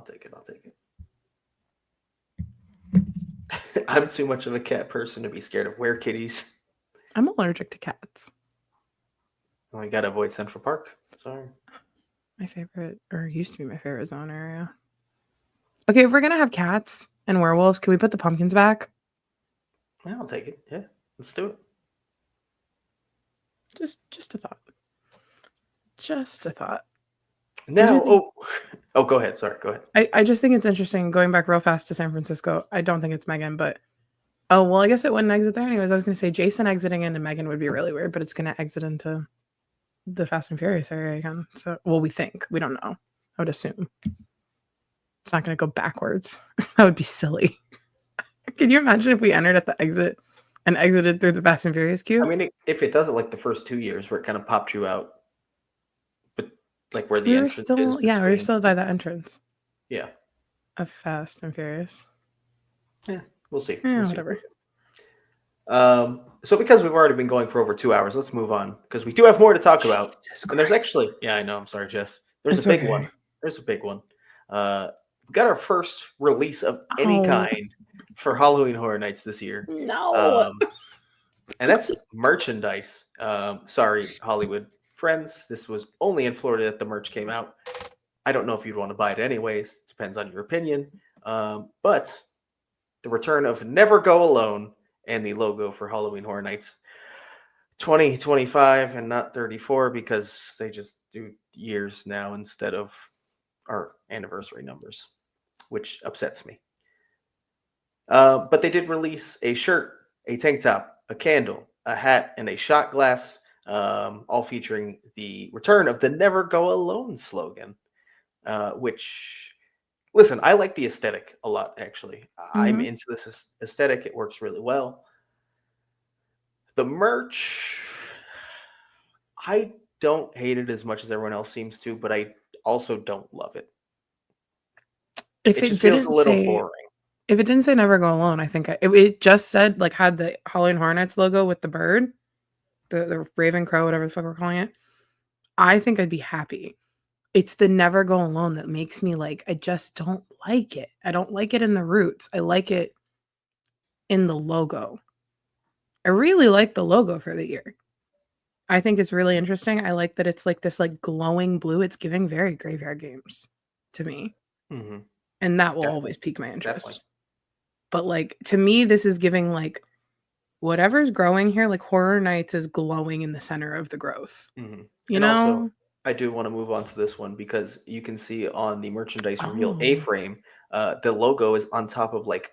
I'm too much of a cat person to be scared of werekitties. I'm allergic to cats. Well, you gotta avoid Central Park. Sorry. My favorite, or used to be my favorite zone area. Okay, if we're gonna have cats and werewolves, can we put the pumpkins back? Yeah, I'll take it. Yeah, let's do it. Just a thought. Just a thought. Now, go ahead. Sorry, go ahead. I just think it's interesting going back real fast to San Francisco. I don't think it's Megan, but I guess it wouldn't exit there anyways. I was gonna say Jason exiting into Megan would be really weird, but it's gonna exit into the Fast and Furious area again. So, we think. We don't know. I would assume. It's not going to go backwards. That would be silly. Can you imagine if we entered at the exit and exited through the Fast and Furious queue? I mean, if it does it like the first 2 years where it kind of popped you out, but like where the we were entrance still, is yeah, we were between. still by that entrance Yeah, of Fast and Furious. we'll see. Yeah, We'll see. whatever. So because we've already been going for over 2 hours, let's move on because we do have more to talk about. Jesus And there's Christ. actually, yeah, I know. I'm sorry, Jess. There's It's a big okay. one. There's a big one. We got our first release of any Oh. kind for Halloween Horror Nights this year. No. And that's merchandise. Sorry, Hollywood friends. This was only in Florida that the merch came out. I don't know if you'd want to buy it anyways. Depends on your opinion. But the return of Never Go Alone and the logo for Halloween Horror Nights 2025 and not 34 because they just do years now instead of our anniversary numbers, which upsets me. But they did release a shirt, a tank top, a candle, a hat, and a shot glass, all featuring the return of the Never Go Alone slogan, which... Listen, I like the aesthetic a lot, actually. I'm into this aesthetic. It works really well. The merch, I don't hate it as much as everyone else seems to, but I also don't love it. If It it just feels a didn't little say, boring. if it didn't say Never Go Alone, I think it just said, like, had the Halloween Horror Nights logo with the bird, the Raven Crow, whatever the fuck we're calling it. I think I'd be happy. It's the Never Go Alone that makes me like, I just don't like it. I don't like it in the roots. I like it in the logo. I really like the logo for the year. I think it's really interesting. I like that it's like this like glowing blue. It's giving very Graveyard Games to me. Mm-hmm. And that will Definitely. always pique my interest. Definitely. But like, to me, this is giving like whatever's growing here, like Horror Nights is glowing in the center of the growth. Mm-hmm. You And know? also, I do want to move on to this one because you can see on the merchandise reveal A-frame, the logo is on top of like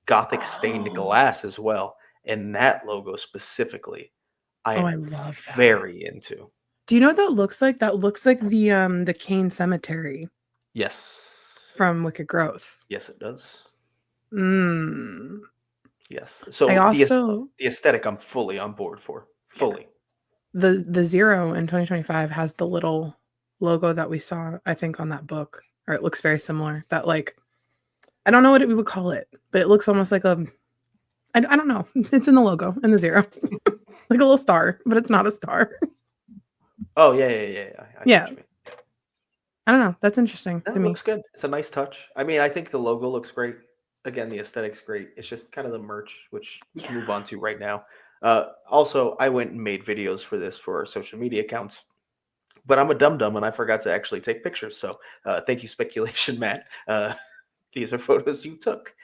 gothic stained glass as well. And that logo specifically, I am love that. very into. Do you know what that looks like? That looks like the Kane Cemetery Yes. from Wicked Growth. Yes, it does. Mm. Yes. So I the also aesthetic I'm fully on board for. Fully. the Zero in 2025 has the little logo that we saw, I think, on that book, or it looks very similar. That like, I don't know what we would call it, but it looks almost like a, I don't know. It's in the logo in the Zero, like a little star, but it's not a star. Oh yeah. I know what you mean. I don't know. That's interesting That to me. looks good. It's a nice touch. I mean, I think the logo looks great. Again, the aesthetic's great. It's just kind of the merch, which we can move on to right now. Also, I went and made videos for this for our social media accounts, but I'm a dum-dum and I forgot to actually take pictures. So thank you, Speculation Matt. These are photos you took.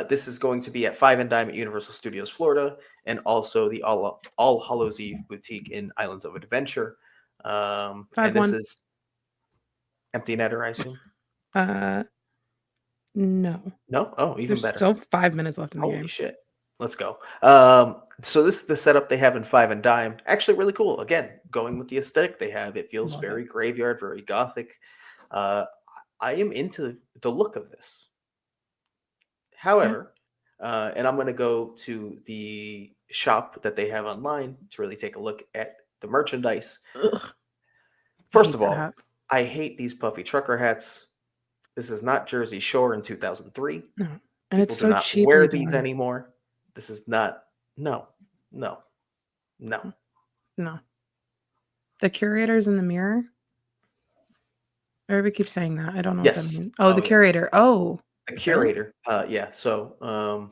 This is going to be at 5 and Dime at Universal Studios Florida, and also the All Hallows Eve boutique in Islands of Adventure. And this is Empty Netter, I assume. No. Oh, even There's better. still 5 minutes left in the Holy game. shit. Let's go. So this is the setup they have in 5 and Dime. Actually, really cool. Again, going with the aesthetic they have. It feels very graveyard, very gothic. I am into the look of this. However, and I'm going to go to the shop that they have online to really take a look at the merchandise. Ugh. First of all, I hate these puffy trucker hats. This is not Jersey Shore in 2003. No. And People it's do so not cheap. wear these anymore. This is not. No. The curator's in the mirror. Everybody keeps saying that. I don't know what that means. Oh, the curator. Oh, the curator. Yeah. So,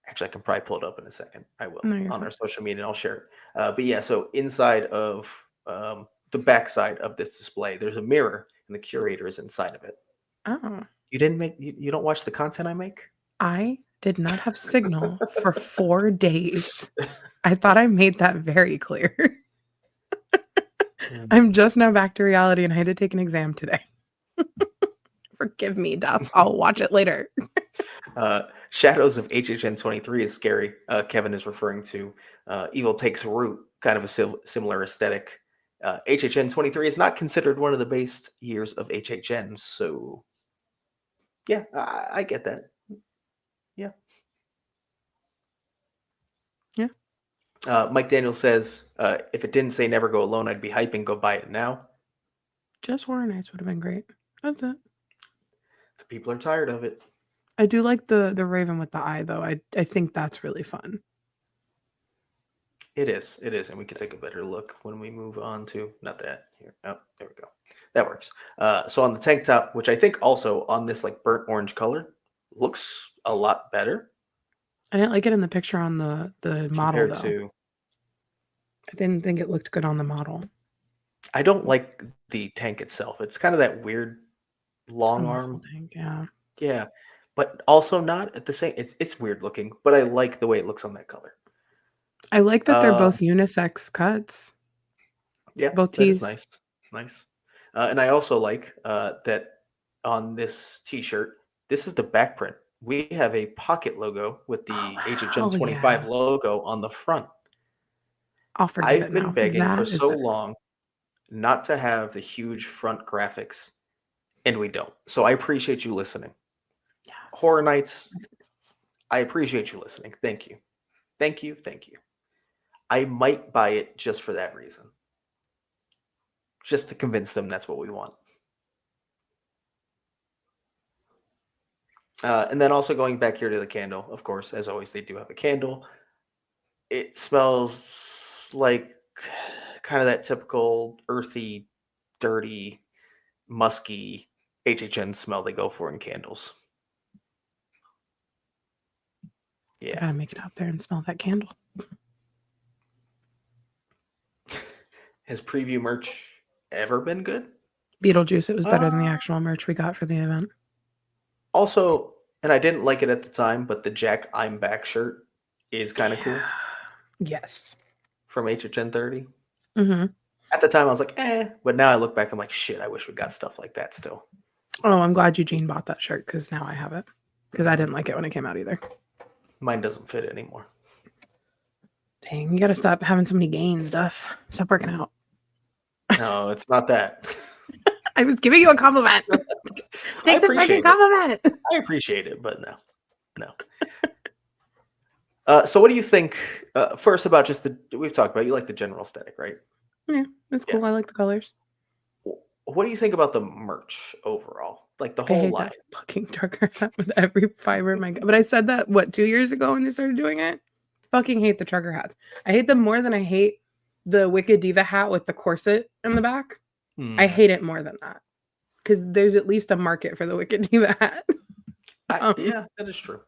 actually, I can probably pull it up in a second. I will on our social media, and I'll share it. But yeah, so inside of the backside of this display, there's a mirror, and the curator is inside of it. Oh. You didn't make. You don't watch the content I make? I did not have signal for 4 days. I thought I made that very clear. I'm just now back to reality, and I had to take an exam today. Forgive me, Duff. I'll watch it later. Shadows of HHN 23 is scary. Kevin is referring to Evil Takes Root, kind of a similar aesthetic. HHN 23 is not considered one of the best years of HHN, so yeah, I get that. Yeah. Yeah. Mike Daniels says, if it didn't say never go alone, I'd be hyping, go buy it now. Just Horror Nights would have been great. That's it. The people are tired of it. I do like the Raven with the eye, though. I think that's really fun. It is, and we can take a better look when we move on to, not that, here, oh, there we go. That works. So on the tank top, which I think also on this like burnt orange color, looks a lot better. I didn't like it in the picture on the model, compared though. to, I didn't think it looked good on the model. I don't like the tank itself. It's kind of that weird long Muscle arm. tank, yeah. Yeah, but also not at the same. It's weird looking, but I like the way it looks on that color. I like that they're both unisex cuts. Yeah, both that is tees. nice. And I also like that on this T-shirt. This is the back print. We have a pocket logo with the HHN 25 logo on the front. I'll forgive it I've been now. begging That for is so better. long not to have the huge front graphics, and we don't. So I appreciate you listening. Yes. Horror Nights, I appreciate you listening. Thank you. I might buy it just for that reason. Just to convince them that's what we want. And then also going back here to the candle, of course, as always, they do have a candle. It smells like kind of that typical earthy, dirty, musky HHN smell they go for in candles. Yeah. I gotta make it out there and smell that candle. Has preview merch ever been good? Beetlejuice, it was better than the actual merch we got for the event. Also, and I didn't like it at the time, but the Jack I'm Back shirt is kind of cool. Yes. From HHN 30. Mm-hmm. At the time, I was like, but now I look back, I'm like, shit, I wish we got stuff like that still. Oh, I'm glad Eugene bought that shirt because now I have it. Because I didn't like it when it came out either. Mine doesn't fit anymore. Dang, you gotta stop having so many gains, Duff. Stop working out. No, it's not that. I was giving you a compliment. Take the freaking compliment. I appreciate it, but no. So what do you think, first about just we've talked about, you like the general aesthetic, right? Yeah, it's cool. I like the colors. What do you think about the merch overall? Like the I whole hate line? that fucking trucker hat with every fiber in my gut. But I said that, 2 years ago when they started doing it? Fucking hate the trucker hats. I hate them more than I hate the Wicked Diva hat with the corset in the back. I hate it more than that. Because there's at least a market for the Wicked Diva hat. Yeah, that is true.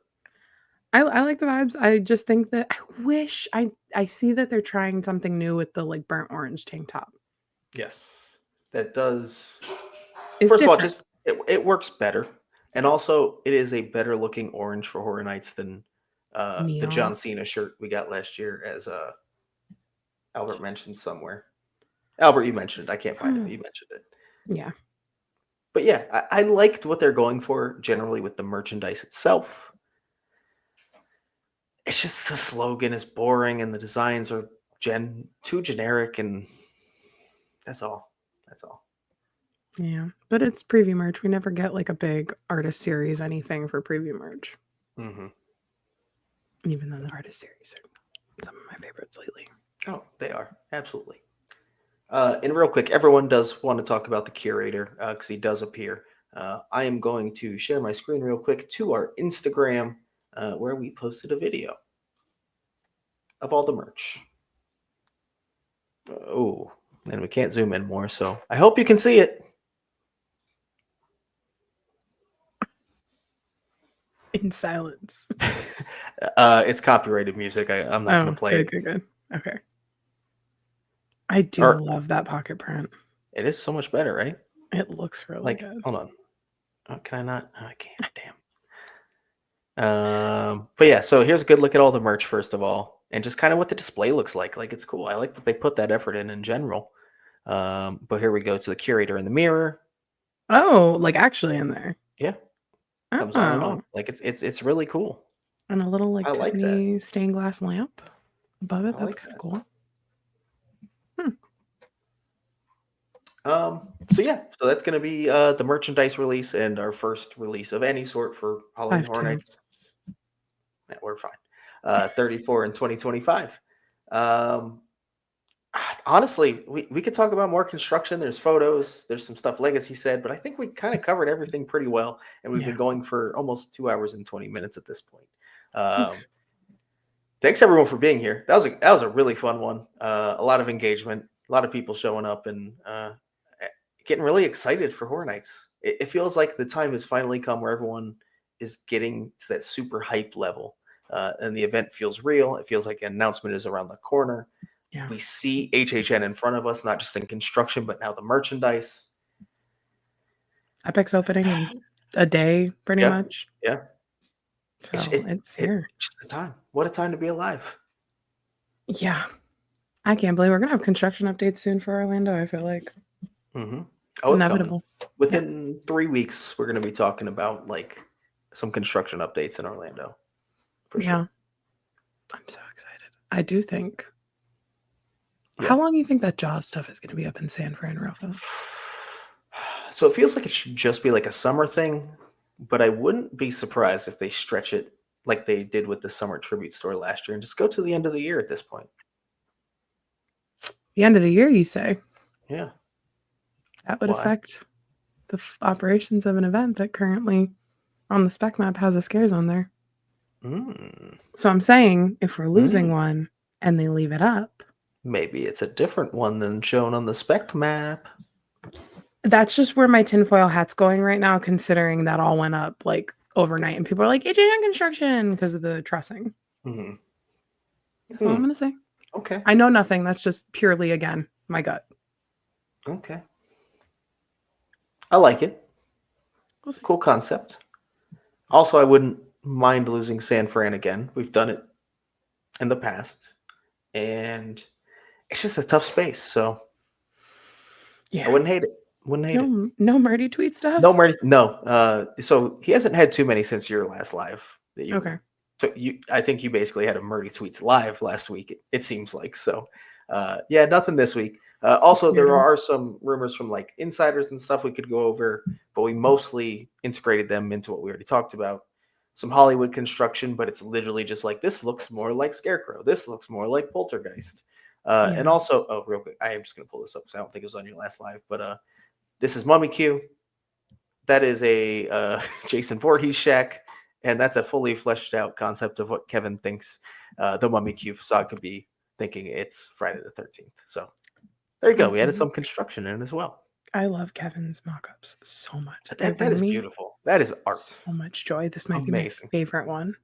I like the vibes. I just think that I wish I see that they're trying something new with the like burnt orange tank top. Yes, that does. It's First different. of all, just it works better, and also it is a better looking orange for Horror Nights than the John Cena shirt we got last year, as Albert mentioned somewhere. Albert, you mentioned it. I can't find it. You mentioned it. Yeah. But yeah, I liked what they're going for generally with the merchandise itself. It's just the slogan is boring and the designs are too generic, and that's all. Yeah, but it's preview merch. We never get like a big artist series anything for preview merch. Mm-hmm. Even though the artist series are some of my favorites lately. Oh, they are. Absolutely. And real quick, everyone does want to talk about the curator because he does appear. I am going to share my screen real quick to our Instagram where we posted a video of all the merch. Oh, and we can't zoom in more, so I hope you can see it. In silence. It's copyrighted music. I'm not going to play it. Good. Okay. I do love that pocket print. It is so much better, right? It looks really good. Hold on. Oh, can I not? Oh, I can't. Damn. But yeah, so here's a good look at all the merch first of all, and just kind of what the display looks like. Like, it's cool. I like that they put that effort in general. But here we go to the curator in the mirror. Oh, like actually in there. Yeah. Comes on and off. Like it's really cool. And a little like Tiffany stained glass lamp above it. I That's like kind of that. cool. So that's going to be the merchandise release and our first release of any sort for Halloween 5-2. Horror Nights. Yeah, we're fine. 34 in 2025. Honestly, we could talk about more construction. There's photos, there's some stuff Legacy said, but I think we kind of covered everything pretty well, and we've been going for almost 2 hours and 20 minutes at this point. Thanks everyone for being here. That was a really fun one. A lot of engagement, a lot of people showing up, and getting really excited for Horror Nights. It feels like the time has finally come where everyone is getting to that super hype level, and the event feels real. It feels like an announcement is around the corner. Yeah. We see HHN in front of us, not just in construction, but now the merchandise. Epic's opening in a day, pretty much. Yeah. So it's here. It's just the time. What a time to be alive. Yeah. I can't believe we're going to have construction updates soon for Orlando, I feel like. Mm-hmm. Oh, it's inevitable. Coming. Within 3 weeks, we're going to be talking about like some construction updates in Orlando. For sure. I'm so excited. I do think. How long do you think that Jaws stuff is going to be up in San Fran real fast? So it feels like it should just be like a summer thing, but I wouldn't be surprised if they stretch it like they did with the summer tribute store last year and just go to the end of the year at this point. The end of the year, you say? Yeah. That would affect the operations of an event that currently on the spec map has a scare zone there. So I'm saying if we're losing one and they leave it up, maybe it's a different one than shown on the spec map. That's just where my tinfoil hat's going right now, considering that all went up like overnight and people are like, HHN construction because of the trussing. That's all I'm going to say. Okay. I know nothing. That's just purely, again, my gut. Okay. I like it. It's a cool concept. Also, I wouldn't mind losing San Fran again. We've done it in the past. And it's just a tough space, so I wouldn't hate it. No Murdy tweet stuff? No Murdy. No. So he hasn't had too many since your last live. Okay. So I think you basically had a Murdy tweets live last week. It seems like so. Yeah, nothing this week. Also, there are some rumors from like insiders and stuff we could go over, but we mostly integrated them into what we already talked about. Some Hollywood construction, but it's literally just like this looks more like Scarecrow. This looks more like Poltergeist. And also, real quick, I am just going to pull this up because I don't think it was on your last live, but this is Mummy Q. That is a Jason Voorhees shack, and that's a fully fleshed out concept of what Kevin thinks the Mummy Q facade could be, thinking it's Friday the 13th. So there you go. We added some construction in as well. I love Kevin's mock-ups so much. That is beautiful. That is art. So much joy. This might be my favorite one.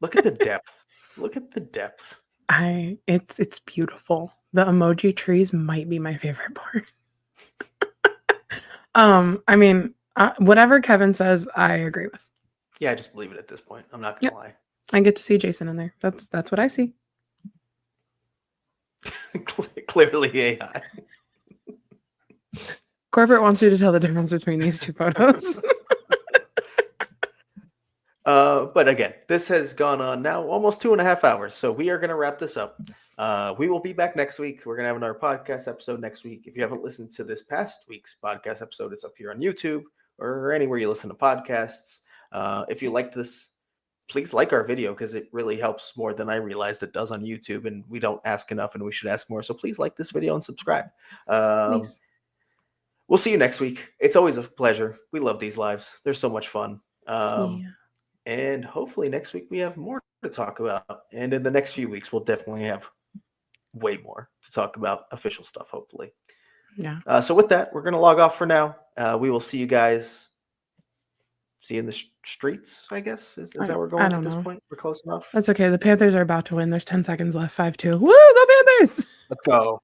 Look at the depth. Look at the depth. It's beautiful. The emoji trees might be my favorite part. I mean, whatever Kevin says, I agree with. Yeah, I just believe it at this point. I'm not gonna lie. I get to see Jason in there. That's what I see. Clearly AI. Corporate wants you to tell the difference between these two photos. But again, this has gone on now almost 2.5 hours. So we are going to wrap this up. We will be back next week. We're going to have another podcast episode next week. If you haven't listened to this past week's podcast episode, it's up here on YouTube or anywhere you listen to podcasts. If you liked this, please like our video because it really helps more than I realized it does on YouTube. And we don't ask enough and we should ask more. So please like this video and subscribe. We'll see you next week. It's always a pleasure. We love these lives. They're so much fun. And hopefully next week we have more to talk about. And in the next few weeks, we'll definitely have way more to talk about official stuff, hopefully. Yeah. So with that, we're going to log off for now. We will see you guys. See you in the streets, I guess. Is that we're going at this point? We're close enough. That's okay. The Panthers are about to win. There's 10 seconds left. 5-2. Woo! Go Panthers! Let's go.